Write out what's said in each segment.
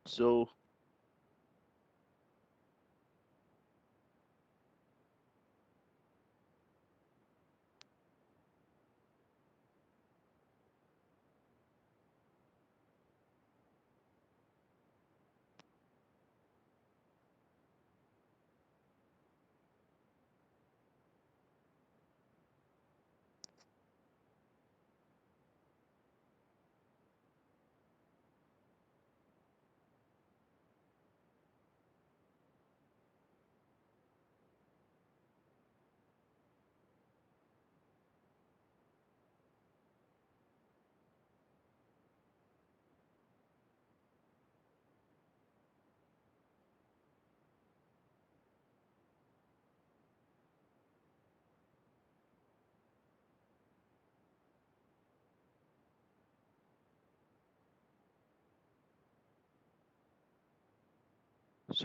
So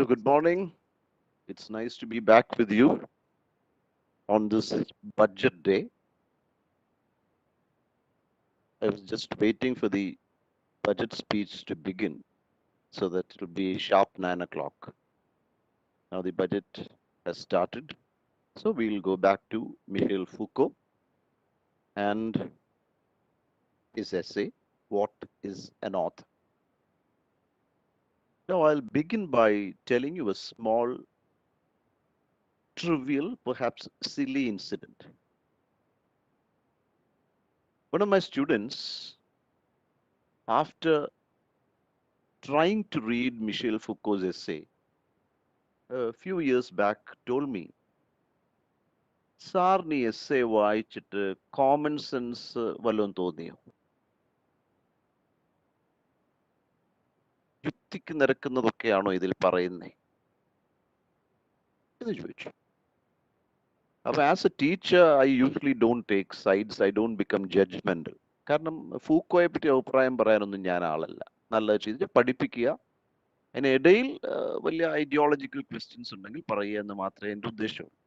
good morning. It's nice to be back with you on this budget day. I was just waiting for the budget speech to begin so that it'll be sharp 9 o'clock. Now the budget has started. So we'll go back to Michel Foucault and his essay, What is an Author? Now I'll begin by telling you a small, trivial, perhaps silly incident. One of my students, after trying to read Michel Foucault's essay a few years back, told me, സാറിന് ഈ essay വായിച്ചിട്ട് common sense വല്ലതും തോന്നിയോ? യുക്തിക്ക് നിരക്കുന്നതൊക്കെയാണോ ഇതിൽ പറയുന്നേ എന്ന് ചോദിച്ചു. അപ്പൊ as A teacher I usually don't take sides, I don't become judgemental. കാരണം ഫൂക്കോയെ പറ്റി അഭിപ്രായം പറയാനൊന്നും ഞാൻ ആളല്ല. നല്ല ചെയ്ത് പഠിപ്പിക്കുക, അതിനിടയിൽ വലിയ ഐഡിയോളജിക്കൽ ക്വസ്റ്റ്യൻസ് ഉണ്ടെങ്കിൽ പറയുക എന്ന് മാത്രമേ എൻ്റെ ഉദ്ദേശമുള്ളൂ.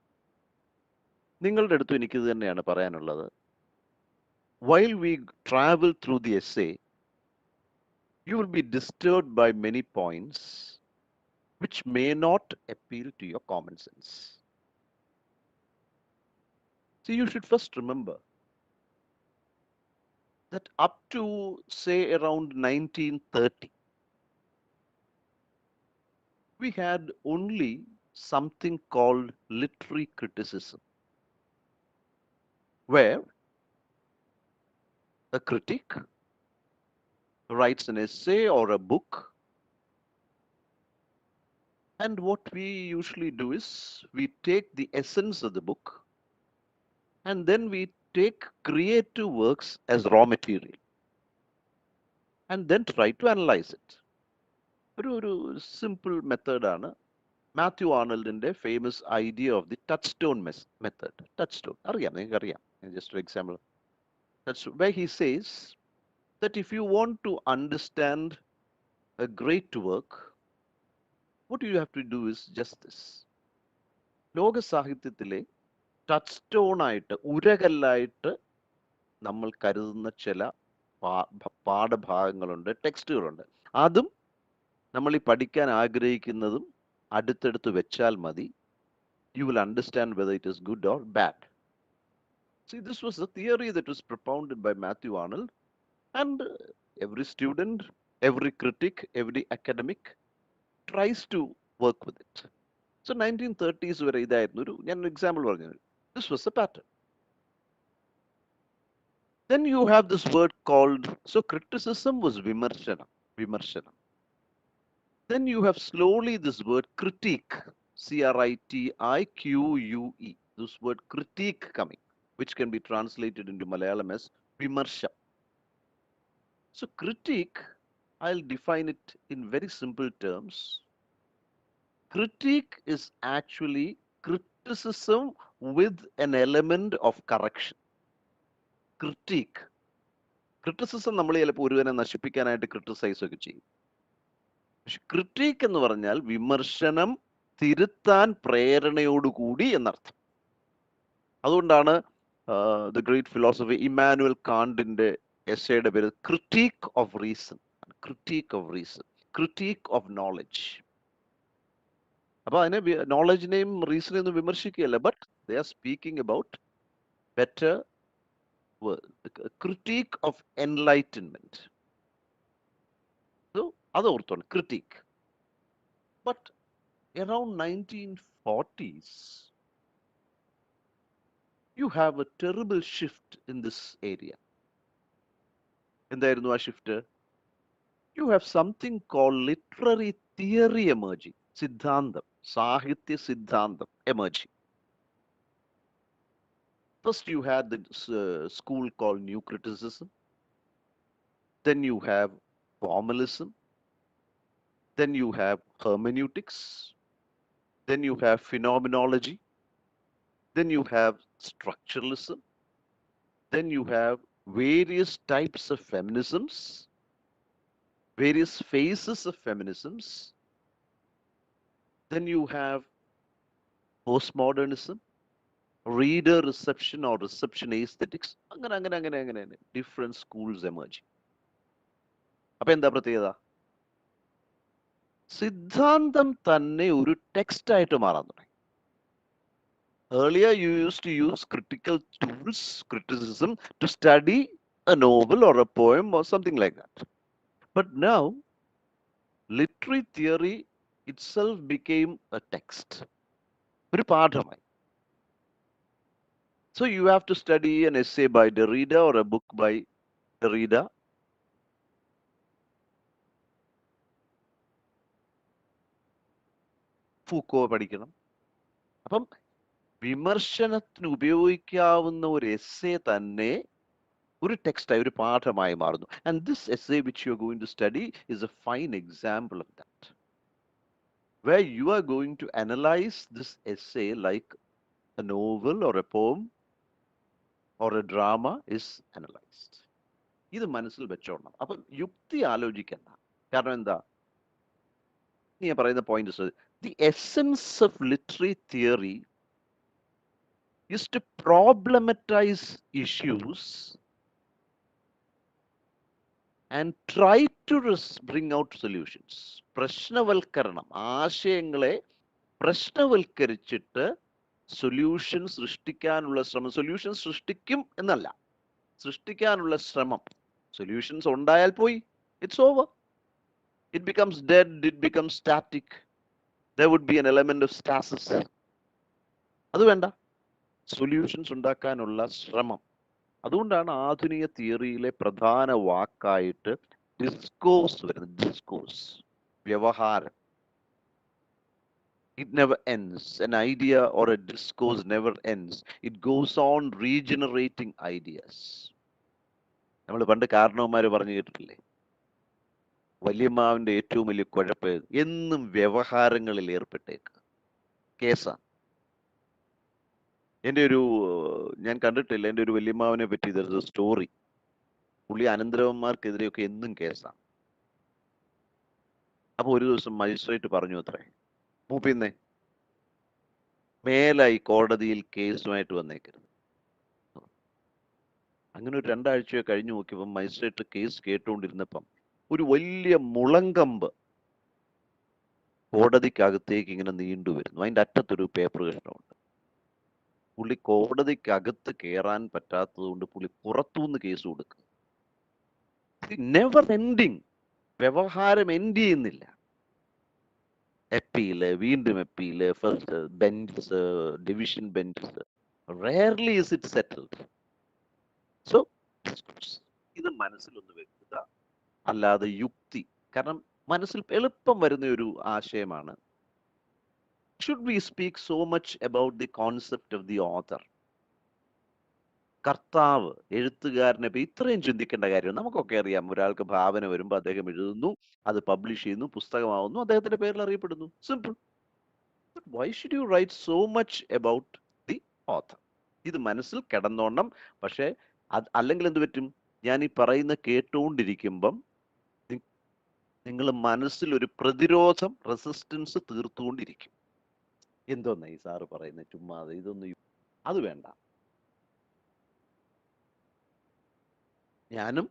നിങ്ങളുടെ അടുത്തും എനിക്കിത് തന്നെയാണ് പറയാനുള്ളത്. While we travel through the essay, you will be disturbed by many points which may not appeal to your common sense. So you should first remember that up to, say, around 1930, we had only something called literary criticism, where a critic writes an essay or a book, and what we usually do is we take the essence of the book and then we take creative works as raw material and then try to analyze it. ഒരു simple മെത്തേഡാണ് Matthew ആർണൽഡിന്റെ famous idea of the touchstone method. Touchstone അറിയാം, നിങ്ങൾക്ക് അറിയാം. Just ഒരു example, where he says that if you want to understand a great work, what you have to do is just this. ലോക സാഹിത്യത്തിലെ touch stone ആയിട്ട്, ഉരകല്ലായിട്ട് നമ്മൾ കരുതുന്ന ചില പാഠഭാഗങ്ങളുണ്ട്, ടെക്സ്റ്റുകളുണ്ട്. അതും നമ്മൾ ഈ പഠിക്കാൻ ആഗ്രഹിക്കുന്നതും അടുത്തടുത്ത് വെച്ചാൽ മതി. You will understand whether it is good or bad. See, this was a theory that was propounded by Matthew Arnold, and every student, every critic, every academic tries to work with it. So 1930s വരെ ഇതായിരുന്നു. ഞാൻ example പറഞ്ഞു. This was the pattern. Then you have this word called, so criticism was vimarshanam. Then you have slowly this word critique, CRITIQUE, this word critique coming, which can be translated into Malayalam as vimarsha. So critique, I'll define it in very simple terms. Critique is actually criticism with an element of correction. Critique. Criticism നമ്മൾ ചിലപ്പോൾ ഒരുവനെ നശിപ്പിക്കാനായിട്ട് criticise ഒക്കെ ചെയ്യും. പക്ഷെ critic എന്ന് പറഞ്ഞാൽ വിമർശനം, തിരുത്താൻ പ്രേരണയോടുകൂടി എന്നർത്ഥം. അതുകൊണ്ടാണ് ദ ഗ്രേറ്റ് ഫിലോസഫി ഇമ്മാനുവൽ കാണ്ടിന്റെ എസ്സേയുടെ പേര് critique of reason. Critique of reason. critique of knowledge. അപ്പോൾ അതിനെ നോളജിനെയും റീസണെയും ഒന്നും വിമർശിക്കുകയല്ല, but they are speaking about better critique of enlightenment. So അത് ഓർത്തോണം, critique. But around 1940s, you have a terrible shift in this area. എന്തായിരുന്നു ആ shift? You have something called literary theory emerging. സിദ്ധാന്തം, സാഹിത്യ സിദ്ധാന്തം emerging. First you had this school called New Criticism. Then you have formalism. Then you have hermeneutics. Then you have phenomenology. Then you have structuralism. Then you have various types of feminisms, various phases of feminisms. Then you have postmodernism, reader reception or reception aesthetics. അങ്ങനെ different schools emerging. അപ്പൊ എന്താ പ്രത്യേകത? സിദ്ധാന്തം തന്നെ ഒരു text ആയിട്ട് മാറാൻ തുടങ്ങി. Earlier you used to use critical tools, criticism, to study a novel or a poem or something like that. But now literary theory itself became a text, ഒരു പാഠമായി. So you have to study an essay by Derrida or a book by Derrida. Foucault പഠിക്കണം. അപ്പം വിമർശനത്തിന് ഉപയോഗിക്കാവുന്ന ഒരു essay തന്നെ ഒരു ടെക്സ്റ്റായി, ഒരു പാഠമായി മാറുന്നു. And this essay which you are going to study is a fine example of that, where you are going to analyze this essay like a novel or a poem or a drama is analyzed. ഇത് മനസ്സിൽ വെച്ചോളണം. അപ്പം യുക്തി ആലോചിക്കണ്ട. കാരണം എന്താ, ഞാൻ പറയുന്ന point, the essence of literary theory is to problematize issues and try to bring out solutions. പ്രശ്നവൽക്കരണം, ആശയങ്ങളെ പ്രശ്നവൽക്കരിച്ചിട്ട് solution സൃഷ്ടിക്കാനുള്ള ശ്രമം. സൊല്യൂഷൻ സൃഷ്ടിക്കും എന്നല്ല, സൃഷ്ടിക്കാനുള്ള ശ്രമം. സൊല്യൂഷൻസ് ഉണ്ടായാൽ പോയി, it's over. It becomes dead, it becomes static. There would be an element of stasis. അത് വേണ്ട, സൊല്യൂഷൻസ് ഉണ്ടാക്കാനുള്ള ശ്രമം. അതുകൊണ്ടാണ് ആധുനിക തിയറിയിലെ പ്രധാന വാക്കായിട്ട് ഡിസ്കോഴ്സ് വരുന്നത്. ഡിസ്കോഴ്സ്, വ്യവഹാരം. It never ends. An idea or a discourse never ends. It goes on regenerating ideas. നമ്മൾ പണ്ട് കാരണവന്മാർ പറഞ്ഞു കേട്ടിട്ടില്ലേ, വല്യമ്മാവിന്റെ ഏറ്റവും വലിയ കുഴപ്പം എന്നും വ്യവഹാരങ്ങളിൽ ഏർപ്പെട്ടേക്ക്, കേസാണ്. എൻ്റെ ഒരു, ഞാൻ കണ്ടിട്ടില്ല, എൻ്റെ ഒരു വല്യമ്മാവിനെ പറ്റി ഇതൊരു സ്റ്റോറി. പുള്ളി അനന്തരവന്മാർക്കെതിരെയൊക്കെ എന്നും കേസാണ്. അപ്പൊ ഒരു ദിവസം മജിസ്ട്രേറ്റ് പറഞ്ഞു അത്രേ, മൂപ്പിന്നെ മേലായി കോടതിയിൽ കേസുമായിട്ട് വന്നേക്കരുത്. അങ്ങനെ ഒരു 2 ആഴ്ചയോ കഴിഞ്ഞു നോക്കിയപ്പോൾ മജിസ്ട്രേറ്റ് കേസ് കേട്ടുകൊണ്ടിരുന്നപ്പം ഒരു വലിയ മുളങ്കമ്പ് കോടതിക്കകത്തേക്ക് ഇങ്ങനെ നീണ്ടുവരുന്നു. അതിൻ്റെ അറ്റത്തൊരു പേപ്പർ കഷ്ണമുണ്ട്. പുള്ളി കോടതിക്കകത്ത് കയറാൻ പറ്റാത്തത് കൊണ്ട് പുള്ളി പുറത്തുനിന്ന് കേസ് കൊടുക്കുക. നെവർ എൻഡിങ്, വ്യവഹാരം എൻഡ് ചെയ്യുന്നില്ല. അപ്പീല്, വീണ്ടും appeal, first benches, division benches. Rarely is it settled. So ഇത് മനസ്സിലൊന്ന് വെക്കുക, അല്ലാതെ യുക്തി. കാരണം മനസ്സിൽ എളുപ്പം വരുന്ന ഒരു ആശയമാണ്. Should we speak so much about the concept of the author? കർത്താവ്, എഴുത്തുകാരനെ ഇത്രയും ചിന്തിക്കേണ്ട കാര്യം നമുക്കൊക്കെ അറിയാം. ഒരാൾക്ക് ഭാവന വരുമ്പോൾ അദ്ദേഹം എഴുതുന്നു, അത് പബ്ലിഷ് ചെയ്യുന്നു, പുസ്തകമാവുന്നു, അദ്ദേഹത്തിന്റെ പേരിൽ അറിയപ്പെടുന്നു. Simple. Why should you write so much about the author? ഇത് മനസ്സിൽ കിടന്നോണം. പക്ഷെ അല്ലെങ്കിൽ എന്ത് പറ്റും, ഞാൻ ഈ പറയുന്ന കേട്ടുകൊണ്ടിരിക്കുമ്പം നിങ്ങൾ മനസ്സിൽ ഒരു പ്രതിരോധം, റെസിസ്റ്റൻസ് തീർത്തുകൊണ്ടിരിക്കും. എന്തോന്നാ ഈ സാറ് പറയുന്നത്, ചുമ്മാതെ ഇതൊന്നും, അത് വേണ്ട. ഞാനും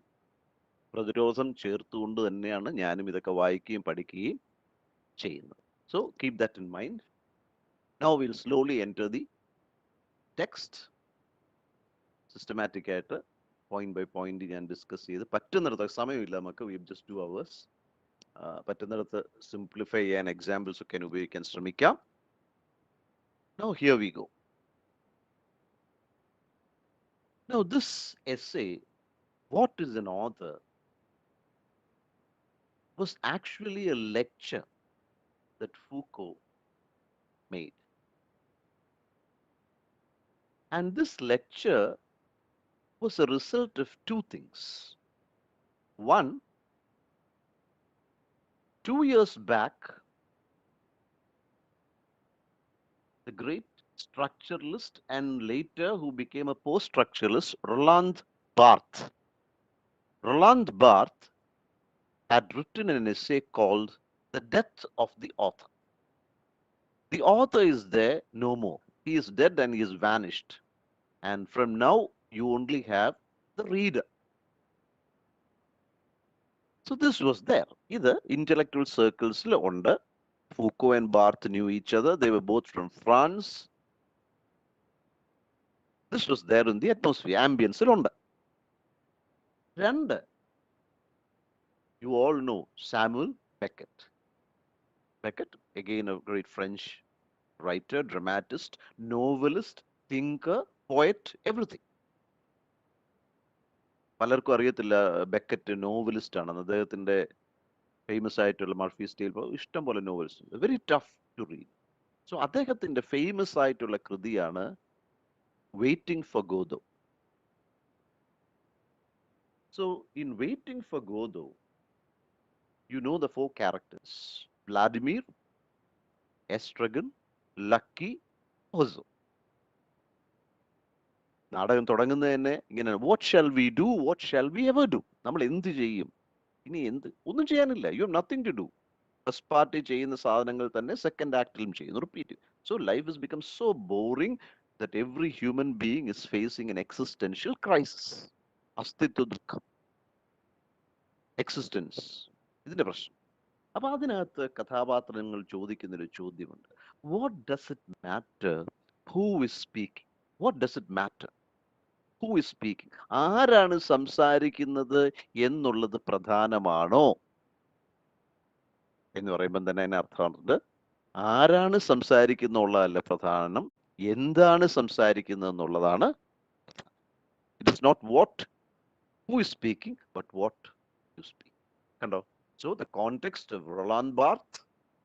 പ്രതിരോധം ചേർത്തുകൊണ്ട് തന്നെയാണ് ഞാനും ഇതൊക്കെ വായിക്കുകയും പഠിക്കുകയും ചെയ്യുന്നത്. So keep that in mind. Now we'll slowly enter the text. Systematic ആയിട്ട് പോയിന്റ് ബൈ പോയിന്റ് ഞാൻ ഡിസ്കസ് ചെയ്ത് പറ്റുന്നിടത്ത്, സമയമില്ല നമുക്ക്, we just 2 hours, പറ്റുന്നിടത്ത് സിംപ്ലിഫൈ ചെയ്യാൻ എക്സാമ്പിൾസ് ഒക്കെ ഉപയോഗിക്കാൻ ശ്രമിക്കാം. Now here we go. Now this essay, What is an Author, was actually a lecture that Foucault made. And this lecture was a result of two things. One, 2 years back, the great structuralist and later who became a post-structuralist, Roland Barth. Roland Barth had written an essay called The Death of the Author. The author is there no more. He is dead and he is vanished. And from now, you only have the reader. So this was there. Either intellectual circles under Foucault and Barth knew each other. They were both from France. This was there in the atmosphere, ambience. And you all know Samuel Beckett. Beckett, again a great French writer, dramatist, novelist, thinker, poet, everything. പലർക്കും അറിയത്തില്ല Beckett novelist ആണെന്ന്. അദ്ദേഹത്തിന്റെ famous ആയിട്ടുള്ള മർഫീസ് tale ഇഷ്ടം പോലെ novels, very tough to read. So അദ്ദേഹത്തിന്റെ famous ആയിട്ടുള്ള കൃതിയാണ് waiting for Godot. So in waiting for Godot, you know the 4 characters: Vladimir, Estragon, Lucky, Ozo. നാടകം തുടങ്ങുന്നത് തന്നെ ഇങ്ങനെയാണ്: what shall we do, what shall we ever do. നമ്മൾ എന്ത് ചെയ്യും, ഇനി എന്ത്, ഒന്നും ചെയ്യാനില്ല. You have nothing to do. First party ചെയ്യുന്ന സാധനങ്ങൾ തന്നെ സെക്കൻഡ് ആക്ടിലും ചെയ്യുന്നു, repeat. So life is become so boring that every human being is facing an existential crisis. അസ്തിത്വ ദുഃഖം, എക്സിസ്റ്റൻസ്, ഇതിന്റെ പ്രശ്നം. അപ്പൊ അതിനകത്ത് കഥാപാത്രങ്ങൾ ചോദിക്കുന്നൊരു ചോദ്യമുണ്ട്: what does it matter who is speaking? What does it matter who is speaking? ആരാണ് സംസാരിക്കുന്നത് എന്നുള്ളത് പ്രധാനമാണോ എന്ന് പറയുമ്പോൾ തന്നെ അതിന് അർത്ഥമുണ്ട്. ആരാണ് സംസാരിക്കുന്നുള്ളതല്ല പ്രധാനം, എന്താണ് സംസാരിക്കുന്നത് എന്നുള്ളതാണ്. It is not what who is speaking but what you speak. കണ്ടോ? So the context of Roland Barthes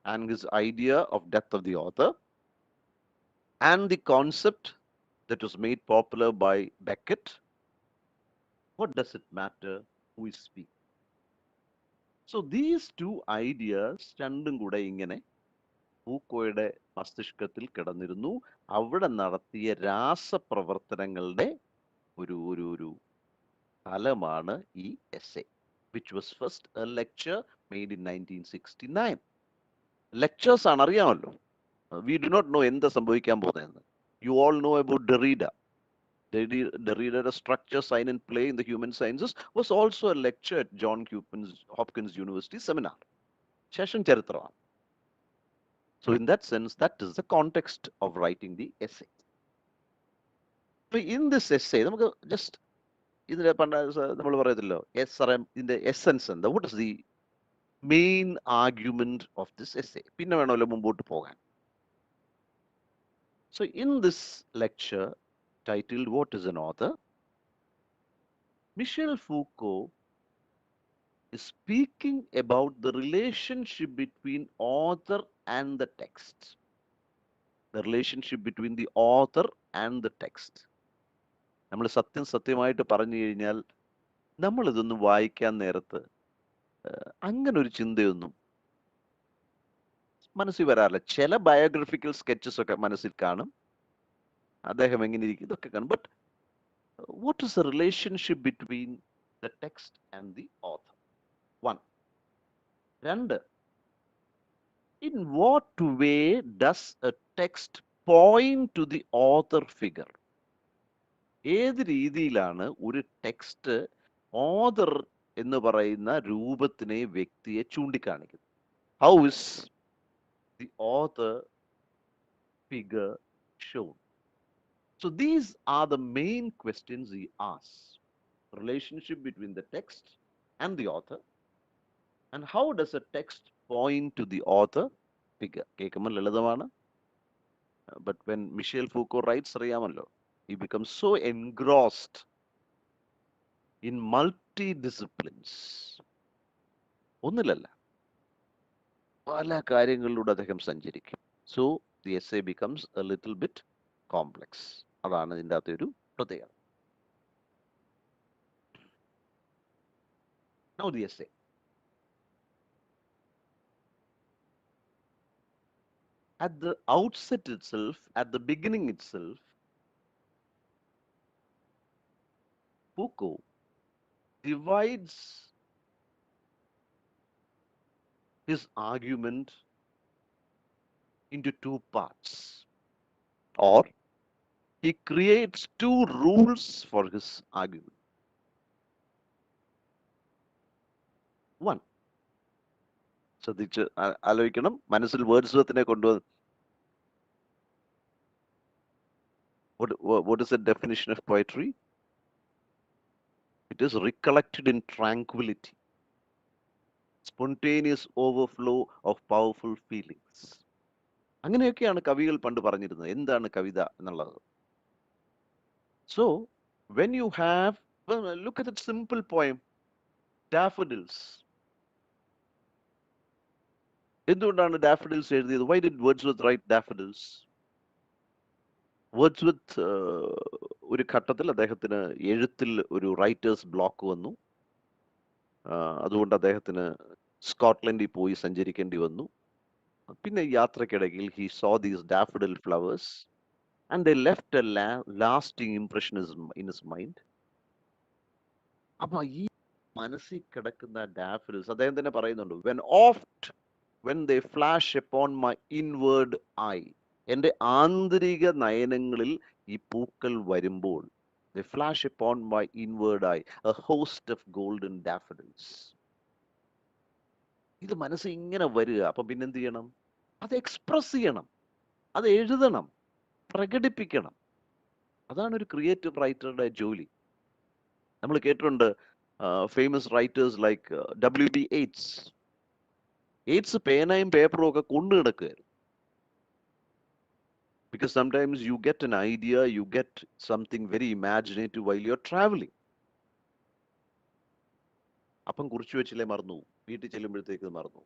and his idea of death of the author, and the concept that was made popular by Beckett, what does it matter who is speaking? So these two ideas രണ്ടും കൂടെ ഇങ്ങനെ ഫൂക്കോയുടെ മസ്തിഷ്കത്തിൽ കിടന്നിരുന്നു. അവിടെ നടത്തിയ രാസപ്രവർത്തനങ്ങളുടെ ഒരു ഒരു ഒരു ഫലമാണ് ഈ essay, which was first a lecture made in 1969. Lectures ആണ്, അറിയാമല്ലോ. വി ഡു നോട്ട് നോ എന്താ സംഭവിക്കാൻ പോകുന്നതെന്ന്. You all know about Derrida. Derrida's structure, sign and play in the human sciences was also a lecture at John Hopkins University seminar. ശേഷം ചരിത്രമാണ്. So in that sense, that is the context of writing the essay. So in this essay, നമുക്ക് just ഇതിന്റെ പണ്ട് നമ്മൾ പറയത്തില്ലോ ഇതിന്റെ essence എന്താ, what is the main argument of this essay, പിന്നെ വേണമല്ലോ മുമ്പോട്ട് പോകാൻ. So in this lecture titled What is an Author, Michel Foucault is speaking about the relationship between author and the text. The relationship between the author and the text. നമ്മൾ സത്യമായിട്ട് പറഞ്ഞു കഴിഞ്ഞാൽ നമ്മൾ ഇതൊന്നും വായിക്കാൻ നേരത്ത് അങ്ങനെ ഒരു ചിന്തയൊന്നും മനസ്സിൽ വരാറില്ല. ചില ബയോഗ്രഫിക്കൽ സ്കെച്ചസ് ഒക്കെ മനസ്സിൽ കാണും, അദ്ദേഹം എങ്ങനെ ഇരിക്കും, ഇതൊക്കെ കാണും. But what is the relationship between the text and the author? One. രണ്ട്, in what way does a text point to the author figure? ഏത് രീതിയിലാണ് ഒരു ടെക്സ്റ്റ് ഓഥർ എന്ന് പറയുന്ന രൂപത്തിനെ, വ്യക്തിയെ ചൂണ്ടിക്കാണിക്കുന്നു. How is the author figure shown? So these are the main questions he asks. Relationship between the text and the author, and how does a text point to the author figure? കേൾക്കുമ്പോൾ ലളിതമാണ്. But when Michel Foucault writes, അറിയാമല്ലോ, he becomes so engrossed in multi-disciplines. ഒന്നിലല്ല, പല കാര്യങ്ങളിലൂടെ അദ്ദേഹം സഞ്ചരിക്കും. So the essay becomes a little bit complex. അതാണ് ഇതിൻ്റെ അകത്തെ ഒരു പ്രത്യേകത. Now the essay. At the outset itself, at the beginning itself, Foucault divides his argument into two parts, or he creates two rules for his argument. One, ശ്രദ്ധിച്ച് ആലോചിക്കണം, മനസ്സിൽ വേർഡ്സ്വർത്തിനെ കൊണ്ടുവന്ന്. What is the definition of poetry? It is recollected in tranquility, spontaneous overflow of powerful feelings. അങ്ങനെയൊക്കെയാണ് കവികൾ പണ്ട് പറഞ്ഞിരുന്നത്. എന്താണ് കവിത എന്നുള്ളത്? So when you have, well, look at that simple poem, Daffodils. എന്തുകൊണ്ടാണ് ഡാഫഡിൽസ് എഴുതിയത്? Why did Wordsworth write Daffodils? Wordsworth ഒരു ഘട്ടത്തിൽ അദ്ദേഹത്തിന് എഴുത്തിൽ ഒരു റൈറ്റേഴ്സ് ബ്ലോക്ക് വന്നു. അതുകൊണ്ട് അദ്ദേഹത്തിന് സ്കോട്ട്ലൻഡിൽ പോയി സഞ്ചരിക്കേണ്ടി വന്നു. പിന്നെ യാത്രക്കിടയിൽ he saw these daffodil flowers and they left a lasting impression in his mind. അപ്പൊ ഈ മനസ്സിൽ കിടക്കുന്ന ഡാഫഡിൽസ് അദ്ദേഹം തന്നെ പറയുന്നുണ്ട്, when they flash upon my inward eye, എൻ്റെ ആന്തരിക നയനങ്ങളിൽ ഈ പൂക്കൾ വരുമ്പോൾ, they flash upon my inward eye a host of golden daffodils. ഇത് മനസ്സിൽ ഇങ്ങനെ വരിക. അപ്പൊ പിന്നെന്ത് ചെയ്യണം? അത് എക്സ്പ്രസ് ചെയ്യണം, അത് എഴുതണം, പ്രകടിപ്പിക്കണം. അതാണ് ഒരു ക്രിയേറ്റീവ് റൈറ്ററുടെ ജോലി. നമ്മൾ കേട്ടിട്ടുണ്ട് famous writers like W.B. Yeats പേനയും പേപ്പറും ഒക്കെ കൊണ്ടു കിടക്കുകയായിരുന്നു. Because sometimes you get an idea, you get something very imaginative while you're traveling. അപ്പം കുറിച്ചു വെച്ചില്ലേ, മറന്നു, വീട്ടിൽ ചെല്ലുമ്പോഴത്തേക്ക് മറന്നു.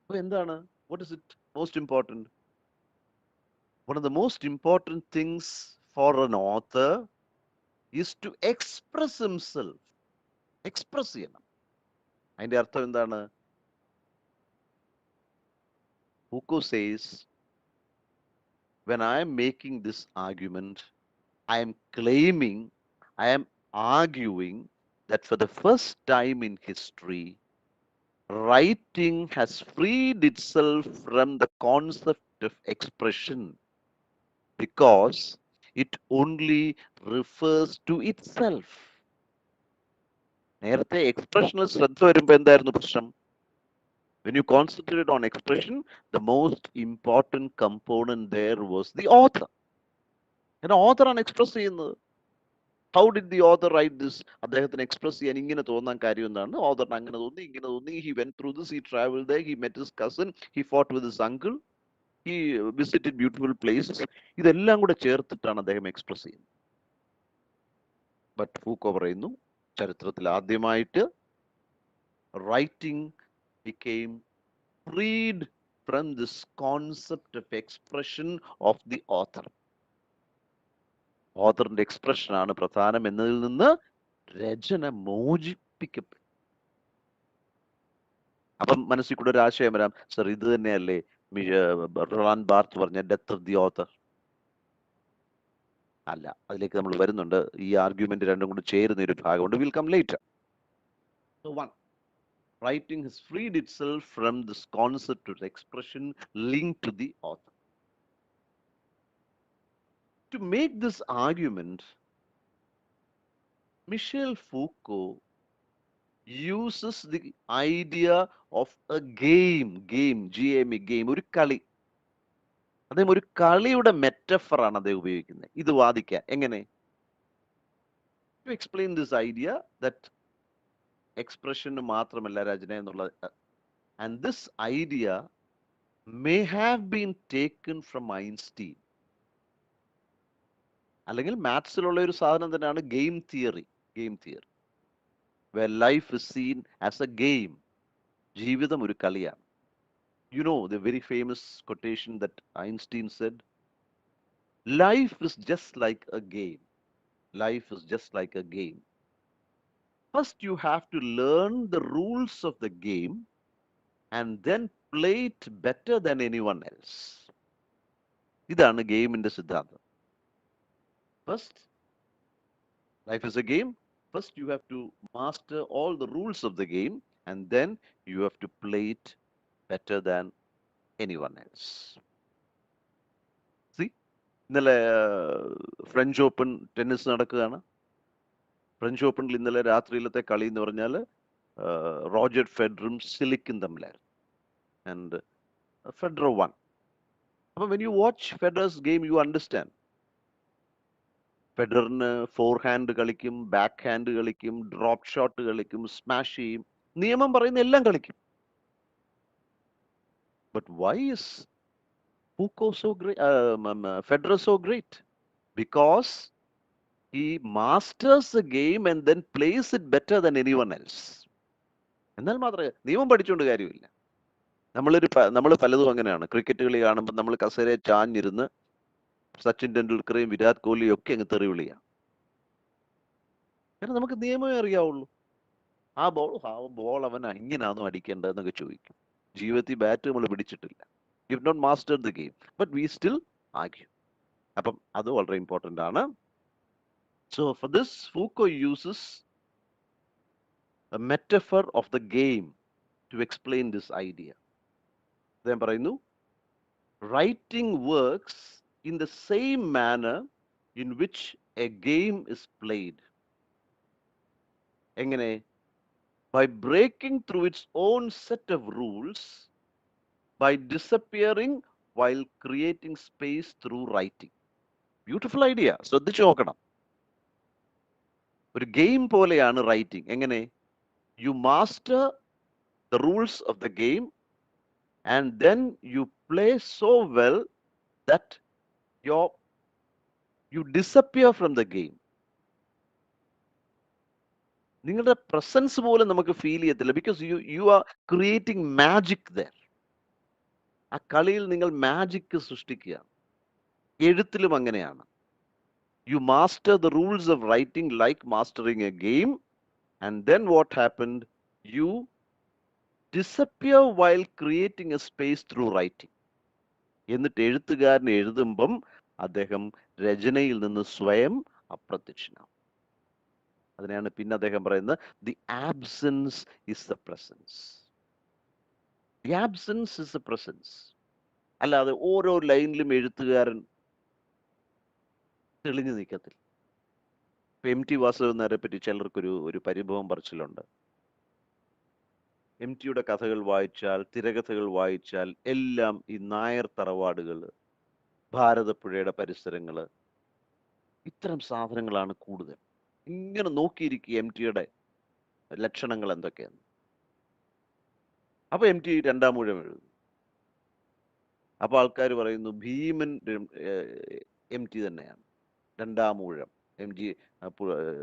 അപ്പൊ എന്താണ്? What is it most important? One of the most important things for an author is to express himself. Express ചെയ്യണം. അതിന്റെ അർത്ഥം എന്താണ്? Foucault says, when I am making this argument, I am claiming, I am arguing that for the first time in history, writing has freed itself from the concept of expression because it only refers to itself. നേരത്തെ എക്സ്പ്രഷനിൽ ശ്രദ്ധ വരുമ്പോ എന്തായിരുന്നു പ്രശ്നം? When you concentrate on expression, the most important component there was the author. കാരണം ഓഥറാണ് express ചെയ്യുന്നത്. How did the author write this? അദ്ദേഹത്തിന് എക്സ്പ്രസ് ചെയ്യാൻ ഇങ്ങനെ തോന്നാൻ കാര്യം എന്താണ്? ഓഥറിന് അങ്ങനെ തോന്നി, ഇങ്ങനെ തോന്നി. He went through this, he travelled there, he met his cousin, he fought with his uncle, he visited beautiful places. ഇതെല്ലാം കൂടെ ചേർത്തിട്ടാണ് അദ്ദേഹം എക്സ്പ്രസ് ചെയ്യുന്നത്. ബട്ട് ഫൂക്കോ പറയുന്നു, ചരിത്രത്തിൽ ആദ്യമായിട്ട് writing became freed from this concept of expression of the author. ഓഥറിന്റെ expression ആണ് പ്രധാനം എന്നതിൽ നിന്ന് രചന മോചിപ്പിക്കപ്പെട്ടു. അപ്പം മനസ്സിൽ കൂടെ ഒരു ആശയം വരാം, സർ ഇത് തന്നെയല്ലേ റൊളാൻഡ് ബാർത്ത് പറഞ്ഞ ഡെത്ത് ഓഫ് ദി ഓഥർ? അല്ല, അതിലേക്ക് നമ്മൾ വരുന്നുണ്ട്. ഈ ആർഗ്യുമെന്റ് രണ്ടും കൂടി ചേരുന്ന ഒരു ഭാഗമുണ്ട്. Will come later. So one, writing has freed itself from this concept of expression linked to the author. To make this argument, Michel Foucault uses the idea of a game, game, ഒരു കളി. അദ്ദേഹം ഒരു കളിയുടെ മെറ്റഫറാണ് അദ്ദേഹം ഉപയോഗിക്കുന്നത് ഇത് വാദിക്കാൻ. എങ്ങനെ? To explain this idea that എക്സ്പ്രഷന് മാത്രമല്ല രചന എന്നുള്ള. And this idea may have been taken from Einstein. അല്ലെങ്കിൽ മാത്സിലുള്ള ഒരു സാധനം തന്നെയാണ് game theory. where life is seen as a game. ജീവിതം ഒരു കളിയാണ്. You know the very famous quotation that Einstein said, life is just like a game. Life is just like a game. First you have to learn the rules of the game and then play it better than anyone else. ഇതാണ് ഗെയിമിന്റെ സിദ്ധാന്തം. First, life is a game. First you have to master all the rules of the game and then you have to play it better than anyone else. See, ഇന്നലെ French Open tennis നടക്കുകയാണ്. French ഓപ്പണിൽ ഇന്നലെ രാത്രിയിലത്തെ കളി എന്ന് പറഞ്ഞാൽ Roger ഫെഡറും സിലിക്കും തമ്മിലായിരുന്നു. And Federer won. അപ്പം when you watch Federer's game you understand. ഫെഡറിന് ഫോർ ഹാൻഡ് കളിക്കും, ബാക്ക് ഹാൻഡ് കളിക്കും, ഡ്രോപ്പ് ഷോട്ട് കളിക്കും, സ്മാഷ് ചെയ്യും, നിയമം പറയുന്ന എല്ലാം കളിക്കും. But why is Federer so great? Because he masters the game and then plays it better than anyone else. എന്നാൽ മാത്രമേ നിയമം പഠിച്ചുകൊണ്ട് കാര്യമില്ല. നമ്മൾ പലതും അങ്ങനെയാണ്. ക്രിക്കറ്റ് കളി കാണുമ്പോൾ നമ്മൾ കസേരയെ ചാഞ്ഞിരുന്ന് സച്ചിൻ ടെണ്ടുൽക്കറേയും വിരാട് കോഹ്ലിയും ഒക്കെ അങ്ങ് തെറി വിളിയാണ്. കാരണം നമുക്ക് നിയമമേ അറിയാവുള്ളൂ. ആ ബോൾ അവൻ ഇങ്ങനാണോ അടിക്കേണ്ടതെന്നൊക്കെ ചോദിക്കും. ജീവിതത്തിൽ ബാറ്റ് നമ്മൾ പിടിച്ചിട്ടില്ല. You've not mastered the game, but we still argue. അപ്പം അത് വളരെ ഇമ്പോർട്ടൻ്റ് ആണ്. So for this, Foucault uses a metaphor of the game to explain this idea. അദ്ദേഹം പറയുന്നു, writing works in the same manner in which a game is played. എങ്ങനെ? By breaking through its own set of rules, by disappearing while creating space through writing. Beautiful idea. ശ്രദ്ധിച്ചു നോക്കണം. ഒരു game പോലെയാണ് writing. എങ്ങനെ? You master the rules of the game and then you play so well that you disappear from the game. നിങ്ങളുടെ presence പോലും നമുക്ക് feel ചെയ്യത്തില്ല. Because you are creating magic there. ആ കളിയിൽ നിങ്ങൾ മാജിക് സൃഷ്ടിക്കുക. എഴുത്തിലും അങ്ങനെയാണ്. You master the rules of writing like mastering a game, and then what happened? You disappear while creating a space through writing. എന്നിട്ട് എഴുത്തുകാരൻ എഴുതുമ്പം അദ്ദേഹം രചനയിൽ നിന്ന് സ്വയം അപ്രത്യക്ഷനാവും. അതിനെയാണ് പിന്നെ അദ്ദേഹം പറയുന്നത്, the absence is the presence. The absence is the presence. അല്ലാതെ ഓരോ ലൈനിലും എഴുത്തുകാരൻ തെളിഞ്ഞു നിൽക്കത്തില്ല. എം ടി വാസുദേവനാരെ പറ്റി ചിലർക്കൊരു പരിഭവം പറച്ചിലുണ്ട്. എം ടിയുടെ കഥകൾ വായിച്ചാൽ, തിരകഥകൾ വായിച്ചാൽ എല്ലാം ഈ നായർ തറവാടുകൾ, ഭാരതപ്പുഴയുടെ പരിസരങ്ങൾ, ഇത്തരം സാധനങ്ങളാണ് കൂടുതൽ. ഇങ്ങനെ നോക്കിയിരിക്കുക എം ടിയുടെ ലക്ഷണങ്ങൾ എന്തൊക്കെയാണ്. അപ്പൊ എം ടി രണ്ടാം ഊഴം എഴുതും. അപ്പൊ ആൾക്കാർ പറയുന്നു ഭീമൻ എം ടി തന്നെയാണ്, രണ്ടാം ഊഴം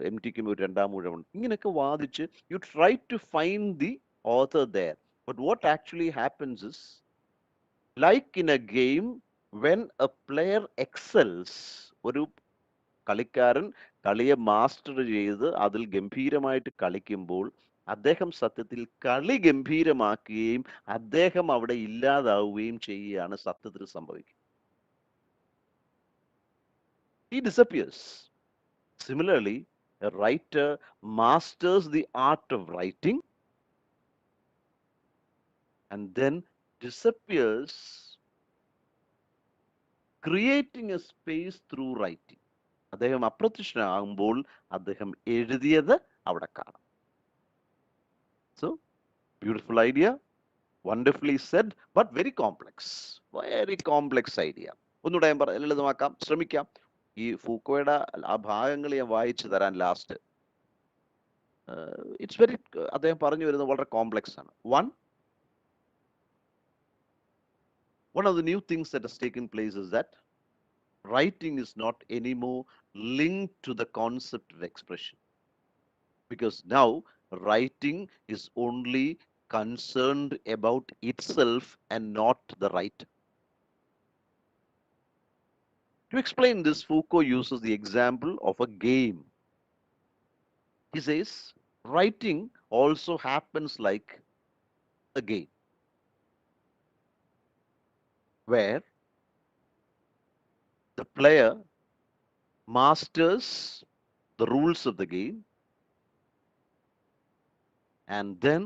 എം ടിക്കും ഒരു രണ്ടാം ഊഴമുണ്ട്. ഇങ്ങനെയൊക്കെ വാദിച്ച് you try to find the author there. But what actually happens is, like in a game when a player excels, ഒരു കളിക്കാരൻ കളിയെ മാസ്റ്റർ ചെയ്ത് അതിൽ ഗംഭീരമായിട്ട് കളിക്കുമ്പോൾ അദ്ദേഹം സത്യത്തിൽ കളി ഗംഭീരമാക്കുകയും അദ്ദേഹം അവിടെ ഇല്ലാതാവുകയും ചെയ്യുകയാണ് സത്യത്തിൽ സംഭവിക്കുന്നത്. He disappears. Similarly, a writer masters the art of writing and then disappears, creating a space through writing. അദ്ദേഹം അപ്രത്യക്ഷനാകുമ്പോൾ അദ്ദേഹം എഴുതിയത് അവിടെ കാണാം. So, beautiful idea, wonderfully said, but very complex. Very complex idea. ഒന്നുകൂടെ ഞാൻ ലളിതമാക്കാം ശ്രമിക്കാം. ഈ ഫൂക്കോയുടെ ആ ഭാഗങ്ങൾ ഞാൻ വായിച്ചു തരാൻ ലാസ്റ്റ്. ഇറ്റ്സ് വെരി അദ്ദേഹം പറഞ്ഞു വരുന്നത് വളരെ കോംപ്ലക്സ് ആണ്. One of the new things that has taken place is that writing is not anymore linked to the concept of expression, because now writing is only concerned about itself and not the writer. To explain this, Foucault uses the example of a game. He says writing also happens like a game where the player masters the rules of the game, and then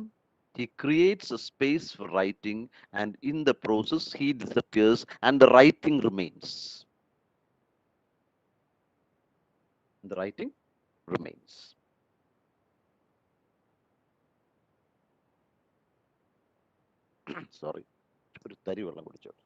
he creates a space for writing, and in the process he disappears and the writing remains. The writing remains. Sorry, ഒരു തരി വെള്ളം കുടിച്ചോട്ടെ.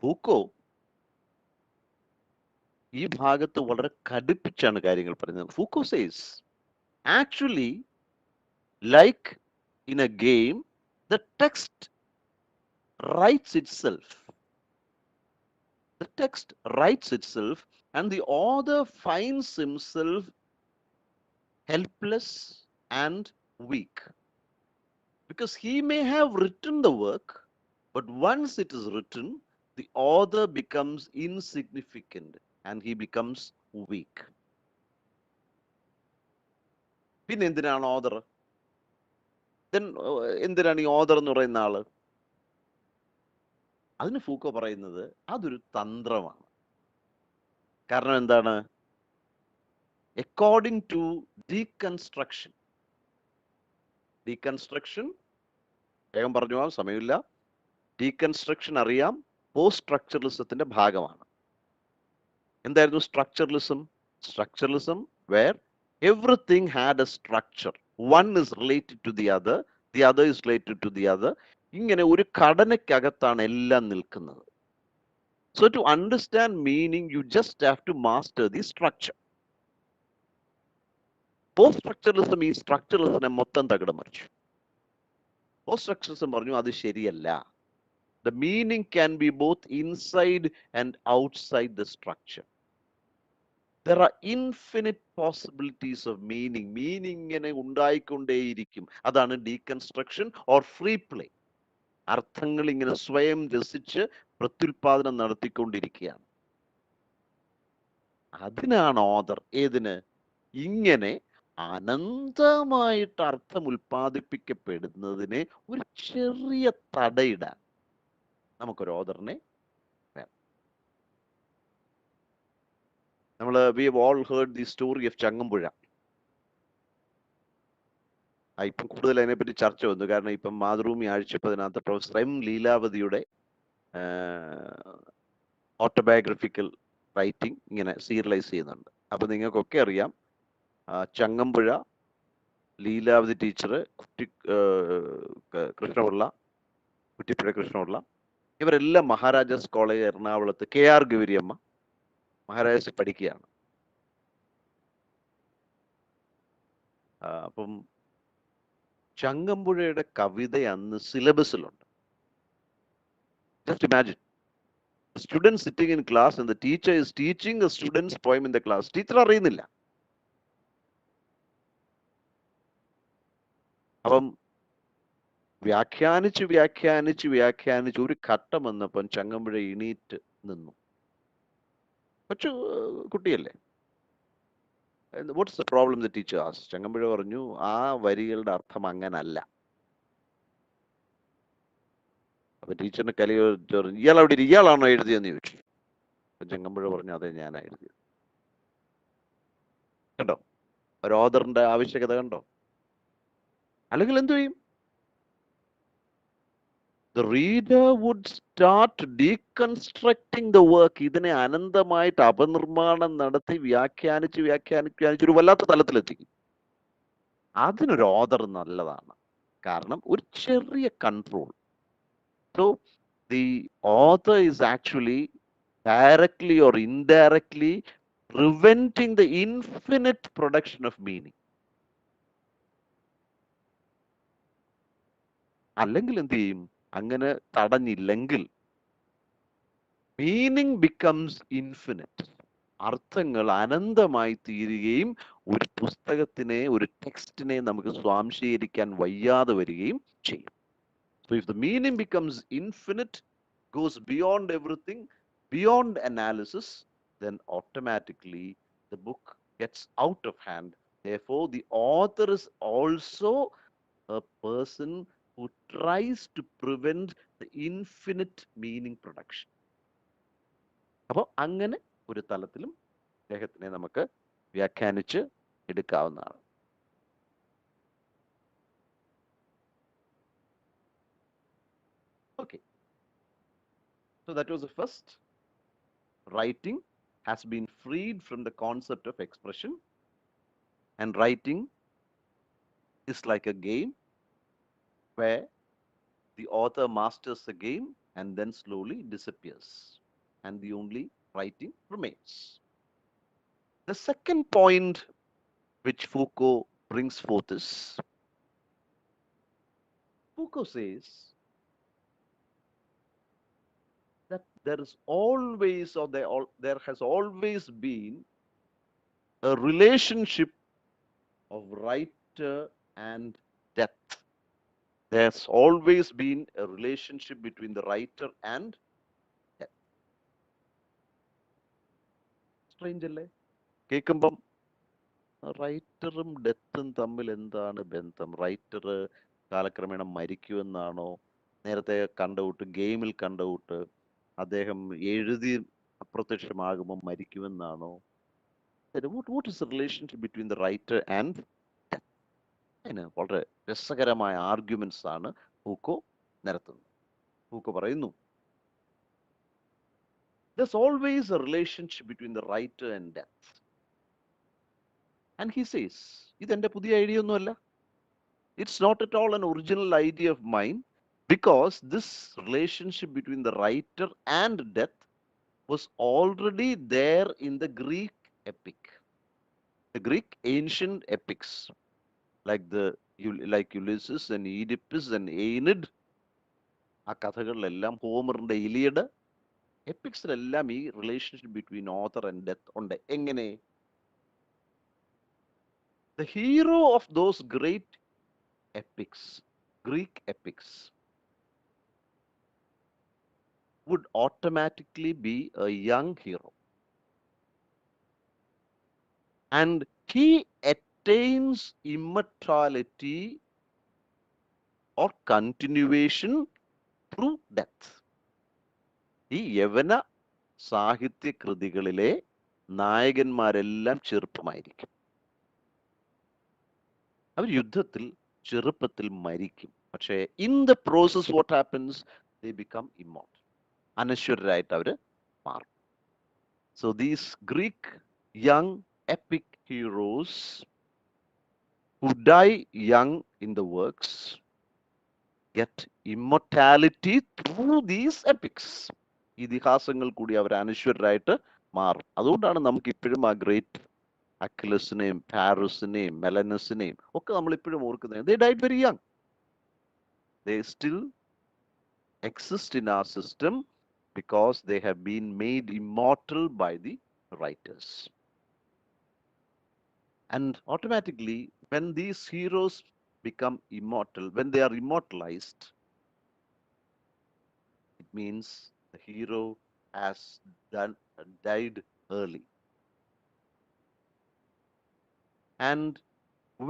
Foucault ഈ ഭാഗത്ത് വളരെ കടുപ്പിച്ചാണ് കാര്യങ്ങൾ പറയുന്നത്. Foucault says actually like in a game the text writes itself. The text writes itself, and the author finds himself helpless and weak. Because he may have written the work, but once it is written, the author becomes insignificant and he becomes weak. പിന്നെ എന്തിനാണ് author? എന്തിനാണ് ഈ author എന്ന് പറയുന്ന ആള്? അതിന് Foucault പറയുന്നത് അതൊരു തന്ത്രമാണ്. കാരണം എന്താണ്? According to deconstruction. ഡീകൺസ്ട്രക്ഷൻ വേഗം പറഞ്ഞു പോകാം, സമയമില്ല. ഡീകൺസ്ട്രക്ഷൻ അറിയാം, പോസ്റ്റ് സ്ട്രക്ചറലിസത്തിന്റെ ഭാഗമാണ്. എന്തായിരുന്നു structuralism? Structuralism where everything had a structure. One is related to the other is related to the other. ഇങ്ങനെ ഒരു ഘടനയ്ക്കകത്താണ് എല്ലാം നിൽക്കുന്നത്. So to understand meaning, you just have to master the structure. Post structuralism ഈ സ്ട്രക്ചറലിസത്തിനെ മൊത്തം തകിടം മറിച്ചു. Post structuralism പറഞ്ഞു അത് ശരിയല്ല. The meaning can be both inside and outside the structure. There are infinite possibilities of meaning. Meaning ഇങ്ങനെ ഉണ്ടായിക്കൊണ്ടേയിരിക്കും. അതാണ് deconstruction or free play. അർത്ഥങ്ങൾ ഇങ്ങനെ സ്വയം രസിച്ച് പ്രത്യുൽപാദനം നടത്തിക്കൊണ്ടിരിക്കുകയാണ്. അതിനാണ് ഓദർ. ഏതിന്? ഇങ്ങനെ അനന്തമായിട്ട് അർത്ഥം ഉൽപ്പാദിപ്പിക്കപ്പെടുന്നതിനെ ഒരു ചെറിയ തടയിടാൻ നമുക്കൊരു ഓദറിനെ വേണം. we have all heard the story of Changampuzha. ഇപ്പം കൂടുതൽ അതിനെപ്പറ്റി ചർച്ച വന്നു. കാരണം ഇപ്പം മാതൃഭൂമി ആഴ്ചപ്പതിനകത്ത് പ്രൊഫസർ എം ലീലാവതിയുടെ ഓട്ടോബയോഗ്രഫിക്കൽ റൈറ്റിംഗ് ഇങ്ങനെ സീരിയലൈസ് ചെയ്യുന്നുണ്ട്. അപ്പൊ നിങ്ങൾക്കൊക്കെ അറിയാം ചങ്ങമ്പുഴ, ലീലാവതി ടീച്ചർ, കൃഷ്ണപിള്ള, കുറ്റിപ്പുഴ കൃഷ്ണപിള്ള, ഇവരെല്ലാം മഹാരാജാസ് കോളേജ് എറണാകുളത്ത് KR ഗൗരിയമ്മ മഹാരാജാസിൽ പഠിക്കുകയാണ്. അപ്പം ചങ്ങമ്പുഴയുടെ കവിത അന്ന് സിലബസിലുണ്ട്. Just imagine, student sitting in class and the teacher is teaching a student's poem in the class. Teacher അറിയുന്നില്ല. അപ്പം വ്യാഖ്യാനിച്ച് വ്യാഖ്യാനിച്ച് വ്യാഖ്യാനിച്ച് ഒരു ഘട്ടം വന്നപ്പം ചങ്ങമ്പുഴ എണീറ്റ് നിന്നു. കൊച്ചു കുട്ടിയല്ലേ. What's the problem the teacher asked. Changampuzha പറഞ്ഞു ആ വരികളുടെ അർത്ഥം അങ്ങനല്ല. അപ്പൊ ടീച്ചറിന്റെ കലയോ ഇയാൾ അവിടെ ഇയാളാണോ എഴുതിയെന്ന് ചോദിച്ചു. ചെങ്ങമ്പുഴ പറഞ്ഞു അതെ ഞാനാ എഴുതിയത്. കണ്ടോ ഒരു ഓഥറിന്റെ ആവശ്യകത കണ്ടോ? അല്ലെങ്കിൽ എന്തു ചെയ്യും? The reader would start deconstructing the work. ഇതിനെ അനന്തമായിട്ട് അപനിർമ്മാണം നടത്തി വ്യാഖ്യാനിച്ച് ഒരു വല്ലാത്ത തലത്തിലെത്തിക്കും. അതിനൊരു ഓഥർ നല്ലതാണ്. കാരണം ഒരു ചെറിയ control. So the author is actually directly or indirectly preventing the infinite production of meaning. അല്ലെങ്കിൽ എന്ത് ചെയ്യും? അങ്ങനെ തടഞ്ഞില്ലെങ്കിൽ മീനിങ് ബിക്കംസ് ഇൻഫിനിറ്റ്. അർത്ഥങ്ങൾ അനന്തമായി തീരുകയും ഒരു പുസ്തകത്തിനെ ഒരു ടെക്സ്റ്റിനെ നമുക്ക് സ്വാംശീകരിക്കാൻ വയ്യാതെ വരികയും ചെയ്യും. So if the meaning becomes infinite, goes beyond everything, beyond analysis, then automatically the book gets out of hand. Therefore, the author is also a person who tries to prevent the infinite meaning production. അപ്പോൾ അങ്ങനെ ഒരു തലത്തിലും അദ്ദേഹത്തിനെ നമുക്ക് വ്യാഖ്യാനിച്ച് എടുക്കാവുന്നതാണ്. Okay, so that was the first. Writing has been freed from the concept of expression, and writing is like a game where the author masters the game and then slowly disappears, and the only writing remains. The second point which Foucault brings forth is, Foucault says that there is always, or there has always been a relationship of writer and death. There's always been a relationship between the writer and death. Strange അല്ലേ? കേൾക്കുമ്പം റൈറ്ററും ഡെത്തും തമ്മിൽ എന്താണ് ബന്ധം? Writer കാലക്രമേണ മരിക്കുമെന്നാണോ? നേരത്തെ കണ്ടകൂട്ട് ഗെയിമിൽ കണ്ടകൂട്ട് അദ്ദേഹം എഴുതി അപ്രത്യക്ഷമാകുമ്പോൾ മരിക്കുമെന്നാണോ? What is the relationship between the writer and death? അതിന് വളരെ രസകരമായ ആർഗ്യുമെന്റ്സ് ആണ് ഫൂക്കോ നിരത്തുന്നത്. ഫൂക്കോ പറയുന്നു, there's always a relationship between the writer and death. And he says, ഇതെന്റെ പുതിയ ഐഡിയ ഒന്നുമല്ല. It's not at all an original idea of mine, because this relationship between the writer and death was already there in the Greek epic, the Greek ancient epics, like Ulysses and Oedipus and Aeneid. ആ കഥകളിലെല്ലാം ഹോമറിന്റെ Iliad എപ്പിക്സിലെല്ലാം ഈ relationship between author and death ഉണ്ട്. എങ്ങനെ? The hero of those great epics, Greek epics, would automatically be a young hero. And he attains immortality or continuation through death. ഈ യവന സാഹിത്യ കൃതികളിലെ നായകന്മാരെല്ലാം ചെറുപ്പമായിരിക്കും. അവർ യുദ്ധത്തിൽ ചെറുപ്പത്തിൽ മരിക്കും. പക്ഷേ in the process what happens, they become immortal. അനശ്വരരായിട്ട് അവർ മാറും. So these Greek young epic heroes who die young in the works get immortality through these epics. ഇതിഹാസങ്ങൾ കൂടി അവർ അനശ്വരരായിട്ട് മാറും. അതുകൊണ്ടാണ് നമുക്ക് ഇപ്പോഴും ആ ഗ്രേറ്റ് അക്യുലസിനെയും പാരസിനെയും മെലനസിനെയും ഒക്കെ നമ്മൾ ഇപ്പോഴും ഓർക്കുന്നത്. They died very young. They still exist in our system because they have been made immortal by the writers. And automatically, when these heroes become immortal, when they are immortalized, it means the hero has died early. And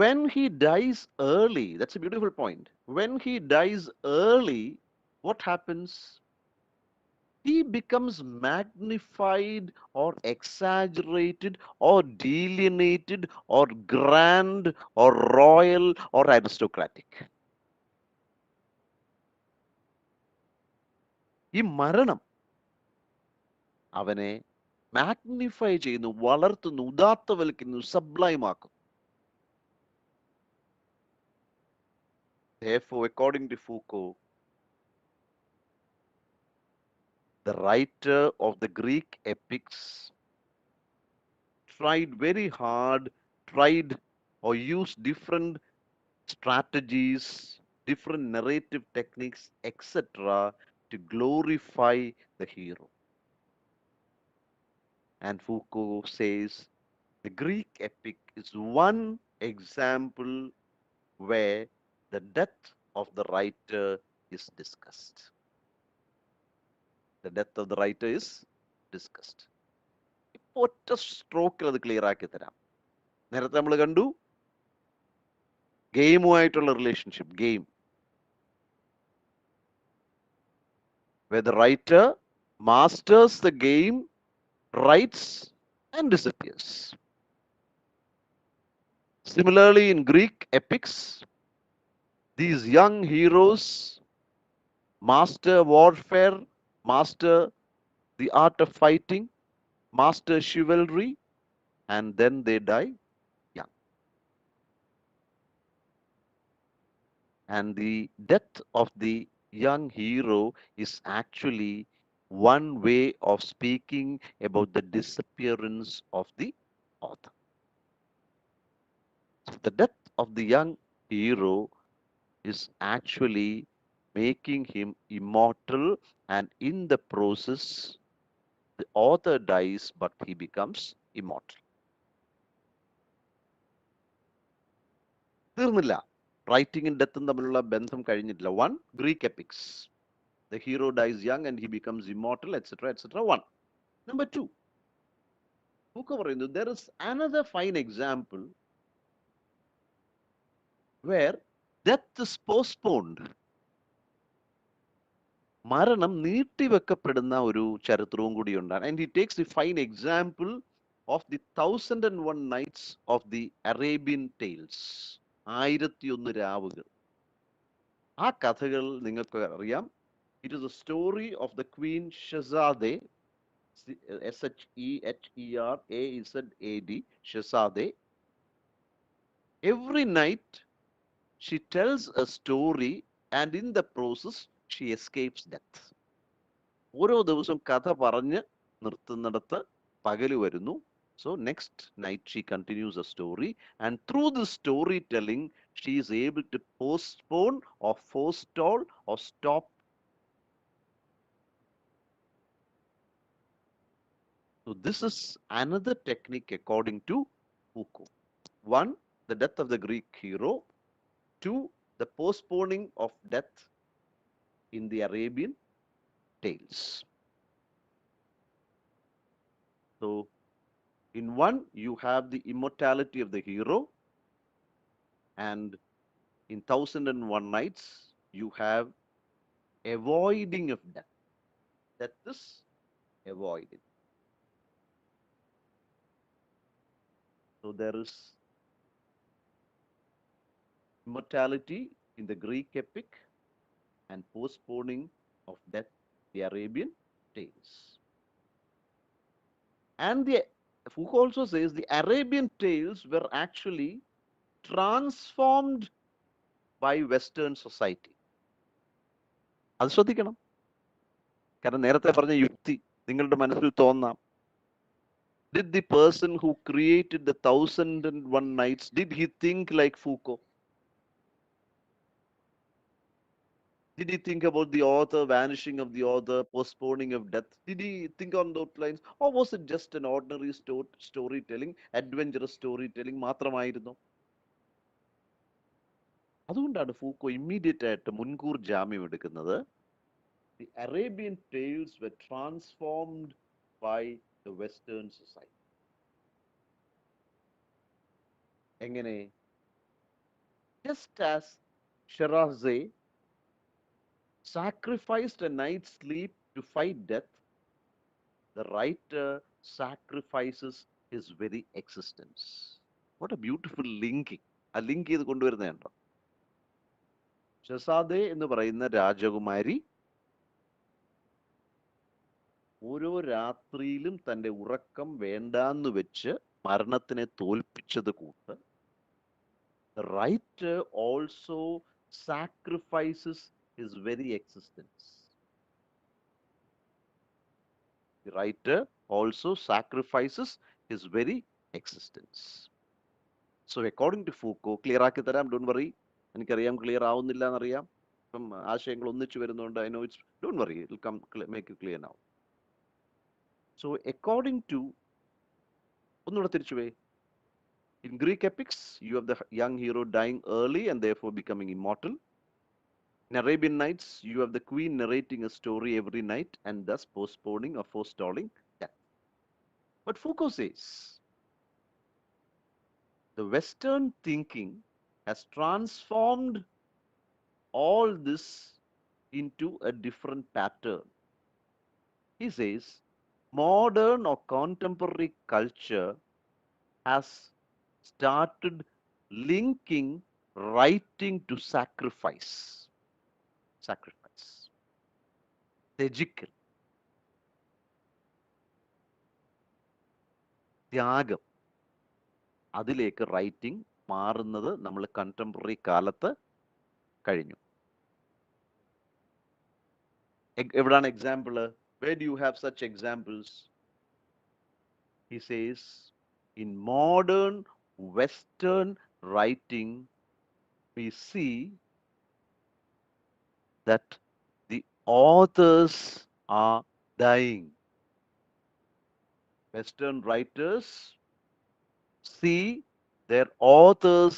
when he dies early, that's a beautiful point. When he dies early, what happens? he becomes magnified or exaggerated or delineated or grand or royal or aristocratic. ഈ മരണം അവനെ magnify ചെയ്യുന്നു, വളർത്തുന്നു, ഉദാത്തവൽക്കുന്നു, sublime ആക്കും. Therefore, according to Foucault, the writer of the Greek epics tried very hard, tried or used different strategies, different narrative techniques, etc., to glorify the hero. And Foucault says the Greek epic is one example where the death of the writer is discussed. The death of the writer is discussed. ഇപ്പൊ ഒറ്റ സ്ട്രോക്കിൽ അത് clear ആക്കി തരാം. നേരത്തെ നമ്മൾ കണ്ടു ഗെയിമുമായിട്ടുള്ള relationship, game, where the writer masters the game, writes, and disappears. Similarly, in Greek epics, these young heroes master warfare, master the art of fighting, master chivalry, and then they die young. And the death of the young hero is actually one way of speaking about the disappearance of the author. The death of the young hero is actually making him immortal, and in the process, the author dies, but he becomes immortal. തീർന്നില്ല, റൈറ്റിംഗും ഡെത്തും തമ്മിലുള്ള ബന്ധം കഴിഞ്ഞിട്ടില്ല. One, Greek epics, the hero dies young and he becomes immortal, etc., etc. One. Number two, Foucault പറയുന്നു, there is another fine example where death is postponed. മരണം നീട്ടിവെക്കപ്പെടുന്ന ഒരു ചരിത്രവും കൂടിയുണ്ട്. And he takes the fine example of the 1001 Nights of the Arabian Tales. 1001 രാവുകൾ. ആ കഥകൾ നിങ്ങൾക്ക് അറിയാം. It is a story of the Queen Shahzadeh, Sheherazad, Shahzadeh. Every night she tells a story, and in the process she escapes death. ഓരോ ദിവസവും കഥ പറഞ്ഞ് നിർത്തുന്നിടത്ത് പകല് വരുന്നു. So next night she continues a story, and through the storytelling she is able to postpone or forestall or stop. So this is another technique according to Foucault. One, the death of the Greek hero. Two, the postponing of death in the Arabian tales. So in one, you have the immortality of the hero, and in 1001 Nights, you have avoiding of death. Death is avoided. So there is immortality in the Greek epic and postponing of death in the Arabian tales. And the Foucault also says the Arabian tales were actually transformed by Western society. അത് ശ്രദ്ധിക്കണം. കാരണം നേരത്തെ പറഞ്ഞ യുക്തി നിങ്ങളുടെ മനസ്സിൽ തോന്നാം. Did the person who created the 1001 Nights, did he think like Foucault? Did he think about the author, vanishing of the author, postponing of death? Did he think on those lines? Or was it just an ordinary storytelling, adventurous storytelling മാത്രമായിരുന്നു? അതുകൊണ്ടാണ് Foucault immediate ആയിട്ട് മുൻകൂർ ജാമ്യം എടുക്കുന്നത്. The Arabian tales were transformed by the Western society. എങ്ങനെ? Just as Sherazade sacrificed a night's sleep to fight death, The writer sacrifices his very existence. What a beautiful linking. ആ link ചെയ്ത് കൊണ്ടുവരുന്നതുണ്ടോ? ഷസാദെ എന്ന് പറയുന്ന രാജകുമാരി ഓരോ രാത്രിയിലും തൻ്റെ ഉറക്കം വേണ്ടാന്ന് വെച്ച് മരണത്തിനെ തോൽപ്പിച്ചത് കൂട്ട് the writer also sacrifices his very existence. The writer also sacrifices his very existence. So according to Foucault, clear ആക്കി തരാം, don't worry. എനിക്കറിയാം ക്ലിയർ ആവുന്നില്ല എന്നറിയാം. ഇപ്പം ആശയങ്ങൾ ഒന്നിച്ചു വരുന്നുണ്ട്. I know it's, don't worry, it will come make you clear now. So according to, ഒന്നുകൂടെ തിരിച്ചുവേ. In Greek epics, you have the young hero dying early and therefore becoming immortal. In Arabian Nights, you have the queen narrating a story every night and thus postponing or forestalling death. But Foucault says the Western thinking has transformed all this into a different pattern. He says modern or contemporary culture has started linking writing to sacrifice. Sacrifice. Thejical. ത്യാഗം. അതിലേക്ക് writing മാറുന്നത് നമ്മൾ contemporary കാലത്ത് കഴിഞ്ഞു. എവിടാണ് example? Where do you have such examples? He says, in modern Western writing, we see that the authors are dying. Western writers see their authors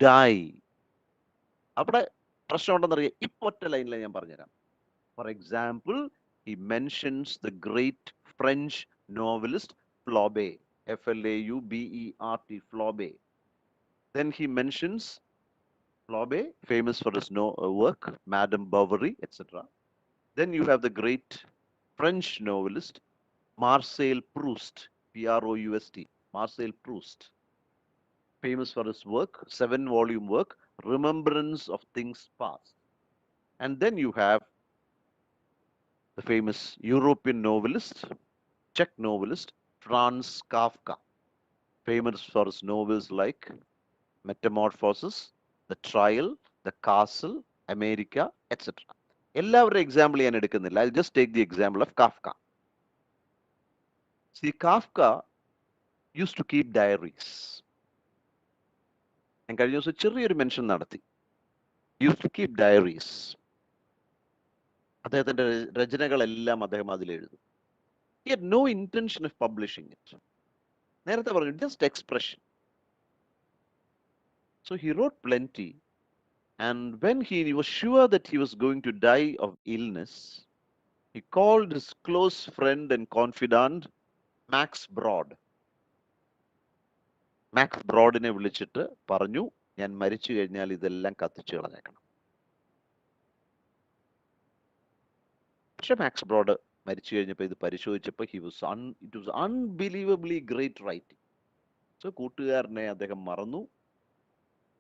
die. അവിടെ പ്രശ്നം ഉണ്ടെന്നറിയാം. ഇപ്പൊ ഒറ്റ ലൈനിൽ ഞാൻ പറഞ്ഞുതരാം. For example, he mentions the great French novelist Flaubert, Flaubert, Flaubert. Then he mentions Flaubert, famous for his work, Madame Bovary, etc. Then you have the great French novelist Marcel Proust, Proust, Marcel Proust, famous for his work, 7-volume work, Remembrance of Things Past. And then you have the famous European novelist, Czech novelist, Franz Kafka, famous for his novels like Metamorphosis, The Trial, The Castle, America, etc. എല്ലാവരുടെ example ഞാൻ എടുക്കുന്നില്ല. I'll just take the example of Kafka. See, Kafka used to keep diaries. ഞാൻ കഴിഞ്ഞ ദിവസം ചെറിയൊരു mention നടത്തി. Used to keep diaries. അദ്ദേഹത്തിന്റെ രചനകളെല്ലാം അദ്ദേഹം അതിൽ എഴുതും. He had no intention of publishing it. നേരത്തെ പറഞ്ഞു, just expression. So he wrote plenty. And when he was sure that he was going to die of illness, he called his close friend and confidant, Max Brod. Max ബ്രോഡിനെ വിളിച്ചിട്ട് പറഞ്ഞു, ഞാൻ മരിച്ചു കഴിഞ്ഞാൽ ഇതെല്ലാം കത്തിച്ചു കളഞ്ഞേക്കണം. പക്ഷെ മാക്സ് ബ്രോഡ് മരിച്ചു കഴിഞ്ഞപ്പോൾ ഇത് പരിശോധിച്ചപ്പോൾ it was unbelievably great writing. So കൂട്ടുകാരനെ അദ്ദേഹം മറന്നു,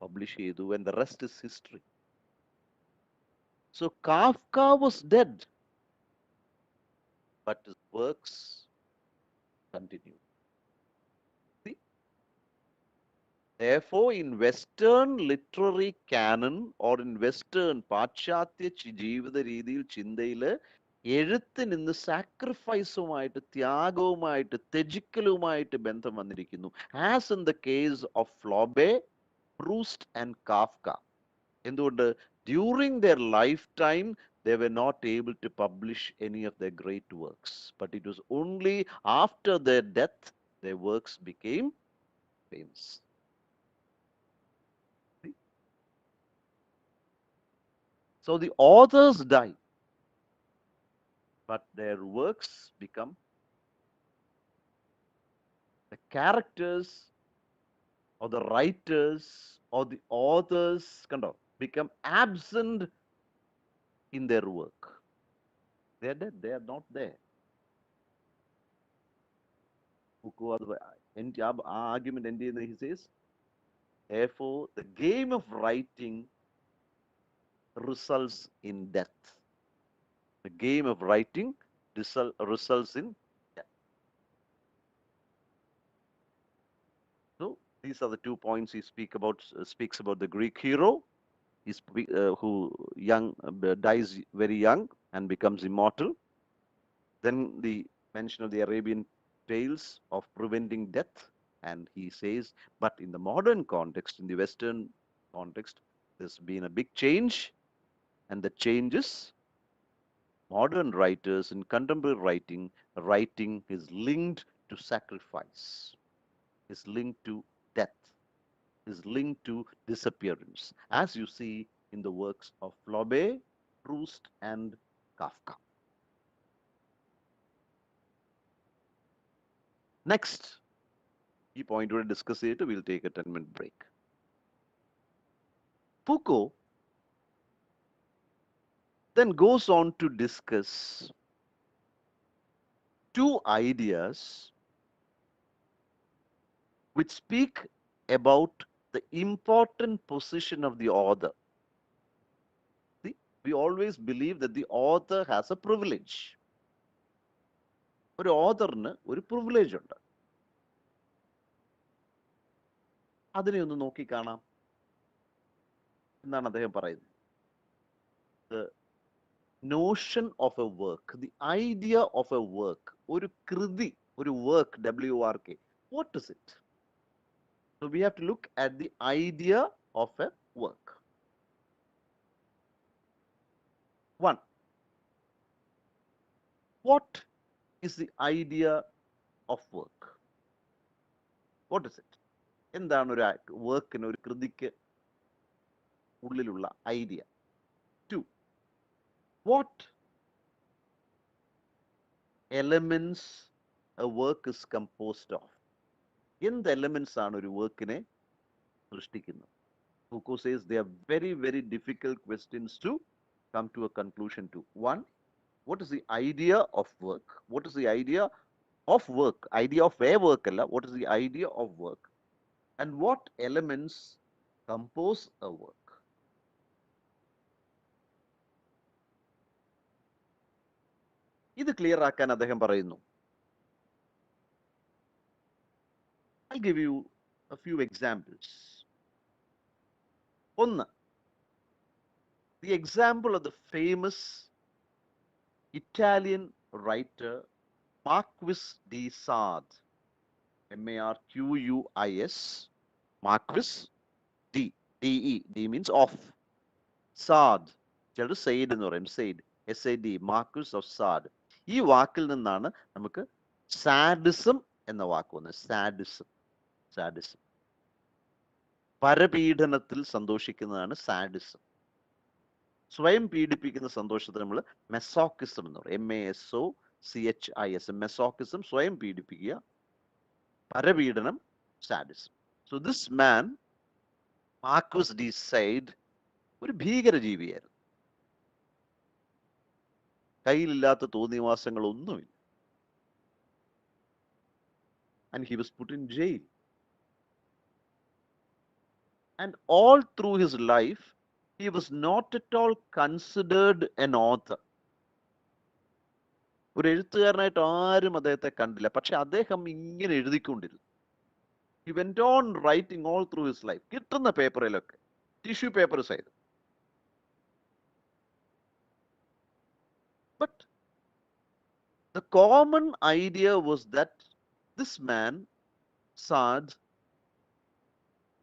പബ്ലിഷ് ചെയ്തു, and the rest is history. So Kafka was dead, but his works continued. See? Therefore, in Western literary canon or in Western പാശ്ചാത്യ ജീവിത രീതിയിൽ ചിന്തയിൽ എഴുത്തിന് ഇന്ന് സാക്രിഫൈസുമായിട്ട്, ത്യാഗവുമായിട്ട്, ത്യജിക്കലുമായിട്ട് ബന്ധം വന്നിരിക്കുന്നു. As in the case of Flaubert, Proust and Kafka. എന്തുകൊണ്ട്? During their lifetime they were not able to publish any of their great works, but it was only after their death their works became famous. See? So the authors die, but their works become, the characters or the writers or the authors kind of become absent in their work. They are dead, they are not there. Foucault argument end ചെയ്യുന്നത്, he says, therefore the game of writing results in death. The game of writing results in death. So these are the 2 points he speaks about the Greek hero, who dies very young and becomes immortal. Then the mention of the Arabian tales of preventing death, and he says, but in the modern context, in the Western context, there's been a big change, and the change is modern writers in contemporary writing is linked to sacrifice, is linked to death, is linked to disappearance, as you see in the works of Flaubert, Proust, and Kafka. Next, ഈ point കൂടെ discuss ചെയ്തിട്ട് we'll take a 10-minute break. Foucault then goes on to discuss two ideas which speak about the important position of the author. See, we always believe that the author has a privilege. ഒരു ഓഥറിന് ഒരു privilege ഉണ്ട്. അതിനെ ഒന്ന് നോക്കിക്കാണാം. എന്താണ് അദ്ദേഹം പറയുന്നത്? The notion of a work, the idea of a work, ഒരു കൃതി, ഒരു work, WRK, what is it? So we have to look at the idea of a work. One, what is the idea of work? What is it? എന്താണ് ഒരു വർക്കിന്, ഒരു കൃതിക്ക് ഉള്ളിലുള്ള idea? Two, what elements a work is composed of? എന്ത് elements ആണ് ഒരു വർക്കിനെ സൃഷ്ടിക്കുന്നത്? Foucault says they are very, very difficult questions to come to a conclusion to. One, what is the idea of work? What is the idea of work? Idea of a work alla. What is the idea of work? And what elements compose a work? ഇത് clear ആക്കാൻ അദ്ദേഹം പറയുന്നു. I'll give you a few examples. ഒന്ന്, the example of the famous Italian writer Marquis de Sade, Marquis, Marquis D, D-E, D means of, Sade, ചിലർ Sade എന്ന് പറയും, Sade, SAD, Marquis of Sade. ഈ വാക്കിൽ നിന്നാണ് നമുക്ക് സാഡിസം എന്ന വാക്ക് വന്നത്. സാഡിസം, സാഡിസം, പരപീഡനത്തിൽ സന്തോഷിക്കുന്നതാണ് സാഡിസം. സ്വയം പീഡിപ്പിക്കുന്ന സന്തോഷത്തെ നമ്മൾ മെസോക്കിസം എന്ന് പറയും, MASOCHIS, മെസോക്കിസം, സ്വയം പീഡിപ്പിക്കുക, പരപീഡനം, sadism. So this man Marquis de Sade ഒരു ഭീകരജീവിയായിരുന്നു. കയ്യിലില്ലാത്ത തോന്നിവാസങ്ങളൊന്നുമില്ല. And he was put in jail. And all through his life, he was not at all considered an author. ഒരു എഴുത്തുകാരനായിട്ട് ആരും അദ്ദേഹത്തെ കണ്ടില്ല. പക്ഷെ അദ്ദേഹം ഇങ്ങനെ എഴുതിക്കൊണ്ടിരുന്നു. He went on writing all through his life. കിട്ടുന്ന പേപ്പറിലൊക്കെ, tissue paper Sade. But the common idea was that this man, Sade,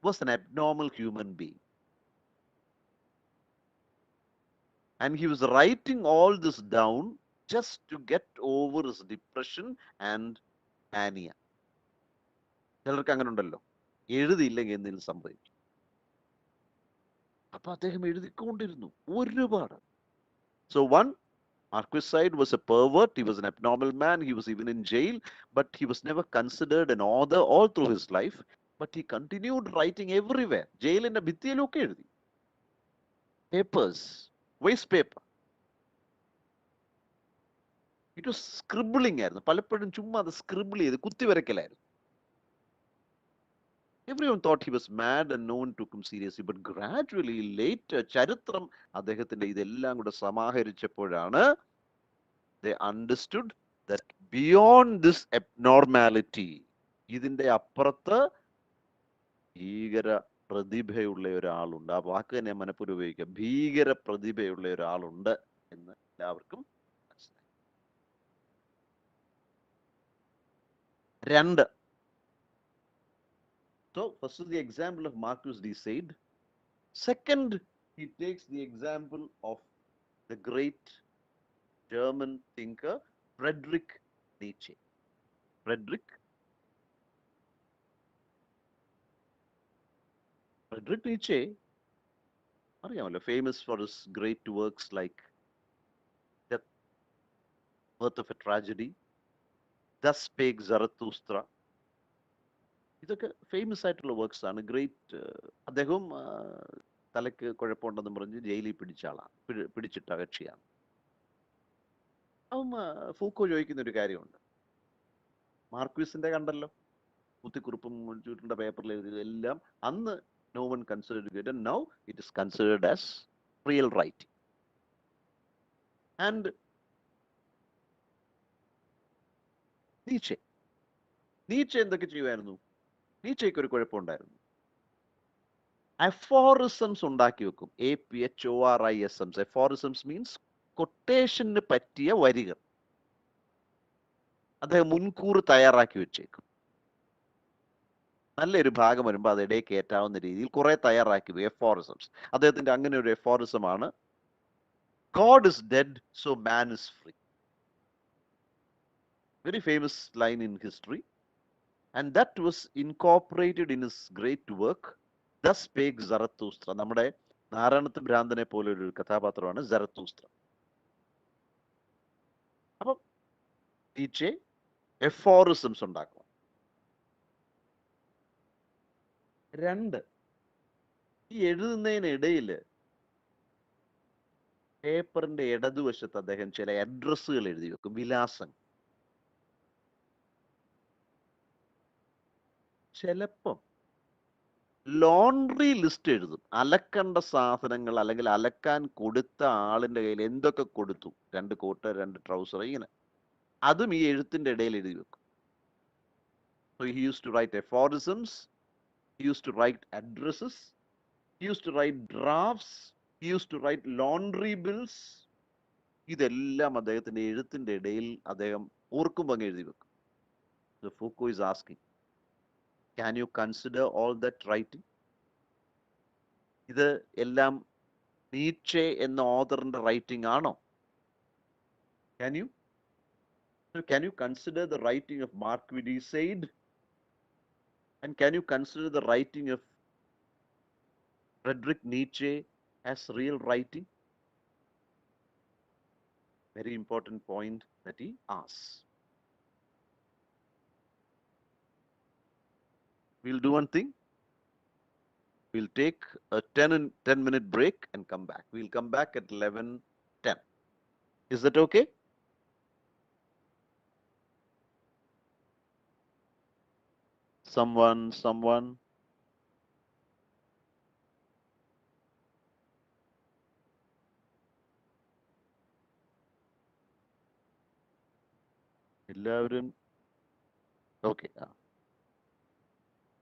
was an abnormal human being. And he was writing all this down just to get over his depression and mania. ചിലർക്ക് അങ്ങനെ ഉണ്ടല്ലോ, എഴുതിയില്ലെങ്കിൽ എന്തെങ്കിലും സംഭവിക്കും. അപ്പൊ അദ്ദേഹം എഴുതിക്കൊണ്ടിരുന്നു ഒരുപാട്. So one, Marquis Sade was a pervert, he was an abnormal man, he was even in jail, but he was never considered an author all through his life. But he continued writing everywhere. ജയിലിന്റെ ഭിത്തിയിലൊക്കെ എഴുതി, papers, waste paper. It was scribbling ആയിരുന്നു. പലപ്പോഴും ചുമ്മാ അത് scribble ചെയ്ത് കുത്തിവരക്കലായിരുന്നു. Everyone thought he was mad and no one took him seriously. But gradually, later, ചരിത്രം അദ്ദേഹത്തിന്റെ ഇതെല്ലാം കൂടെ സമാഹരിച്ചപ്പോഴാണ് they understood that beyond this abnormality, ഇതിന്റെ അപ്പുറത്ത് ഭീകര പ്രതിഭയുള്ള ഒരാളുണ്ട്. ആ വാക്ക് തന്നെ മനഃപൂർവ്വം ഉപയോഗിക്കുക. ഭീകര പ്രതിഭയുള്ള ഒരാളുണ്ട് എന്ന് എല്ലാവർക്കും മനസ്സിലായി. രണ്ട്. So, first is the example of Marcus de Sade. Second, he takes the example of the great German thinker Friedrich Nietzsche. Friedrich Nietzsche, അറിയാമല്ലോ, famous for his great works like Death, Birth of a Tragedy, Thus Spake Zarathustra. ഇതൊക്കെ famous ആയിട്ടുള്ള works ആണ്. Great. അദ്ദേഹവും തലയ്ക്ക് കുഴപ്പമുണ്ടെന്ന് പറഞ്ഞ് ജയിലിൽ പിടിച്ച ആളാണ്, പിടിച്ചിട്ട കക്ഷിയാണ്. അപ്പം ഫൂക്കോ ചോദിക്കുന്ന ഒരു കാര്യമുണ്ട്. മാർക്വിസിന്റെ കണ്ടല്ലോ, കുത്തിക്കുറിപ്പും ചുരുണ്ട പേപ്പറിൽ എഴുതിയതെല്ലാം അന്ന് no one considered it, and now it is considered as real writing. And നീച്ചെ എന്തൊക്കെ ചെയ്യുമായിരുന്നു? നീച്ചയ്ക്ക് ഒരു കുഴപ്പമുണ്ടായിരുന്നു. അഫോറിസംസ് ഉണ്ടാക്കി വെക്കും. APHORISMs. അഫോറിസംസ് മീൻസ് കൊട്ടേഷന് പറ്റിയ വരികൾ അദ്ദേഹം മുൻകൂർ തയ്യാറാക്കി വെച്ചേക്കും. നല്ലൊരു ഭാഗം വരുമ്പോൾ അത് ഇടയിൽ കയറ്റാവുന്ന രീതിയിൽ കുറെ തയ്യാറാക്കി വെക്കും. എഫോറിസംസ്. അദ്ദേഹത്തിന്റെ അങ്ങനെ ഒരു എഫോറിസമാണ് God is dead, so man is free. Very famous line in history. And that was incorporated in his great work, Thus Spake Zarathustra. നമ്മുടെ നാരായണത്ത് ഭ്രാന്തനെ പോലെ ഒരു കഥാപാത്രമാണ് സരത്തൂസ്ത്ര. അപ്പം നീച്ചെ എഫോറിസംസ് ഉണ്ടാക്കും. രണ്ട്, ഈ എഴുതുന്നതിനിടയിൽ പേപ്പറിന്റെ ഇടതുവശത്ത് അദ്ദേഹം ചില അഡ്രസ്സുകൾ എഴുതി വെക്കും, വിലാസം. ചിലപ്പം ലോണ്ട്രി ലിസ്റ്റ് എഴുതും. അലക്കേണ്ട സാധനങ്ങൾ അല്ലെങ്കിൽ അലക്കാൻ കൊടുത്ത ആളിന്റെ കയ്യിൽ എന്തൊക്കെ കൊടുത്തു, 2 കോട്ട് 2 ട്രൗസർ, ഇങ്ങനെ അതും ഈ എഴുത്തിന്റെ ഇടയിൽ എഴുതി വെക്കും. So he used to write aphorisms, he used to write addresses, he used to write drafts, he used to write laundry bills. ഇതെല്ലാം അദ്ദേഹത്തിന്റെ എഴുത്തിന്റെ ഇടയിൽ അദ്ദേഹം ഓർക്കുമ്പോൾ അങ്ങ് എഴുതി വെക്കും. So Foucault is asking, can you consider all that writing? ഇത് എല്ലാം നീച്ചെ എന്ന ഓതറിന്റെ റൈറ്റിംഗ് ആണോ? Can you consider the writing of Marquis de Sade? And can you consider the writing of Friedrich Nietzsche as real writing? Very important point that he asks. We'll do one thing. We'll take a 10-minute break and come back. We'll come back at 11:10. Is that okay? Someone. എല്ലാവരും okay.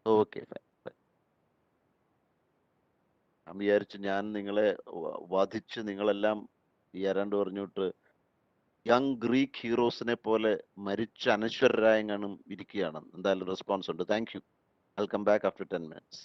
Okay, ഞാൻ വിചാരിച്ചു ഞാൻ നിങ്ങളെ വധിച്ച് നിങ്ങളെല്ലാം ഈ ആരാണ്ട് പറഞ്ഞിട്ട് young Greek ഹീറോസിനെ പോലെ മരിച്ച അനശ്വരരായെങ്ങാനും ഇരിക്കുകയാണ്. എന്തായാലും റെസ്പോൺസ് ഉണ്ട്. Thank you. I'll come back after 10 minutes.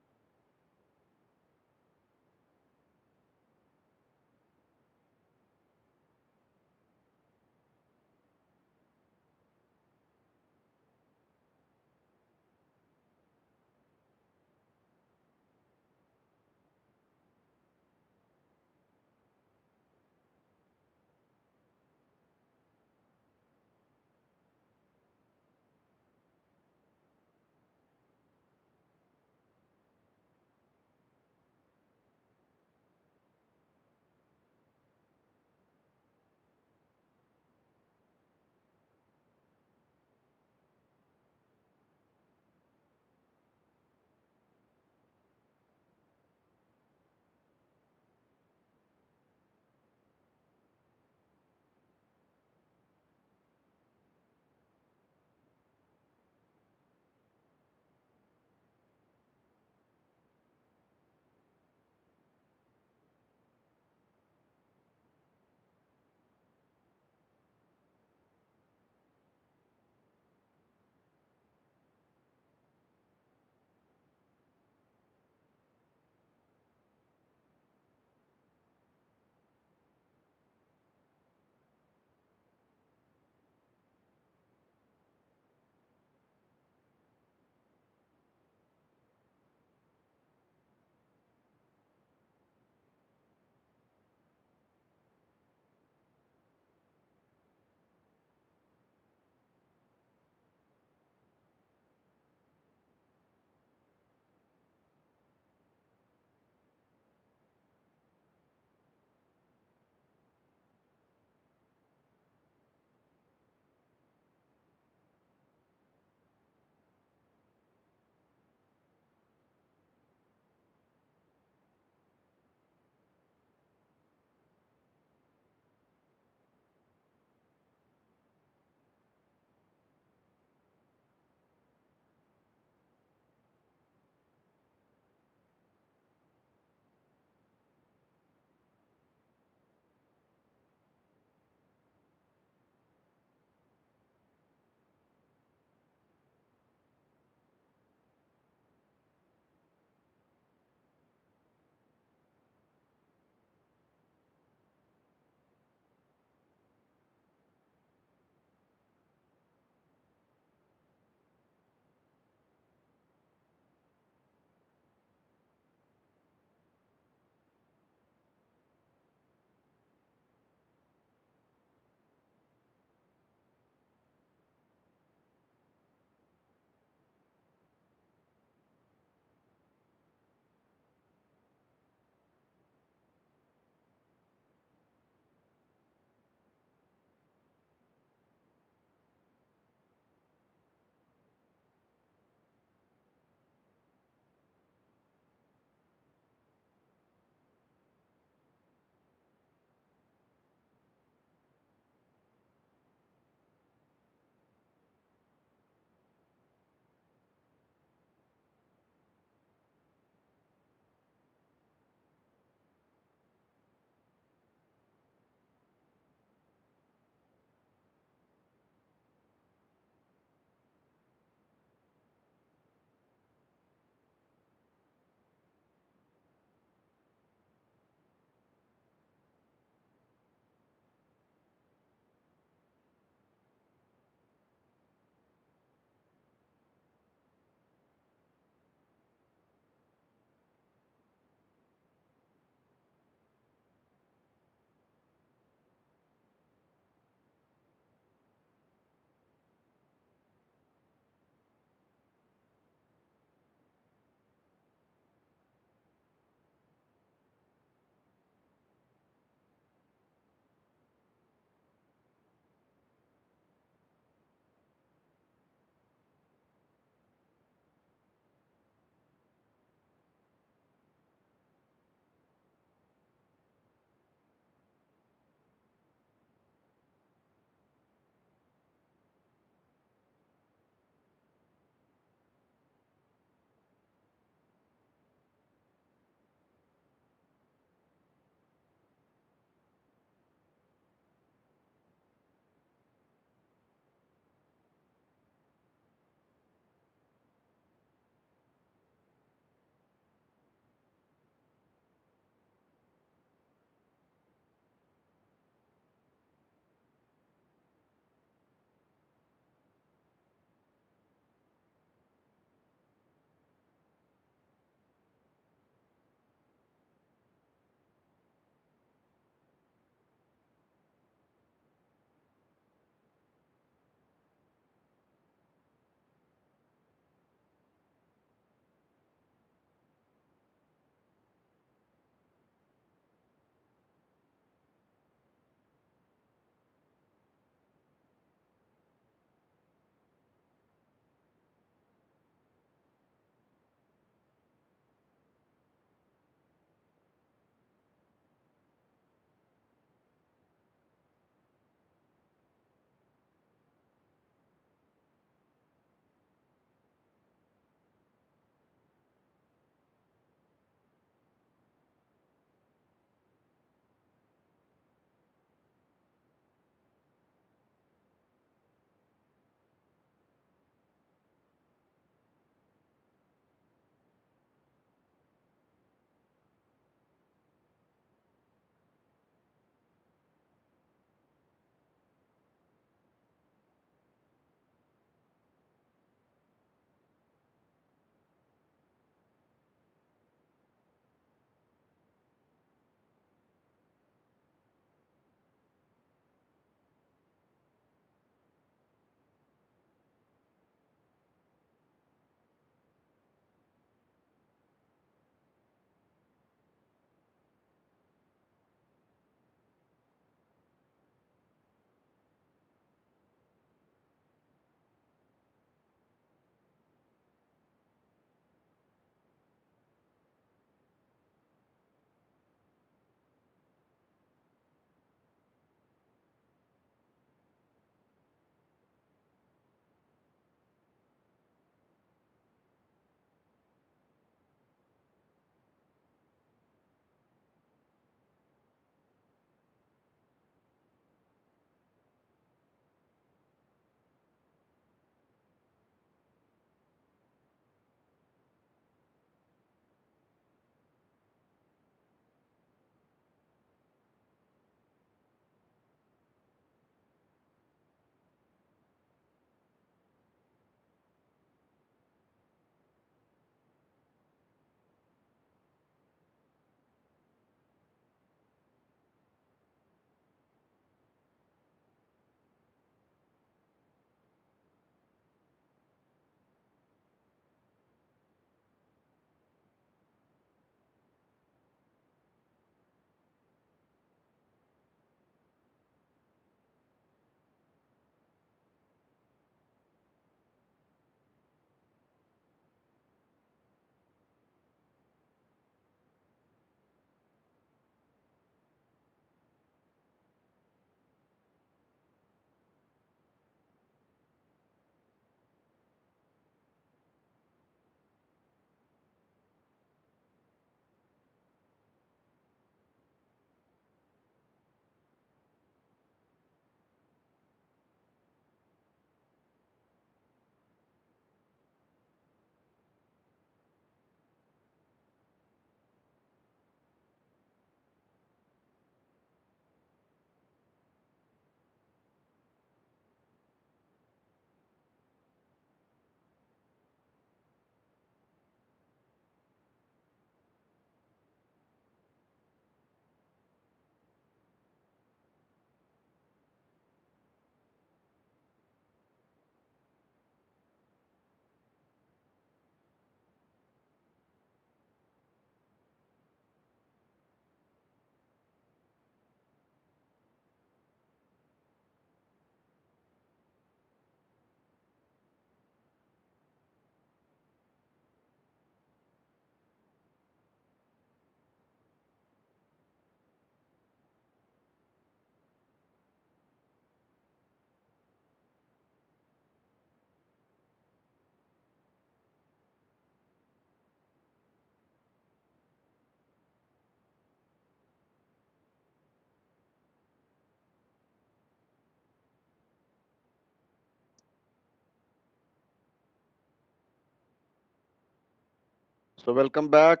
So welcome back.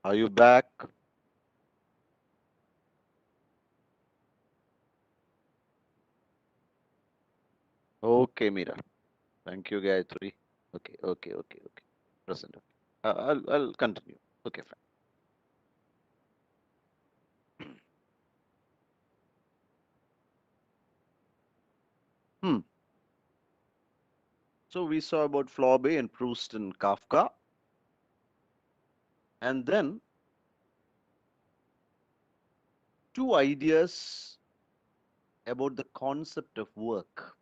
Are you back? Okay, Mira. Thank you, Gayatri. Okay. Present. I'll continue. Okay, fine. Hmm. So we saw about Flaubert and Proust and Kafka, and then two ideas about the concept of work.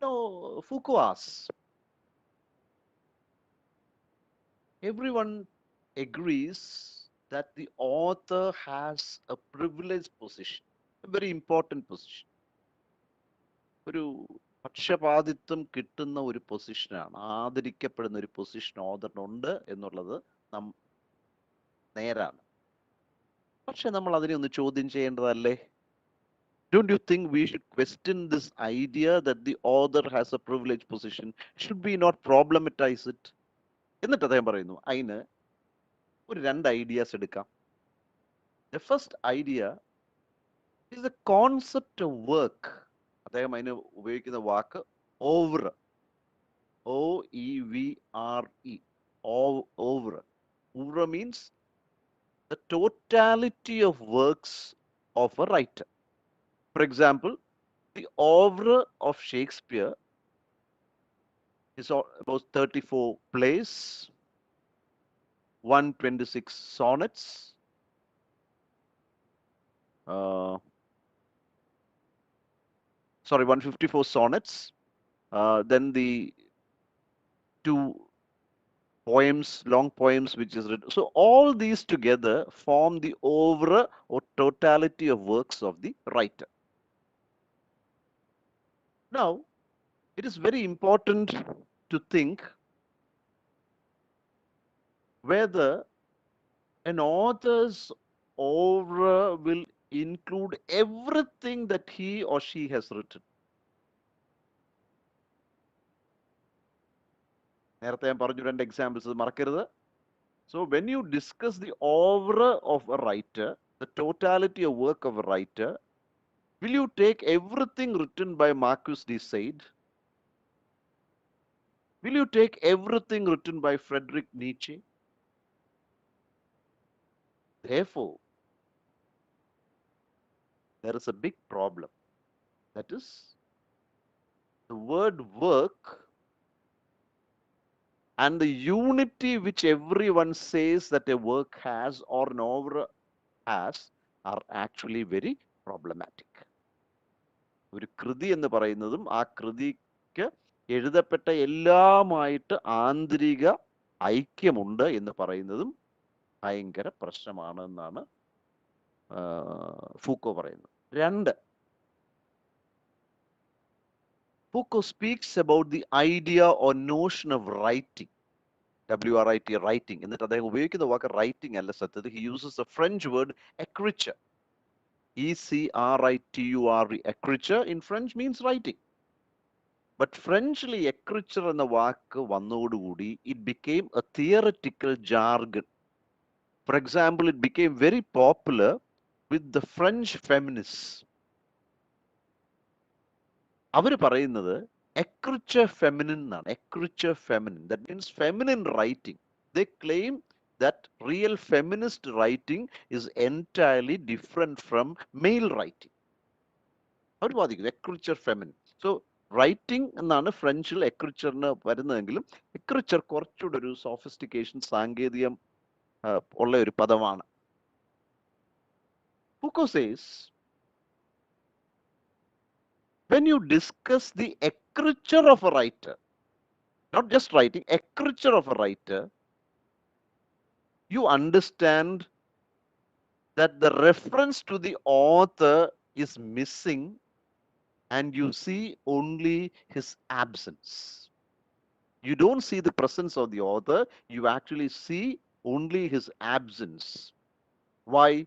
Now, Foucault asks, everyone agrees that the author has a privileged position, a very important position. ഒരു പക്ഷപാതിത്വം കിട്ടുന്ന ഒരു പൊസിഷനാണ്, ആദരിക്കപ്പെടുന്ന ഒരു position ഓതറിനുണ്ട് എന്നുള്ളത് നേരാണ്. പക്ഷെ നമ്മൾ അതിനെ ഒന്ന് ചോദ്യം ചെയ്യേണ്ടതല്ലേ? Don't you think we should question this idea that the author has a privileged position? Should we not problematize it? എന്നിട്ട് അദ്ദേഹം പറയുന്നു, അതിന് ഒരു രണ്ട് ഐഡിയാസ് എടുക്കാം. The first idea is the concept of work. അദ്ദേഹം അതിന് ഉപയോഗിക്കുന്ന വാക്ക് over, OEVRE, over. Over means the totality of works of a writer. For example, the oeuvre of Shakespeare is about 34 plays, 126 sonnets, uh, 154 sonnets, then the two poems, long poems, which is written. So all these together form the oeuvre or totality of works of the writer. Now, it is very important to think whether an author's oeuvre will include everything that he or she has written. നേരത്തെ ഞാൻ പറഞ്ഞു രണ്ട് examples മറക്കരുത്. So when you discuss the oeuvre of a writer, the totality of work of a writer, will you take everything written by Marcus de Sade? Will you take everything written by Friedrich Nietzsche? Therefore, there is a big problem. That is, the word work and the unity which everyone says that a work has or an oeuvre has are actually very problematic. ഒരു കൃതി എന്ന് പറയുന്നതും ആ കൃതിക്ക് എഴുതപ്പെട്ട എല്ലാമായിട്ട് ആന്തരിക ഐക്യമുണ്ട് എന്ന് പറയുന്നതും ഭയങ്കര പ്രശ്നമാണ് എന്നാണ് ഫൂക്കോ പറയുന്നത്. രണ്ട്, Foucault speaks about the idea or notion of writing. WRIT, writing. എന്നിട്ട് അദ്ദേഹം ഉപയോഗിക്കുന്ന വാക്ക് റൈറ്റിംഗ് അല്ല സത്യത്തിൽ. He uses the French word écriture. ECRITURE. Écriture in French means writing. But Frenchly écriture എന്ന വാക്ക് വന്നതോടുകൂടി it became a theoretical jargon. For example, it became very popular with the French feminists. അവർ പറയുന്നത് écriture feminine എന്നാണ്. Écriture feminine. That means feminine writing. They claim that real feminist writing is entirely different from male writing. അവർ വാദിക്കുന്നു écriture feminine. So writing എന്നാണ് ഫ്രഞ്ചിൽ എക്രിച്ചറിന് വരുന്നതെങ്കിലും എക്രിച്ചർ കുറച്ചുകൂടെ ഒരു sophistication, സാങ്കേതികം ഉള്ള ഒരു പദമാണ്. Foucault says, when you discuss the écriture of a writer, not just writing, écriture of a writer, you understand that the reference to the author is missing and you see only his absence. You don't see the presence of the author, you actually see only his absence. Why?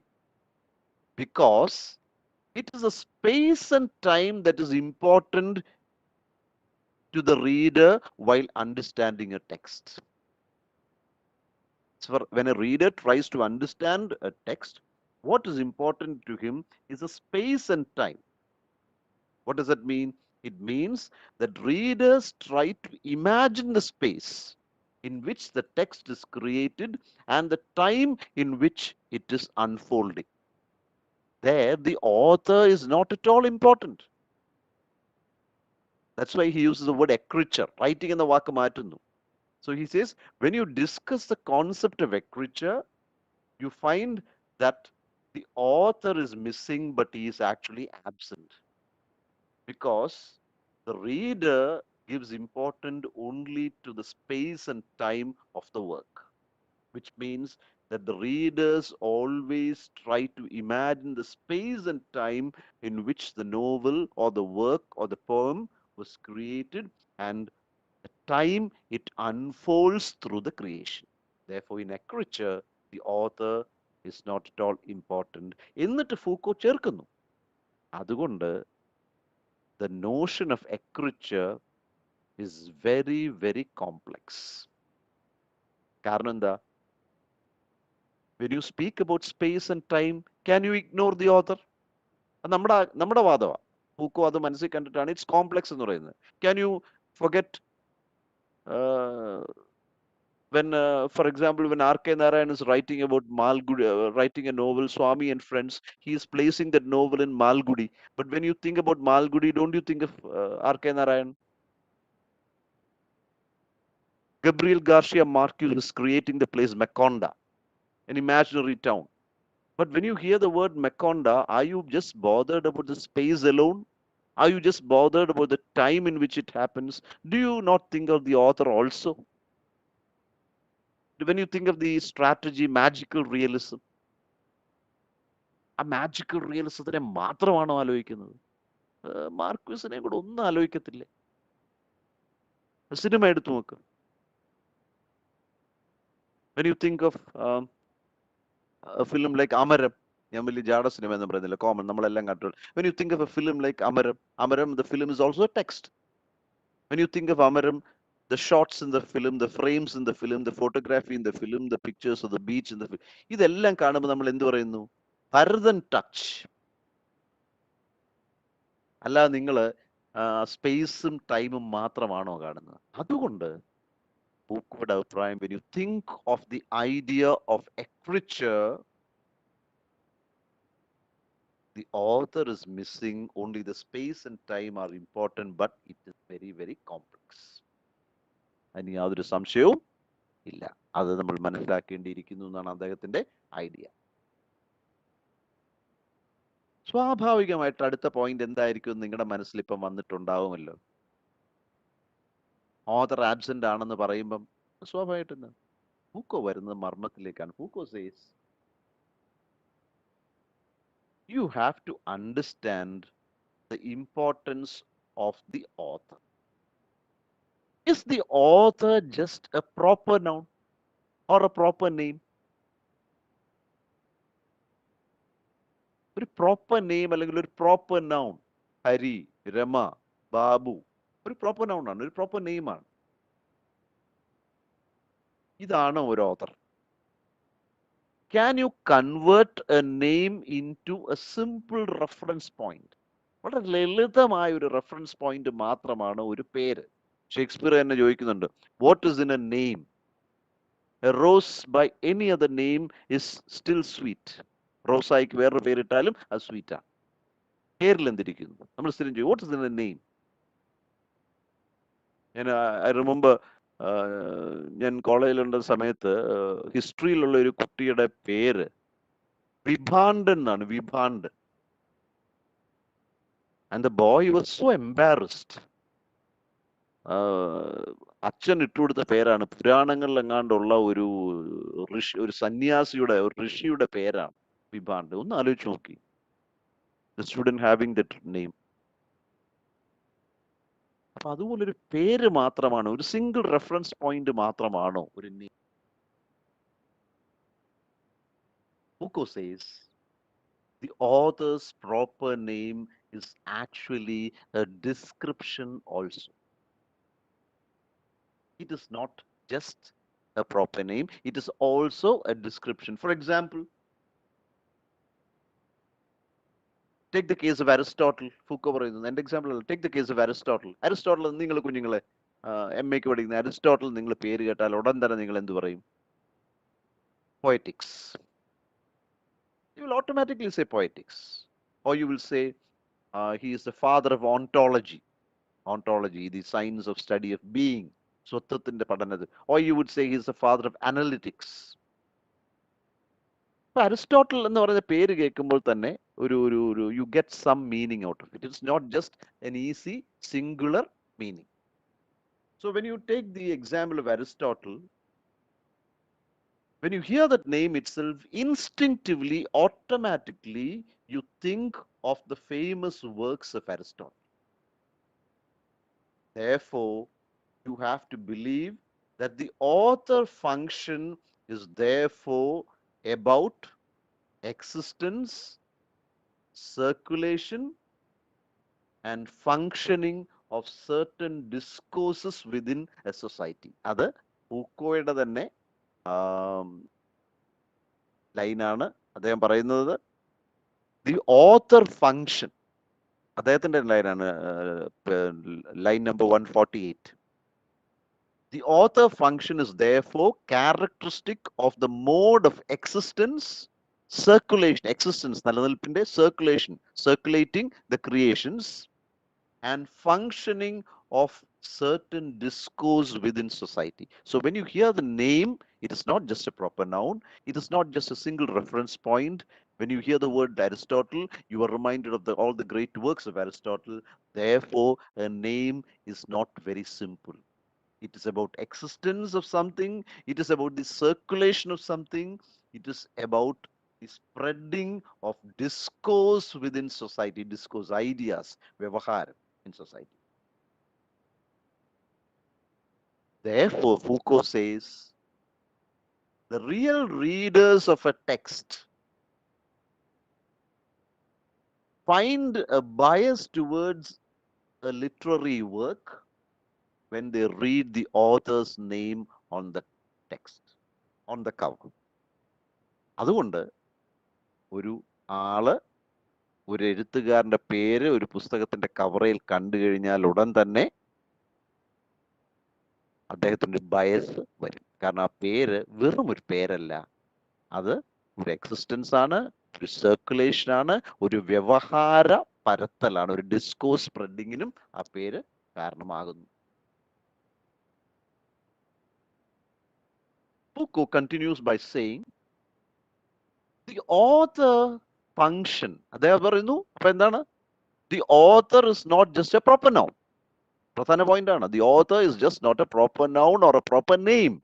Because it is a space and time that is important to the reader while understanding a text. So when a reader tries to understand a text, what is important to him is a space and time. What does that mean? It means that readers try to imagine the space in which the text is created and the time in which it is unfolding. There, the author is not at all important. That's why he uses the word "ekriture," writing in the വാക്ക് മാറ്റുന്നു. So he says, when you discuss the concept of ekriture, you find that the author is missing, but he is actually absent because the reader gives importance only to the space and time of the work, which means that the readers always try to imagine the space and time in which the novel or the work or the poem was created and the time it unfolds through the creation. Therefore, in literature, the author is not at all important. എന്നിട്ട് Foucault ചേർക്കുന്നു. അതുകൊണ്ട് the notion of literature is very, very complex. കാരണം എന്താ? When you speak about space and time, can you ignore the author? അത് നമ്മുടെ വാദമാണ്. Foucault അത് മനസ്സിൽ കണ്ടിട്ടാണ് ഇറ്റ്സ് കോംപ്ലക്സ് എന്ന് പറയുന്നത്. Can you forget when, for example, when R.K. Narayan is writing about Malgudi, writing a novel, Swami and Friends, he is placing that novel in Malgudi. But when you think about Malgudi, don't you think of R.K. Narayan? Gabriel Garcia Marquez is creating the place Maconda, an imaginary town. But when you hear the word Maconda, are you just bothered about the space alone? Are you just bothered about the time in which it happens? Do you not think of the author also? When you think of the strategy, magical realism, ആ magical റിയലിസത്തിനെ മാത്രമാണോ ആലോചിക്കുന്നത്? മാർക്വസിനെ കൂടെ ഒന്നും ആലോചിക്കത്തില്ലേ? Cinema എടുത്തു നോക്ക്. When you think of a film like Amaram, ഞാൻ വലിയ ജാട cinema എന്ന് പറയുന്നില്ല, കോമൺ നമ്മളെല്ലാം കണ്ടു. When you think of a film like Amaram, the film is also a text. When you think of Amaram, the shots in the film, the frames in the film, the photography in the film, the pictures of the beach in the film, ഇതെല്ലാം കാണുമ്പോൾ നമ്മൾ എന്ത് പറയുന്നു? Bharathan touch. അല്ല നിങ്ങൾ സ്പേസും ടൈമും മാത്രമാണോ കാണുന്നത്? അതുകൊണ്ട് പൂക്കോട് അഭിപ്രായം, when you think of the idea of literature, the author is missing. Only the space and time are important, but it is very, very complex. അതിന് യാതൊരു സംശയവും ഇല്ല. അത് നമ്മൾ മനസ്സിലാക്കേണ്ടിയിരിക്കുന്നു എന്നാണ് അദ്ദേഹത്തിന്റെ ഐഡിയ. സ്വാഭാവികമായിട്ട് അടുത്ത പോയിന്റ് എന്തായിരിക്കും നിങ്ങളുടെ മനസ്സിൽ ഇപ്പം വന്നിട്ടുണ്ടാവുമല്ലോ. ഓതർ ആബ്സെന്റ് ആണെന്ന് പറയുമ്പം സ്വാഭാവികമായിട്ടും പൂക്കോ വരുന്നത് മർമ്മത്തിലേക്കാണ്. പൂക്കോ says you have to understand the importance of the author. Is the author just a proper noun or a proper name? ഒരു പ്രോപ്പർ നെയിം അല്ലെങ്കിൽ ഒരു പ്രോപ്പർ നൗൺ, ഹരി, രമ, ബാബു, ഒരു പ്രോപ്പർ നൗൺ ആണ്, ഒരു പ്രോപ്പർ നെയിമാണ്. ഇതാണ് ഒരു author. Can you convert a name into a simple reference point? വളരെ ലളിതമായ ഒരു റെഫറൻസ് പോയിന്റ് മാത്രമാണ് ഒരു പേര്. ഷേക്സ്പിയർ തന്നെ ചോദിക്കുന്നുണ്ട്, what is in a name? A rose by any other name is still sweet. റോസായിക്ക് വേറൊരു പേരിട്ടാലും അത് സ്വീറ്റാണ്. പേരിൽ എന്തിരിക്കുന്നു? നമ്മൾ സ്ഥിരം ചെയ്യും, what is in a name? ഞാൻ ഐ റിമെമ്പർ ഞാൻ കോളേജിലുണ്ട സമയത്ത് ഹിസ്റ്ററിയിലുള്ള ഒരു കുട്ടിയുടെ പേര് വിഭാണ്ട് എന്നാണ്, വിഭാണ്ട്. And the boy was so embarrassed. അച്ഛൻ ഇട്ടുകൊടുത്ത പേരാണ്, പുരാണങ്ങളിൽ എങ്ങാണ്ടുള്ള ഒരു ഒരു സന്യാസിയുടെ, ഒരു ഋഷിയുടെ പേരാണ് വിഭാണ്ട്. ഒന്ന് ആലോചിച്ച് നോക്കി, the student having that name. അപ്പൊ അതുപോലൊരു പേര് മാത്രമാണ്, ഒരു സിംഗിൾ റെഫറൻസ് പോയിന്റ് മാത്രമാണോ ഒരു name? Foucault says the author's proper name is actually a description also. It is not just a proper name, it is also a description. For example, take the case of Aristotle. Foucault പറയുന്നത് എൻ്റെ example അല്ല. Take the case of Aristotle. Aristotle നിങ്ങൾ കുഞ്ഞുങ്ങളെ MA പഠിക്കുന്ന Aristotle നിങ്ങൾ പേര് കേട്ടാൽ ഉടൻ തന്നെ നിങ്ങൾ എന്ത് പറയും? Poetics. You will automatically say poetics. Or you will say he is the father of ontology. Ontology, the science of study of being. സ്വത്വത്തിന്റെ പഠനത്. Or you would say he is the father of analytics. ഇപ്പൊ Aristotle എന്ന് പറയുന്ന പേര് കേൾക്കുമ്പോൾ തന്നെ ഒരു you get some meaning out of it. It's not just an easy singular meaning. So when you take the example of Aristotle, when you hear that name itself, instinctively, automatically, you think of the famous works of Aristotle. Therefore, you have to believe that the author function is therefore about existence, circulation, and functioning of certain discourses within a society. അത് ഫൂക്കോയുടെ തന്നെ ലൈനാണ്. അദ്ദേഹം പറയുന്നത് the author function, അദ്ദേഹത്തിന്റെ ലൈനാണ്, line number 148. The author function is therefore characteristic of the mode of existence, circulation, existence, നിലനിൽപ്പിന്റെ circulation, circulating the creations, and functioning of certain discourse within society. So when you hear the name, it is not just a proper noun, it is not just a single reference point. When you hear the word Aristotle, you are reminded of all the great works of Aristotle. Therefore, a name is not very simple. It is about existence of something, it is about the circulation of something, it is about the spreading of discourse within society, discourse, ideas, vyavahar in society. Therefore, Foucault says the real readers of a text find a bias towards a literary work when they read the author's name on the text, on the cover. അതുകൊണ്ട് ഒരു ആള് ഒരു എഴുത്തുകാരന്റെ പേര് ഒരു പുസ്തകത്തിന്റെ കവറയിൽ കണ്ടു കഴിഞ്ഞാൽ ഉടൻ തന്നെ അദ്ദേഹത്തിന്റെ ബയസ് വരും. കാരണം ആ പേര് വെറും ഒരു പേരല്ല, അത് ഒരു എക്സിസ്റ്റൻസ് ആണ്, ഒരു സർക്കുലേഷൻ ആണ്, ഒരു വ്യവഹാര പരത്തലാണ്, ഒരു ഡിസ്കോസ് സ്പ്രെഡിങ്ങിനും ആ പേര് കാരണമാകുന്നു. Foucault continues by saying the author function, അദ്ദേഹം പറയുന്നു അപ്പൊ എന്താണ്, the author is not just a proper noun. പ്രധാന പോയിന്റ് ആണ്, the author is just not a proper noun or a proper name.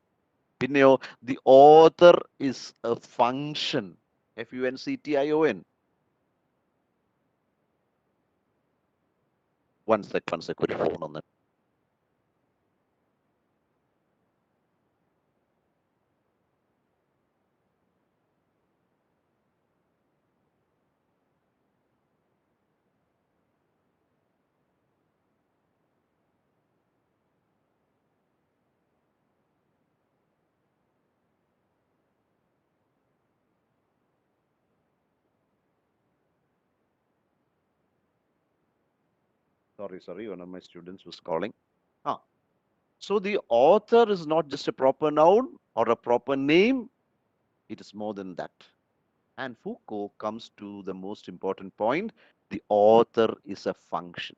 പിന്നെയോ the author is a function, function. One sec, ഒരു phone ഒന്ന്. Sorry, one of my students was calling. So the author is not just a proper noun or a proper name, it is more than that. And Foucault comes to the most important point, the author is a function.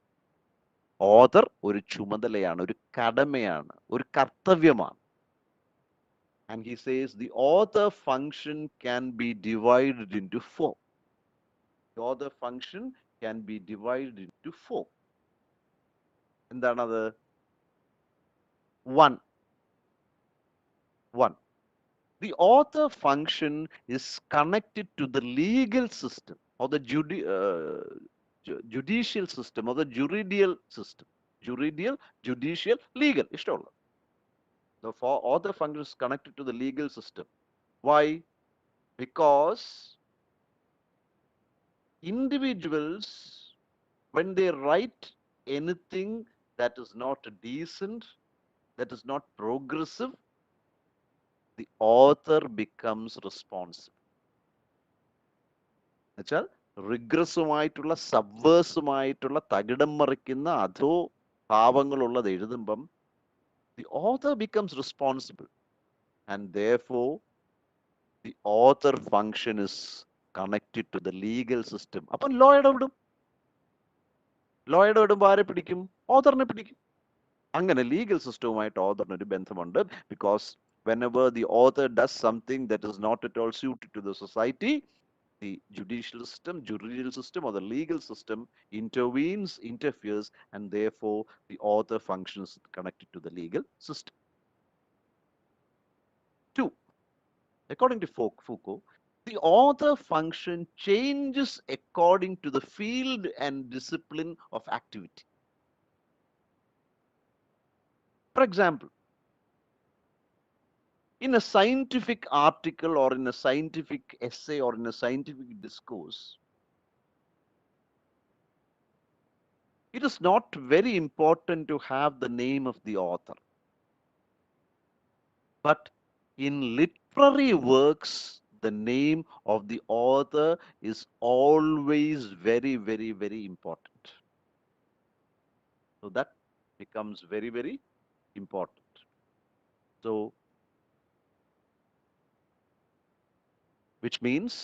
Author ഒരു ചുമതലയാണ്, ഒരു കടമയാണ്, ഒരു കർത്തവ്യമാണ്. And he says the author function can be divided into four. The author function can be divided into four. എന്താണത്? One. The author function is connected to the legal system or the judicial system or the juridial system. Judicial, legal. The author function is connected to the legal system. Why? because individuals, when they write anything that is not decent, that is not progressive, the author becomes responsible. എന്നുവെച്ചാൽ റിഗ്രസുമായിട്ടുള്ള സബ്വേഴ്സുമായിട്ടുള്ള തകിടം മറിക്കുന്ന അധോ ഭാവങ്ങളുള്ളത് എഴുതുമ്പം the author becomes responsible, and therefore the author function is connected to the legal system. അപ്പം law ഇടപെടും. Law ഇടപെടുമ്പോൾ ആരെ പിടിക്കും? ഓതറിനെ പിടിക്കും. അങ്ങനെ legal സിസ്റ്റവുമായിട്ട് ഓതറിന് ഒരു ബന്ധമുണ്ട്. Because whenever the author does something that is not at all suited to the society, the judicial system, juridical system, or the legal system intervenes, interferes, and therefore the author functions connected to the legal system. Two, according to Foucault, the author function changes according to the field and discipline of activity. For example, in a scientific article or in a scientific essay or in a scientific discourse, it is not very important to have the name of the author. But in literary works, the name of the author is always very, very, very important. So that becomes very, very important. So, which means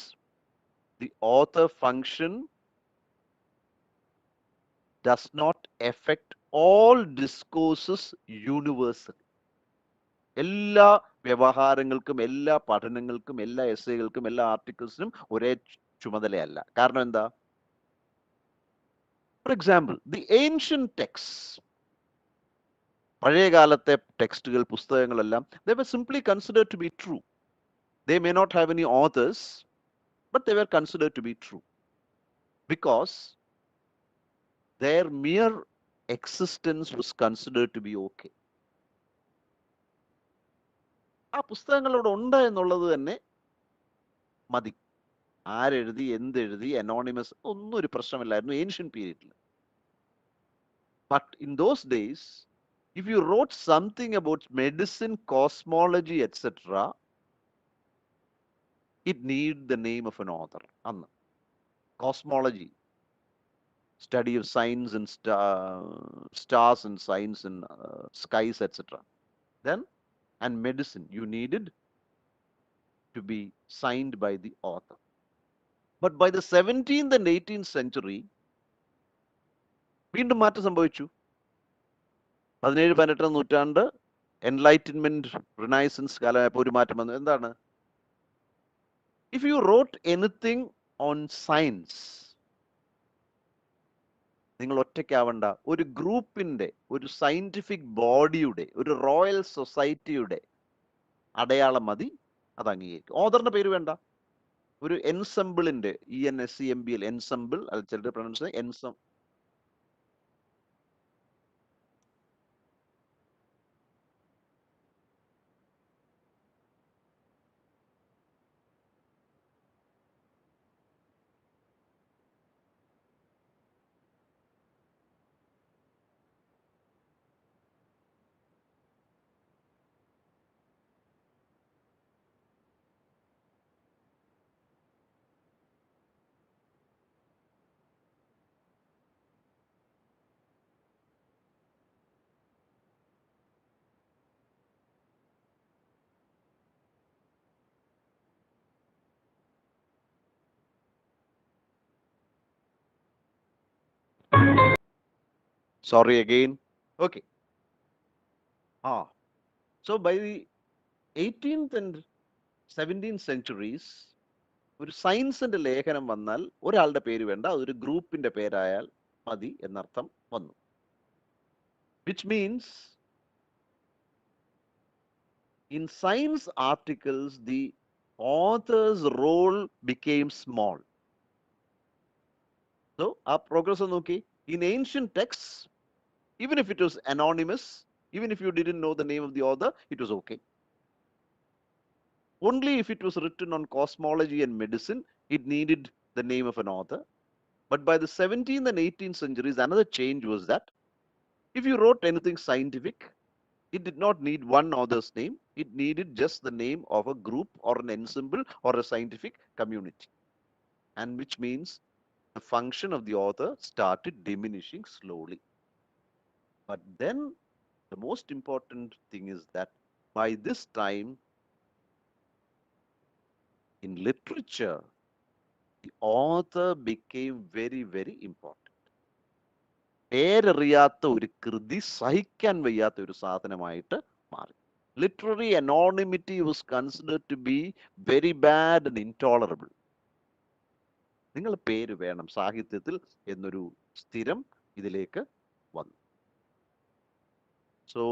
the author function does not affect all discourses universally. എല്ലാ വ്യവഹാരങ്ങൾക്കും എല്ലാ പഠനങ്ങൾക്കും എല്ലാ എസ്സേകൾക്കും എല്ലാ ആർട്ടിക്കിൾസിനും ഒരേ ചുമതലയല്ല. കാരണം എന്താ? For example, the ancient text, പഴയകാലത്തെ ടെക്സ്റ്റുകൾ, പുസ്തകങ്ങളെല്ലാം, they were simply considered to be true. They may not have any authors, but they were considered to be true because their mere existence was considered to be okay. ആ പുസ്തകങ്ങളോട് ഉണ്ട് എന്നുള്ളത് തന്നെ മതി. ആരെഴുതി, എന്തെഴുതി, anonymous ഒന്നും ഒരു പ്രശ്നമില്ലായിരുന്നു ancient പീരീഡിൽ. But in those days, if you wrote something about medicine, cosmology, etc., it needed the name of an author. Anna. Cosmology, study of signs and stars and signs and skies, etc. Then, and medicine, you needed to be signed by the author. But by the 17th and 18th century, വീണ്ടും മാറ്റം സംഭവിച്ചു. 17-18 നൂറ്റാണ്ട് enlightenment renaissance കാലമായപ്പോൾ ഒരു മാറ്റം വന്നു. എന്താണ്? If you wrote anything on science, നിങ്ങൾ ഒറ്റയ്ക്കാവണ്ട, ഒരു ഗ്രൂപ്പിന്റെ, ഒരു സയന്റിഫിക് ബോഡിയുടെ, ഒരു റോയൽ സൊസൈറ്റിയുടെ അടയാളം മതി, അത് അംഗീകരിക്കും. ഓതറിന്റെ പേര് വേണ്ട. ഒരു എൻസംബിളിന്റെ, ENSEMBL, എൻസംബിൾ, അത് ചിലർ pronounce എൻസം. Sorry again. Okay. So by the 18th and 17th centuries, ഒരു സയൻസിന്റെ ലേഖനം വന്നാൽ ഒരാളുടെ പേര് വേണ്ട, അതൊരു ഗ്രൂപ്പിന്റെ പേരായാൽ മതി എന്നർത്ഥം വന്നു. Which means in science articles, the author's role became small. So, our progress on okay. In ancient texts, even if it was anonymous, even if you didn't know the name of the author, it was okay. Only if it was written on cosmology and medicine, it needed the name of an author. But by the 17th and 18th centuries, another change was that if you wrote anything scientific, it did not need one author's name. It needed just the name of a group or an ensemble or a scientific community. And which means the function of the author started diminishing slowly. But then the most important thing is that by this time in literature, the author became very, very important. പേരറിയാത്ത ഒരു കൃതി സഹിക്കാൻ വയ്യാത്ത ഒരു സാധനമായിട്ട് മാറി. Literary anonymity was considered to be very bad and intolerable. നിങ്ങൾ പേര് വേണം സാഹിത്യത്തിൽ എന്നൊരു സ്ഥിരം ഇതിലേക്ക് വന്നു. So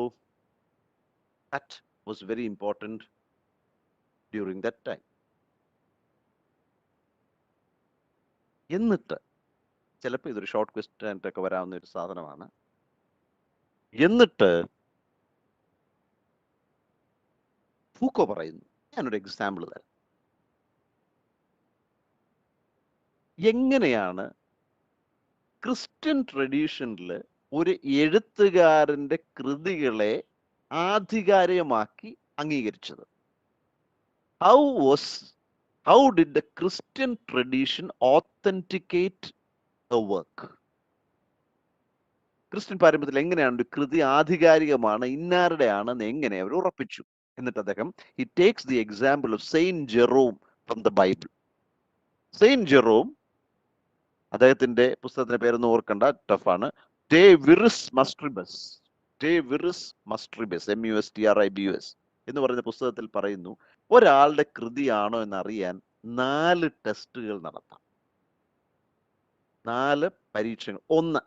that was very important during that time. എന്നിട്ട് ചിലപ്പോൾ ഇതൊരു ഷോർട്ട് ക്വസ്റ്റ്യൻ ആയിട്ടൊക്കെ വരാവുന്ന ഒരു സാധനമാണ്. എന്നിട്ട് ഫൂക്കോ പറയുന്നു, ഞാനൊരു എക്സാമ്പിൾ തരാം. എങ്ങനെയാണ് ക്രിസ്ത്യൻ ട്രഡീഷനിൽ ഒരു എഴുത്തുകാരന്റെ കൃതികളെ ആധികാരികമാക്കി അംഗീകരിച്ചത്? How did the Christian tradition authenticate a work? Christian പാരമ്പര്യത്തിൽ എങ്ങനെയാണ് ഒരു കൃതി ആധികാരികമാണ്, ഇന്നാരുടെ ആണെന്ന് എങ്ങനെ അവർ ഉറപ്പിച്ചു? എന്നിട്ട് അദ്ദേഹം he takes the example of Saint Jerome from the Bible. Saint Jerome, അദ്ദേഹത്തിന്റെ പുസ്തകത്തിന്റെ പേരൊന്നും ഓർക്കണ്ട, ടഫാണ്. De Viris Mastribus, De Viris Mastribus, MUSTRIBUS എന്ന് പറയുന്ന പുസ്തകത്തിൽ പറയുന്നു, ഒരാളുടെ കൃതിയാണോ എന്നറിയാൻ 4 ടെസ്റ്റുകൾ നടത്താം, 4 പരീക്ഷകൾ. ഒന്ന്,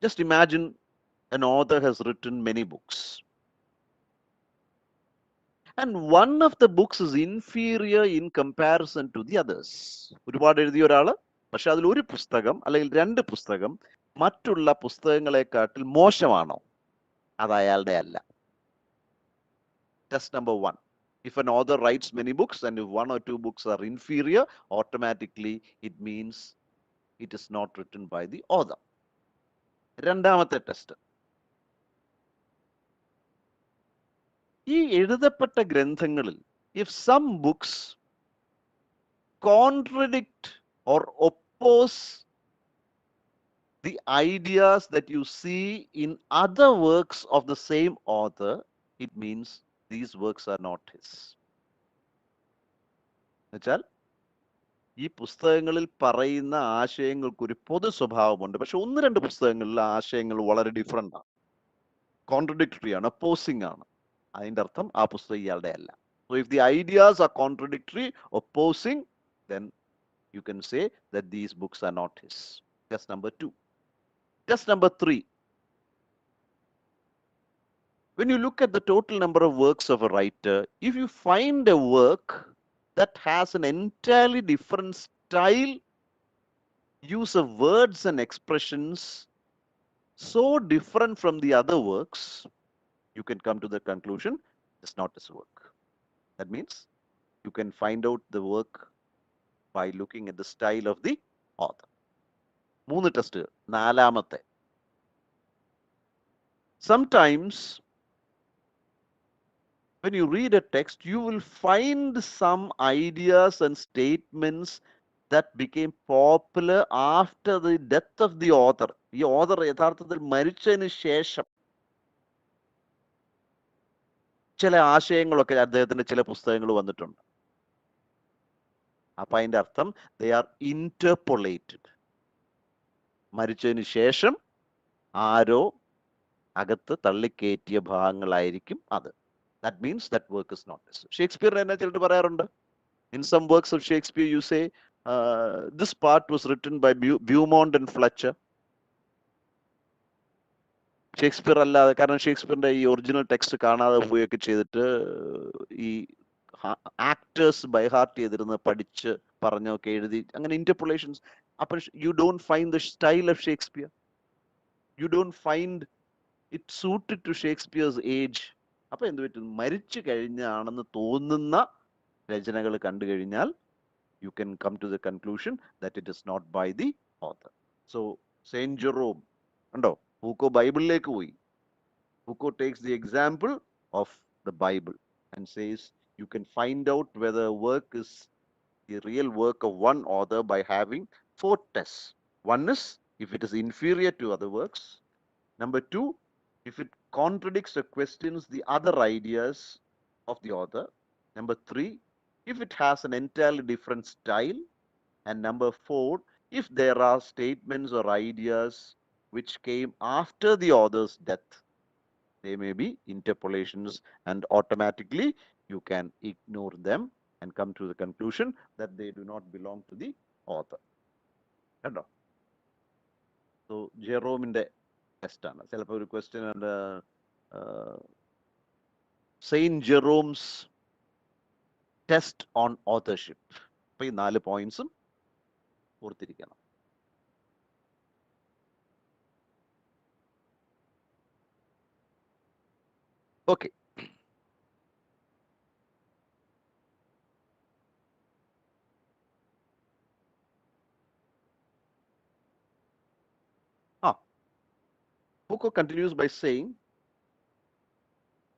just imagine an author has written many books and one of the books is inferior in comparison to the others. ഒരുപാട് എഴുതിയ ഒരാള്, പക്ഷെ അതിൽ ഒരു പുസ്തകം അല്ലെങ്കിൽ 2 പുസ്തകം മറ്റുള്ള പുസ്തകങ്ങളെക്കാട്ടിൽ മോശമാണോ? അത് അയാളുടെ അല്ല. Test number 1. If an author writes many books and if 1 or 2 books are inferior, automatically it means it is not written by the author. രണ്ടാമത്തെ ടെസ്റ്റ്, ഈ എഴുതപ്പെട്ട ഗ്രന്ഥങ്ങളിൽ if some books contradict or oppose the ideas that you see in other works of the same author, it means these works are not his. എന്നുവെച്ചാൽ ഈ പുസ്തകങ്ങളിൽ പറയുന്ന ആശയങ്ങൾക്ക് ഒരു പൊതു സ്വഭാവമുണ്ട്, പക്ഷെ 1-2 പുസ്തകങ്ങളിലെ ആശയങ്ങൾ വളരെ ഡിഫറെന്റ് ആണ്, കോൺട്രഡിക്ടറി ആണ്, ഒപ്പോസിംഗ് ആണ്. അതിന്റെ അർത്ഥം ആ പുസ്തകം ഇയാളുടെ അല്ല. So if the ideas are contradictory, opposing, then you can say that these books are not his. Test number 2. Test number 3. When you look at the total number of works of a writer, if you find a work that has an entirely different style, use of words and expressions so different from the other works, you can come to the conclusion it's not his work. That means you can find out the work by looking at the style of the author. 3 ടെസ്റ്റുകൾ. നാലാമത്തെ, sometimes when you read a text, you will find some ideas and statements that became popular after the death of the author. ഈ author യഥാർത്ഥത്തിൽ മരിച്ചതിന് ശേഷം ചില ആശയങ്ങളൊക്കെ അദ്ദേഹത്തിന്റെ ചില പുസ്തകങ്ങൾ വന്നിട്ടുണ്ട്. അപ്പൊ അതിന്റെ അർത്ഥം they are interpolated. മരിച്ചതിന് ശേഷം ആരോ അകത്ത് തള്ളിക്കയറ്റിയ ഭാഗങ്ങളായിരിക്കും അത്. That means that work is not his. Shakespeare എന്നെ ചിലർ പറയാറുണ്ട്, in some works of Shakespeare you say this part was written by Beaumont and Fletcher. Shakespeare അല്ലാതെ, കാരണം ഷേക്സ്പിയറിന്റെ ഈ ഒറിജിനൽ ടെക്സ്റ്റ് കാണാതെ പോവുകയൊക്കെ ചെയ്തിട്ട് ഈ ആക്ടേഴ്സ് ബൈ ഹാർട്ട് ചെയ്തിരുന്ന് പഠിച്ച് പറഞ്ഞൊക്കെ എഴുതി, അങ്ങനെ ഇന്റർപൊളേഷൻസ്. അപ്പൊ you don't find the style of Shakespeare, you don't find it suited to Shakespeare's age. അപ്പൊ എന്ത് പറ്റും? മരിച്ചു കഴിഞ്ഞാണെന്ന് തോന്നുന്ന രചനകൾ കണ്ടു കഴിഞ്ഞാൽ you can come to the conclusion that it is not by the author. So Saint Jerome, കണ്ടോ, Foucault ബൈബിളിലേക്ക് പോയി. Foucault takes the example of the Bible and says you can find out whether a work is the real work of one author by having four tests. One is if it is inferior to other works. Number two, if it contradicts or questions the other ideas of the author. Number three, if it has an entirely different style. And number four, if there are statements or ideas which came after the author's death, they may be interpolations, and automatically you can ignore them and come to the conclusion that they do not belong to the author. കണ്ടോ? So ജെറോമിന്റെ test ആണ്. ചിലപ്പോൾ ഒരു question ഉണ്ട്, Saint Jerome's test on authorship. അപ്പൊ ഈ 4 പോയിന്റ്സും ഓർത്തിരിക്കണം. Okay, Foucault continues by saying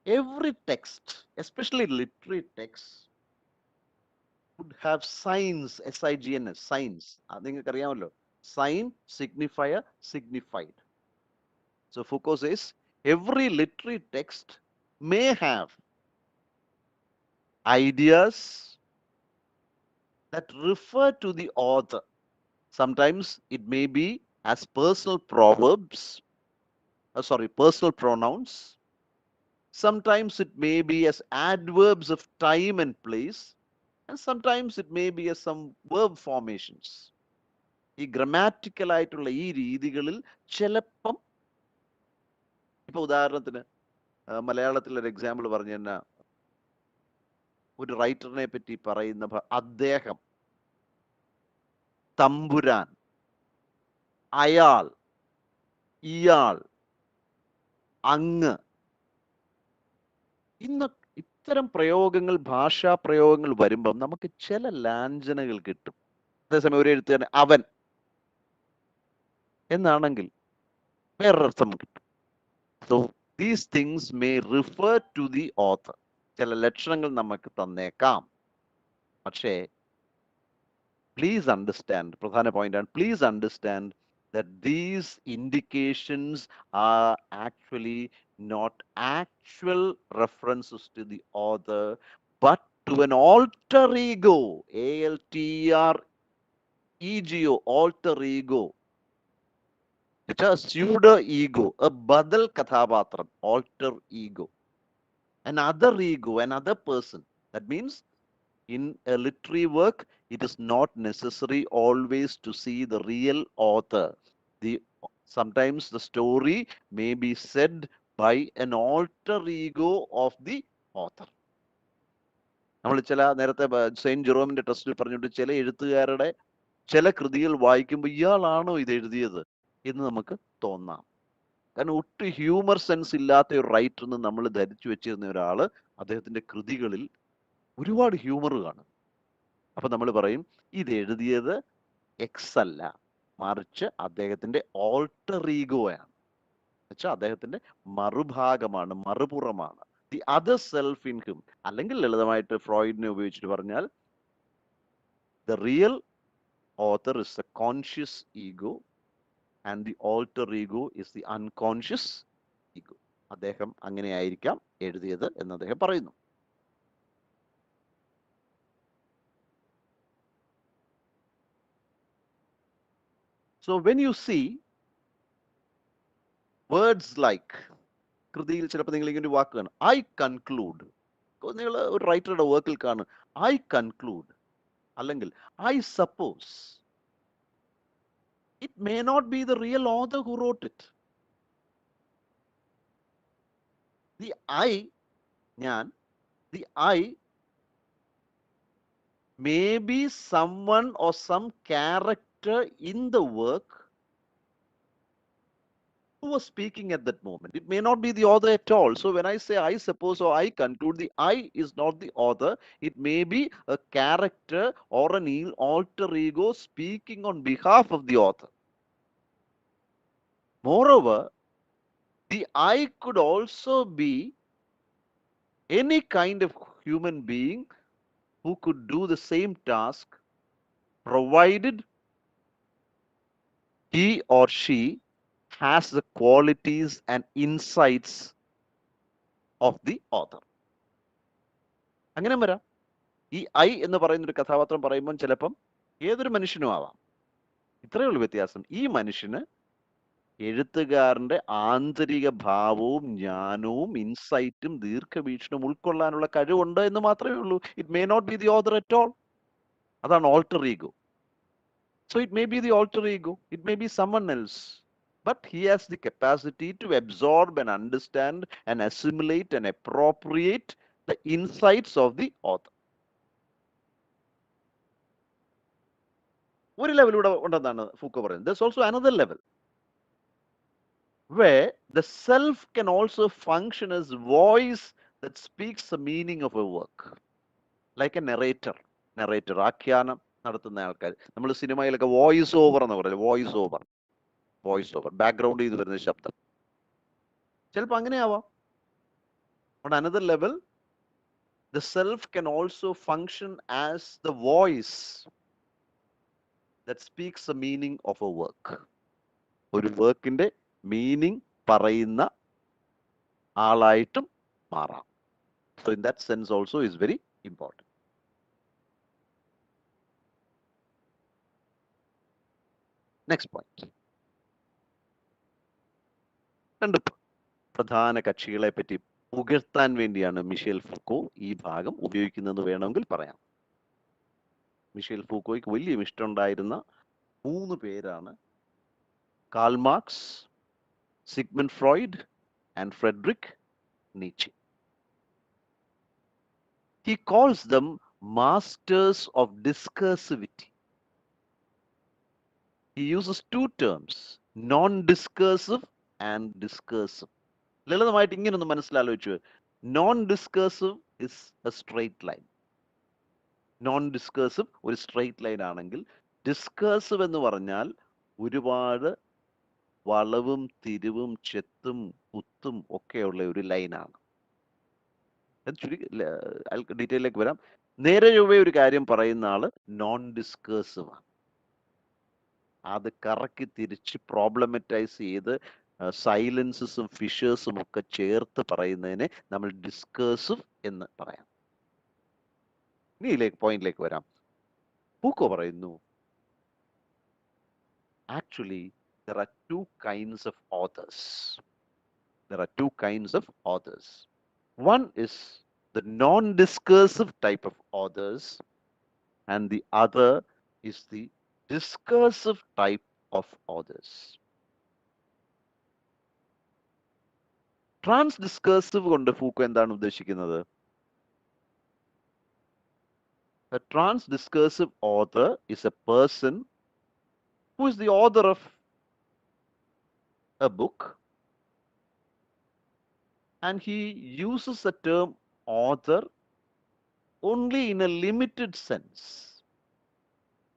every text, especially literary texts, would have signs, SIGNS, signs. നിങ്ങൾക്ക് അറിയാമല്ലോ, sign, signifier, signified. So Foucault says every literary text may have ideas that refer to the author. Sometimes it may be as personal proverbs, personal pronouns. Sometimes it may be as adverbs of time and place, and sometimes it may be as some verb formations. ഈ grammatical ആയിട്ടുള്ള ഈ രീതികളിൽ ചിലപ്പം, ഇപ്പൊ ഉദാഹരണത്തിന് മലയാളത്തിൽ ഒരു example പറഞ്ഞു തന്നെ, ഒരു റൈറ്ററിനെ പറ്റി പറയുന്ന അദ്ദേഹം, തമ്പുരാൻ, അയാൾ, ഇയാൾ, അങ്ങ്, ഇന്ന് ഇത്തരം പ്രയോഗങ്ങൾ, ഭാഷാ പ്രയോഗങ്ങൾ വരുമ്പം നമുക്ക് ചില ലാഞ്ചനകൾ കിട്ടും. അതേസമയം ഒരു എഴുത്തുകാരൻ അവൻ എന്നാണെങ്കിൽ വേറൊരർത്ഥം കിട്ടും. So these things may refer to the author. ചില ലക്ഷണങ്ങൾ നമുക്ക് തന്നേക്കാം. പക്ഷേ പ്ലീസ് അണ്ടർസ്റ്റാൻഡ്, പ്രധാന പോയിന്റാണ്, please understand that these indications are actually not actual references to the author, but to an alter ego, ALTEREGO, alter ego. It's a pseudo ego, a badal kathabatram, alter ego, another ego, another person. That means in a literary work, it is not necessary always to see the real author. Sometimes the story may be said by an alter ego of the author. നമ്മൾ ചില നേരത്തെ Saint ജെറോമിന്റെ ടെസ്റ്റിൽ പറഞ്ഞിട്ട് ചില എഴുത്തുകാരുടെ ചില കൃതികൾ വായിക്കുമ്പോൾ ഇയാളാണോ ഇത് എഴുതിയത് എന്ന് നമുക്ക് തോന്നാം. കാരണം ഒട്ടും ഹ്യൂമർ സെൻസ് ഇല്ലാത്ത ഒരു റൈറ്റർ എന്ന് നമ്മൾ ധരിച്ചു വെച്ചിരുന്ന ഒരാള് അദ്ദേഹത്തിന്റെ കൃതികളിൽ ഒരുപാട് ഹ്യൂമർ കാണും. അപ്പൊ നമ്മൾ പറയും ഇത് എഴുതിയത് എക്സ് അല്ല, മറിച്ച് അദ്ദേഹത്തിന്റെ ഓൾട്ടർ ഈഗോയാണ്, വെച്ചാൽ അദ്ദേഹത്തിന്റെ മറുഭാഗമാണ്, മറുപുറമാണ്, the other self in him. അല്ലെങ്കിൽ ലളിതമായിട്ട് ഫ്രോയിഡിനെ ഉപയോഗിച്ചിട്ട് പറഞ്ഞാൽ the real author is the conscious ego and the alter ego is the unconscious ego. അദ്ദേഹം അങ്ങനെയായിരിക്കാം എഴുതിയത് എന്ന് അദ്ദേഹം പറയുന്നു. So when you see words like, കൃതിയിൽ ചിലപ്പോൾ നിങ്ങൾ ഇങ്ങനെ ഒരു വാക്ക് കാണും, ഐ കൺക്ലൂഡ്. നിങ്ങൾ ഒരു റൈറ്ററുടെ വർക്കിൽ കാണും ഐ കൺക്ലൂഡ്, അല്ലെങ്കിൽ I suppose. It may not be the real author who wrote it. The I, ഞാൻ, the I may be someone or some character in the work who was speaking at that moment. It may not be the author at all. So when I say I suppose or I conclude, the I is not the author. It may be a character or an alter ego speaking on behalf of the author. Moreover, the I could also be any kind of human being who could do the same task provided he or she has the qualities and insights of the author. അങ്ങനെ വരാം. ഈ I എന്ന് പറയുന്ന ഒരു കഥാപാത്രം പറയുമ്പോൾ ചിലപ്പം ഏതൊരു മനുഷ്യനും ആവാം. ഇത്രയേ ഉള്ളൂ വ്യത്യാസം. ഈ മനുഷ്യന് എഴുത്തുകാരന്റെ ആന്തരിക ഭാവവും ജ്ഞാനവും ഇൻസൈറ്റും ദീർഘവീക്ഷണവും ഉൾക്കൊള്ളാനുള്ള കഴിവുണ്ട് എന്ന് മാത്രമേ ഉള്ളൂ. It may not be the author at all. അതാണ് alter ego. So it may be the alter ego, it may be someone else, but he has the capacity to absorb and understand and assimilate and appropriate the insights of the author. ഒരു level ഇവിടെ ഉണ്ടെന്നാണ് Foucault പറയുന്നത്. There's also another level where the self can also function as voice that speaks the meaning of a work, like a narrator. ആഖ്യാനം നടത്തുന്ന ആൾക്കാർ. നമ്മൾ സിനിമയിലൊക്കെ voice over എന്ന് പറയുന്നത്, വോയിസ് ഓവർ ബാക്ക്ഗ്രൗണ്ട് ചെയ്ത് വരുന്ന ശബ്ദം. ചിലപ്പോൾ അങ്ങനെയാവാം. On another level, the self can also function as the voice that speaks the meaning of a work. ഒരു വർക്കിന്റെ മീനിങ് പറയുന്ന ആളായിട്ടും മാറാം. So in that sense also is very important. Next point. രണ്ട് പ്രധാന കക്ഷികളെ പറ്റി പുകഴ്ത്താൻ വേണ്ടിയാണ് മിഷേൽ ഫൂക്കോ ഈ ഭാഗം ഉപയോഗിക്കുന്നതെന്ന് വേണമെങ്കിൽ പറയാം. മിഷേൽ ഫൂക്കോയ്ക്ക് വലിയ ഇഷ്ടമുണ്ടായിരുന്ന 3 പേരാണ് Karl Marx, Sigmund Freud and Friedrich Nietzsche. He calls them masters of discursivity. He uses 2 terms, non-discursive and discursive. ലളിതമായിട്ട് ഇങ്ങനെ ഒന്ന് മനസ്സിലാലോചിച്ചു. Non-discursive is a straight line. Non-discursive ഒരു സ്ട്രെയിറ്റ് ലൈൻ ആണെങ്കിൽ, ഡിസ്കേഴ്സീവ് എന്ന് പറഞ്ഞാൽ ഒരുപാട് വളവും തിരിവും ചെത്തും കുത്തും ഒക്കെയുള്ള ഒരു ലൈനാണ്. ഡീറ്റെയിലേക്ക് വരാം. നേരെ ചൊവ്വേ ഒരു കാര്യം പറയുന്ന ആള് നോൺ ഡിസ്കേഴ്സീവ് ആണ്. അത് കറക്കി തിരിച്ച് പ്രോബ്ലമറ്റൈസ് ചെയ്ത് സൈലൻസസും ഫിഷേഴ്സും ഒക്കെ ചേർത്ത് പറയുന്നതിനെ നമ്മൾ ഡിസ്കേഴ്സീവ് എന്ന് പറയാം. ഇനി പോയിന്റിലേക്ക് വരാം. ഫൂക്കോ പറയുന്നു, actually there are 2 kinds of authors. There are 2 kinds of authors. One is the non-discursive type of authors, and the other is the discursive type of authors. Transdiscursive കൊണ്ട് ഫൂക്കോ എന്താണ് ഉദ്ദേശിക്കുന്നത്? A transdiscursive author is a person who is the author of a book, and he uses the term author only in a limited sense.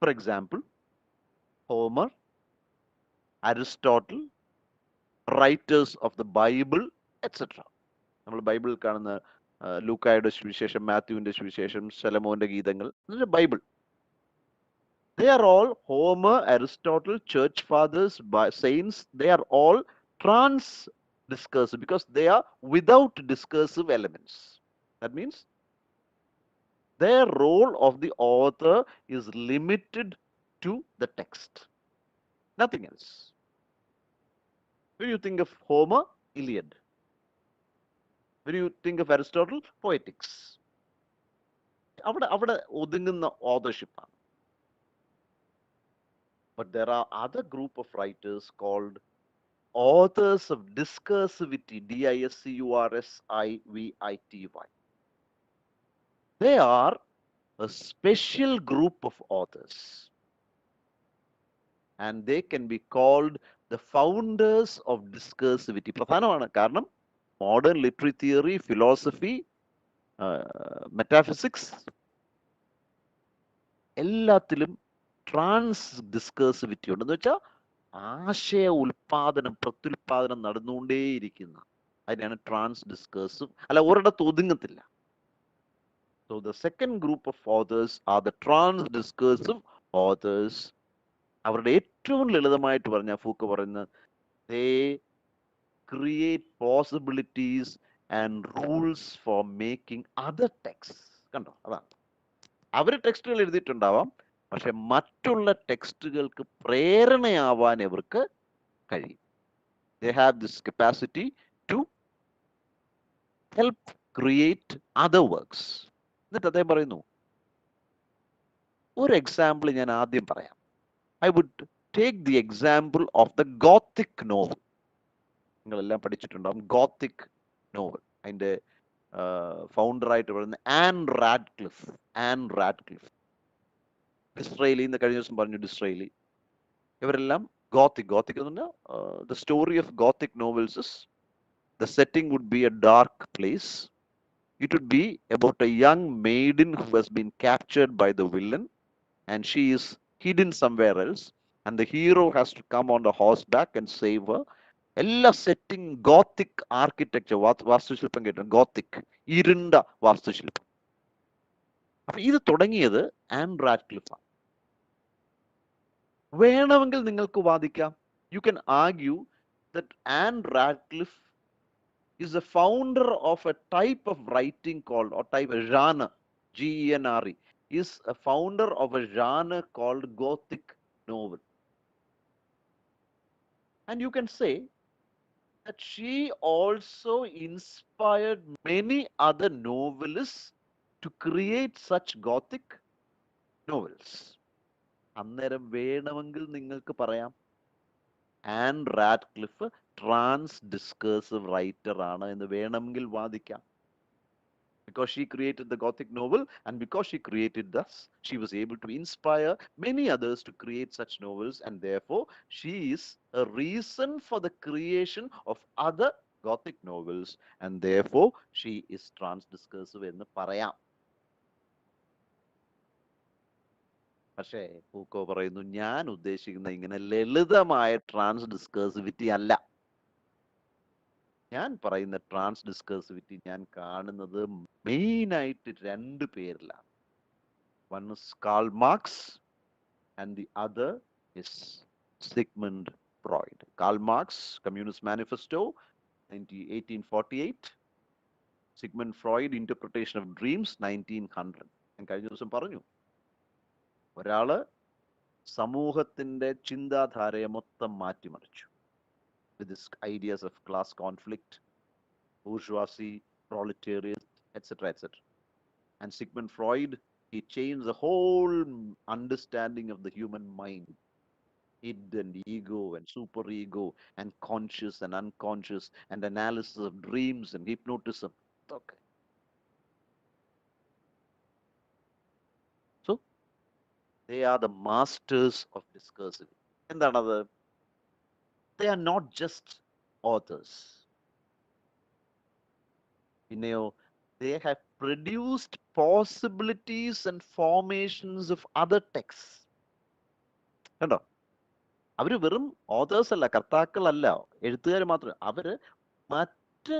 For example, Homer, Aristotle, writers of the Bible, etc. നമ്മൾ ബൈബിളിൽ കാണുന്ന ലൂക്കായുടെ സുവിശേഷം, മാത്യുവിന്റെ സുവിശേഷം, ശലോമോന്റെ ഗീതങ്ങൾ, Bible. They are all Homer, Aristotle, church fathers, saints. They are all trans-discursive because they are without discursive elements. That means their role of the author is limited to the text, nothing else. When you think of Homer, Iliad. When you think of Aristotle, Poetics. അവിടെ ഒതുങ്ങുന്ന authorship ആണ്. But there are other group of writers called authors of discursivity, D-I-S-C-U-R-S-I-V-I-T-Y. They are a special group of authors, and they can be called the founders of discursivity. പ്രധാനമാണ്. കാരണം modern literary theory, philosophy, metaphysics, എല്ലാത്തിലും trans ഡിസ്കേഴ്സിവിറ്റി ഉണ്ട്. എന്ന് വെച്ചാൽ ആശയ ഉൽപാദനം, പ്രത്യുൽപാദനം നടന്നുകൊണ്ടേയിരിക്കുന്ന അതിനാണ് trans ഡിസ്കേഴ്സിവ്. അല്ല, ഒരിടത്ത് ഒതുങ്ങത്തില്ല. So the second group of authors are the trans-discursive authors. അവരുടെ ഏറ്റവും ലളിതമായിട്ട് പറഞ്ഞ ഫൂക്ക് പറയുന്നത് they create possibilities and rules for making other texts. കണ്ടോ, അതാണ്. അവർ ടെക്സ്റ്റുകൾ എഴുതിയിട്ടുണ്ടാവാം, പക്ഷെ മറ്റുള്ള ടെക്സ്റ്റുകൾക്ക് പ്രേരണയാവാൻ ഇവർക്ക് കഴിയും. They have this capacity to help create other works. എന്നിട്ട് അദ്ദേഹം പറയുന്നു, ഒരു എക്സാമ്പിൾ ഞാൻ ആദ്യം പറയാം. I would take the example of the Gothic novel. നിങ്ങളെല്ലാം പഠിച്ചിട്ടുണ്ടാവും ഗോത്തിക് നോവൽ. അതിൻ്റെ ഫൗണ്ടറായിട്ട് പറയുന്ന ആൻ റാഡ്ക്ലിഫ്. ഡിസ്രേലി എന്ന് കഴിഞ്ഞ ദിവസം പറഞ്ഞു, ഡിസ്രേലി. ഇവരെല്ലാം ഗോത്തിക് എന്ന് പറഞ്ഞാൽ the story of Gothic novels is, the setting would be a dark place. It would be about a young maiden who has been captured by the villain and she is hidden somewhere else, and the hero has to come on the horseback and save her. എല്ലാ setting Gothic architecture, വാസ്തുശില്പം കേട്ടു, Gothic ഇരുണ്ട വാസ്തുശില്പം. അപ്പൊ ഇത് തുടങ്ങിയത് an റാഡ്ക്ലിഫാണ്. വേണമെങ്കിൽ നിങ്ങൾക്ക് വാദിക്കാം, you can argue that Ann Radcliffe is a founder of a type of writing called, or type of genre, genre, is a founder of a genre called Gothic novel. And you can say that she also inspired many other novelists to create such Gothic novels. അന്നേരം വേണമെങ്കിൽ നിങ്ങൾക്ക് പറയാം an Radcliffe trans ഡിസ്കേഴ്സിവ് writer ആണ് എന്ന് വേണമെങ്കിൽ വാദിക്കാം. Because she created the Gothic novel, and because she created thus, she was able to inspire many others to create such novels, and therefore she is a reason for the creation of other Gothic novels, and therefore she is transdiscursive എന്ന് പറയാം. പക്ഷേ പൂക്കോ പറയുന്നു, ഞാൻ ഉദ്ദേശിക്കുന്ന ഇങ്ങനെ ലളിതമായ ട്രാൻസ്ഡിസ്കേഴ്സിവിറ്റി അല്ല. ഞാൻ പറയുന്ന ട്രാൻസ്ഡിസ്കേഴ്സിവിറ്റി ഞാൻ കാണുന്നത് മെയിനായിട്ട് രണ്ട് പേരിലാണ്. One is Karl Marx and the other is Sigmund Freud. Karl Marx, Communist Manifesto, 1848. Sigmund Freud, Interpretation of Dreams, 1900. ഞാൻ കഴിഞ്ഞ ദിവസം പറഞ്ഞു, ഒരാള് സമൂഹത്തിന്റെ ചിന്താധാരയെ മൊത്തം മാറ്റിമറിച്ചു. With these ideas of class conflict, bourgeoisie, proletariat, etc., etc. And Sigmund Freud, he changed the whole understanding of the human mind. Id and ego and superego and conscious and unconscious and analysis of dreams and hypnotism. Okay. So, they are the masters of discursivity. എന്താണ്? They are not just authors. They have produced possibilities and formations of other texts. കണ്ടോ, അവര് വെറും authors അല്ല, കർത്താക്കളല്ല, എഴുത്തുകാർ മാത്രം. അവര് മറ്റ്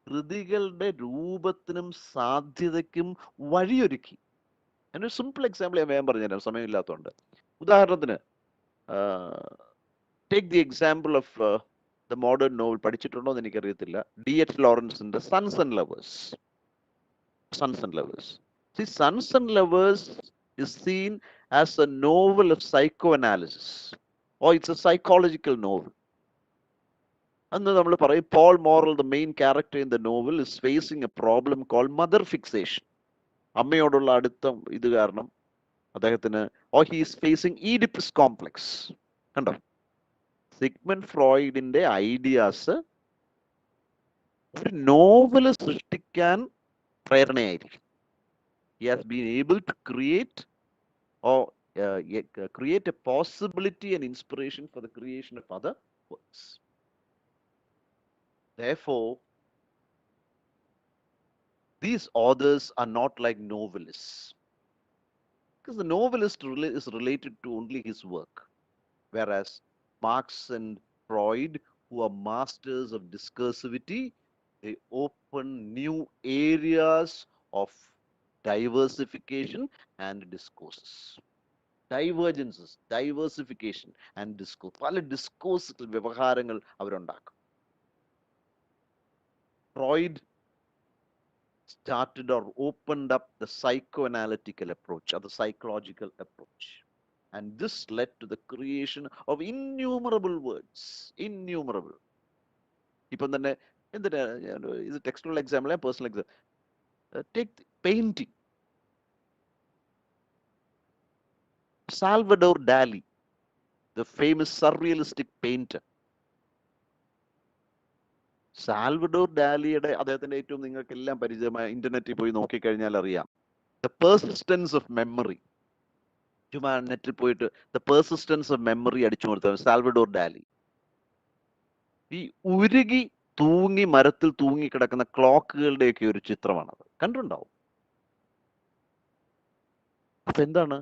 കൃതികളുടെ രൂപത്തിനും സാധ്യതയ്ക്കും വഴിയൊരുക്കി. അതിനൊരു സിമ്പിൾ എക്സാമ്പിൾ ഞാൻ വേഗം പറഞ്ഞുതരാം, സമയമില്ലാത്തതുകൊണ്ട്. ഉദാഹരണത്തിന്, take the example of the modern novel. പഠിച്ചിട്ടുണ്ടോ എന്ന് എനിക്കറിയത്തില്ല. D.H. ലോറൻസിന്റെ sons and lovers. See, Sons and Lovers is seen as a novel of psychoanalysis, or it's a psychological novel. അന്ന് നമ്മൾ പറയും, Paul Morrell, the main character in the novel, is facing a problem called mother fixation. അമ്മയോടുള്ള അടുത്ത ഇത് കാരണം അദ്ദേഹത്തിന്, or he is facing Oedipus complex. കണ്ടോ, Sigmund ഫ്രോയിഡിന്റെ ideas ഒരു നോവല് സൃഷ്ടിക്കാൻ പ്രേരണയായിരിക്കും. He has been able to create or create a possibility and inspiration for the creation of other works. Therefore, these authors are not like novelists, because the novelist is related to only his work, whereas Marx and Freud, who are masters of discursivity, they open new areas of diversification and discourses. Divergences, diversification and discourse. പല ഡിസ്കോഴ്സുകൾ വ്യവഹാരങ്ങൾ അവരുണ്ടാക്കും. Freud started or opened up the psychoanalytical approach or the psychological approach. And this led to the creation of innumerable words. Innumerable. ഇപ്പം തന്നെ എന്തിനാ ഇത് textual example personal example take painting. Salvador Dali, the famous surrealistic painter. Salvador ഡാലിയുടെ അദ്ദേഹത്തിന്റെ ഏറ്റവും നിങ്ങൾക്ക് എല്ലാം പരിചയമായ ഇന്റർനെറ്റിൽ പോയി നോക്കിക്കഴിഞ്ഞാൽ അറിയാം. The persistence of memory. ചുമ്മാ നെറ്റിൽ പോയിട്ട് ദ പേഴ്സിസ്റ്റൻസ് ഓഫ് മെമ്മറി അടിച്ചു കൊടുത്ത സാൽവഡോർ ഡാലി. ഈ ഉരുകി തൂങ്ങി മരത്തിൽ തൂങ്ങി കിടക്കുന്ന ക്ലോക്കുകളുടെയൊക്കെ ഒരു ചിത്രമാണത്. കണ്ടിട്ടുണ്ടാവും. അപ്പൊ എന്താണ്?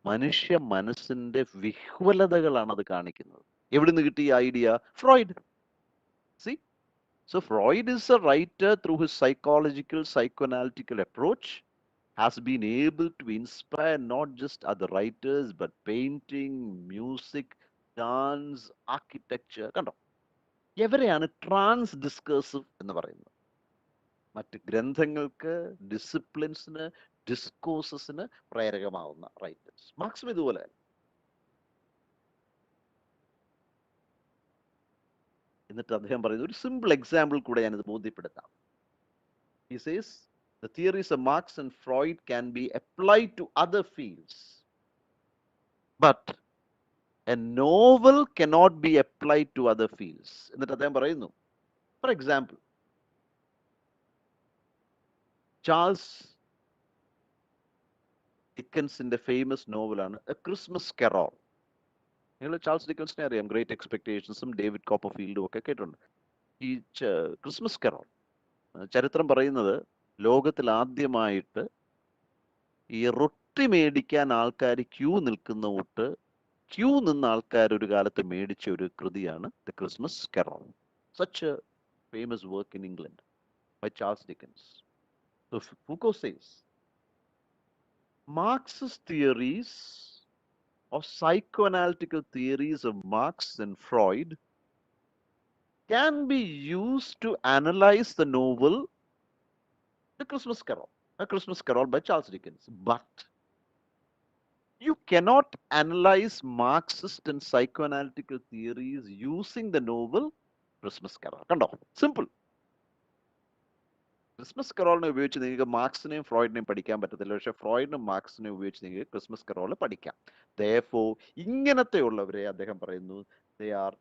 മനുഷ്യ മനസ്സിന്റെ വിഹ്വലതകളാണ് അത് കാണിക്കുന്നത്. എവിടുന്ന് കിട്ടി ഈ idea? Freud. C, so Freud is a writer through his psychological, psychoanalytical approach, has been able to inspire not just other writers, but painting, music, dance, architecture. കണ്ടോ? എവരെയാണ് ട്രാൻസ് ഡിസ്കേഴ്സീവ് എന്ന് പറയുന്നത്? മറ്റ് ഗ്രന്ഥങ്ങൾക്ക്, ഡിസിപ്ലിൻസിന്, ഡിസ്കോഴ്സസിന് പ്രേരകമാവുന്ന റൈറ്റേഴ്സ്. മാർക്സും ഇതുപോലെ. എന്നിട്ട് അദ്ദേഹം പറയുന്നത് ഒരു സിമ്പിൾ എക്സാമ്പിൾ കൂടെ ഞാനിത് ബോധ്യപ്പെടുത്താം. He says the theories of Marx and Freud can be applied to other fields, but a novel cannot be applied to other fields. എന്നിട്ട് അദ്ദേഹം പറയുന്നു, for example, ചാൾസ് ഡിക്കൻസിന്റെ ഫേമസ് നോവലാണ് എ ക്രിസ്മസ് കെറോൾ. നിങ്ങൾ Charles ഡിക്കൻസിനെ അറിയാം, great എക്സ്പെക്ടേഷൻസും David കോപ്പർഫീൽഡും ഒക്കെ കേട്ടിട്ടുണ്ട്. ഈ Christmas കെറോൾ ചരിത്രം പറയുന്നത് ലോകത്തിൽ ആദ്യമായിട്ട് ഈ റൊട്ടി മേടിക്കാൻ ആൾക്കാർ ക്യൂ നിൽക്കുന്ന കൂട്ട് ക്യൂ നിന്ന ആൾക്കാർ ഒരു കാലത്ത് മേടിച്ച ഒരു കൃതിയാണ് the Christmas carol. Such a famous work in England by Charles Dickens. So Foucault says Marxist theories or psychoanalytical theories of Marx and Freud can be used to analyze the novel The Christmas Carol, A Christmas Carol by Charles Dickens. But you cannot analyze Marxist and psychoanalytical theories using the novel Christmas Carol. കണ്ടോ? Simple. Christmas കരോളിനെ ഉപയോഗിച്ച് നിങ്ങൾക്ക് മാർക്സിനെയും ഫ്രോയിഡിനെയും പഠിക്കാൻ പറ്റത്തില്ല, പക്ഷെ ഫ്രോയിഡിനും മാർക്സിനെയും ഉപയോഗിച്ച് നിങ്ങൾക്ക് Christmas Carol പഠിക്കാം. Therefore, ഇങ്ങനത്തെയുള്ളവരെ അദ്ദേഹം പറയുന്നു they are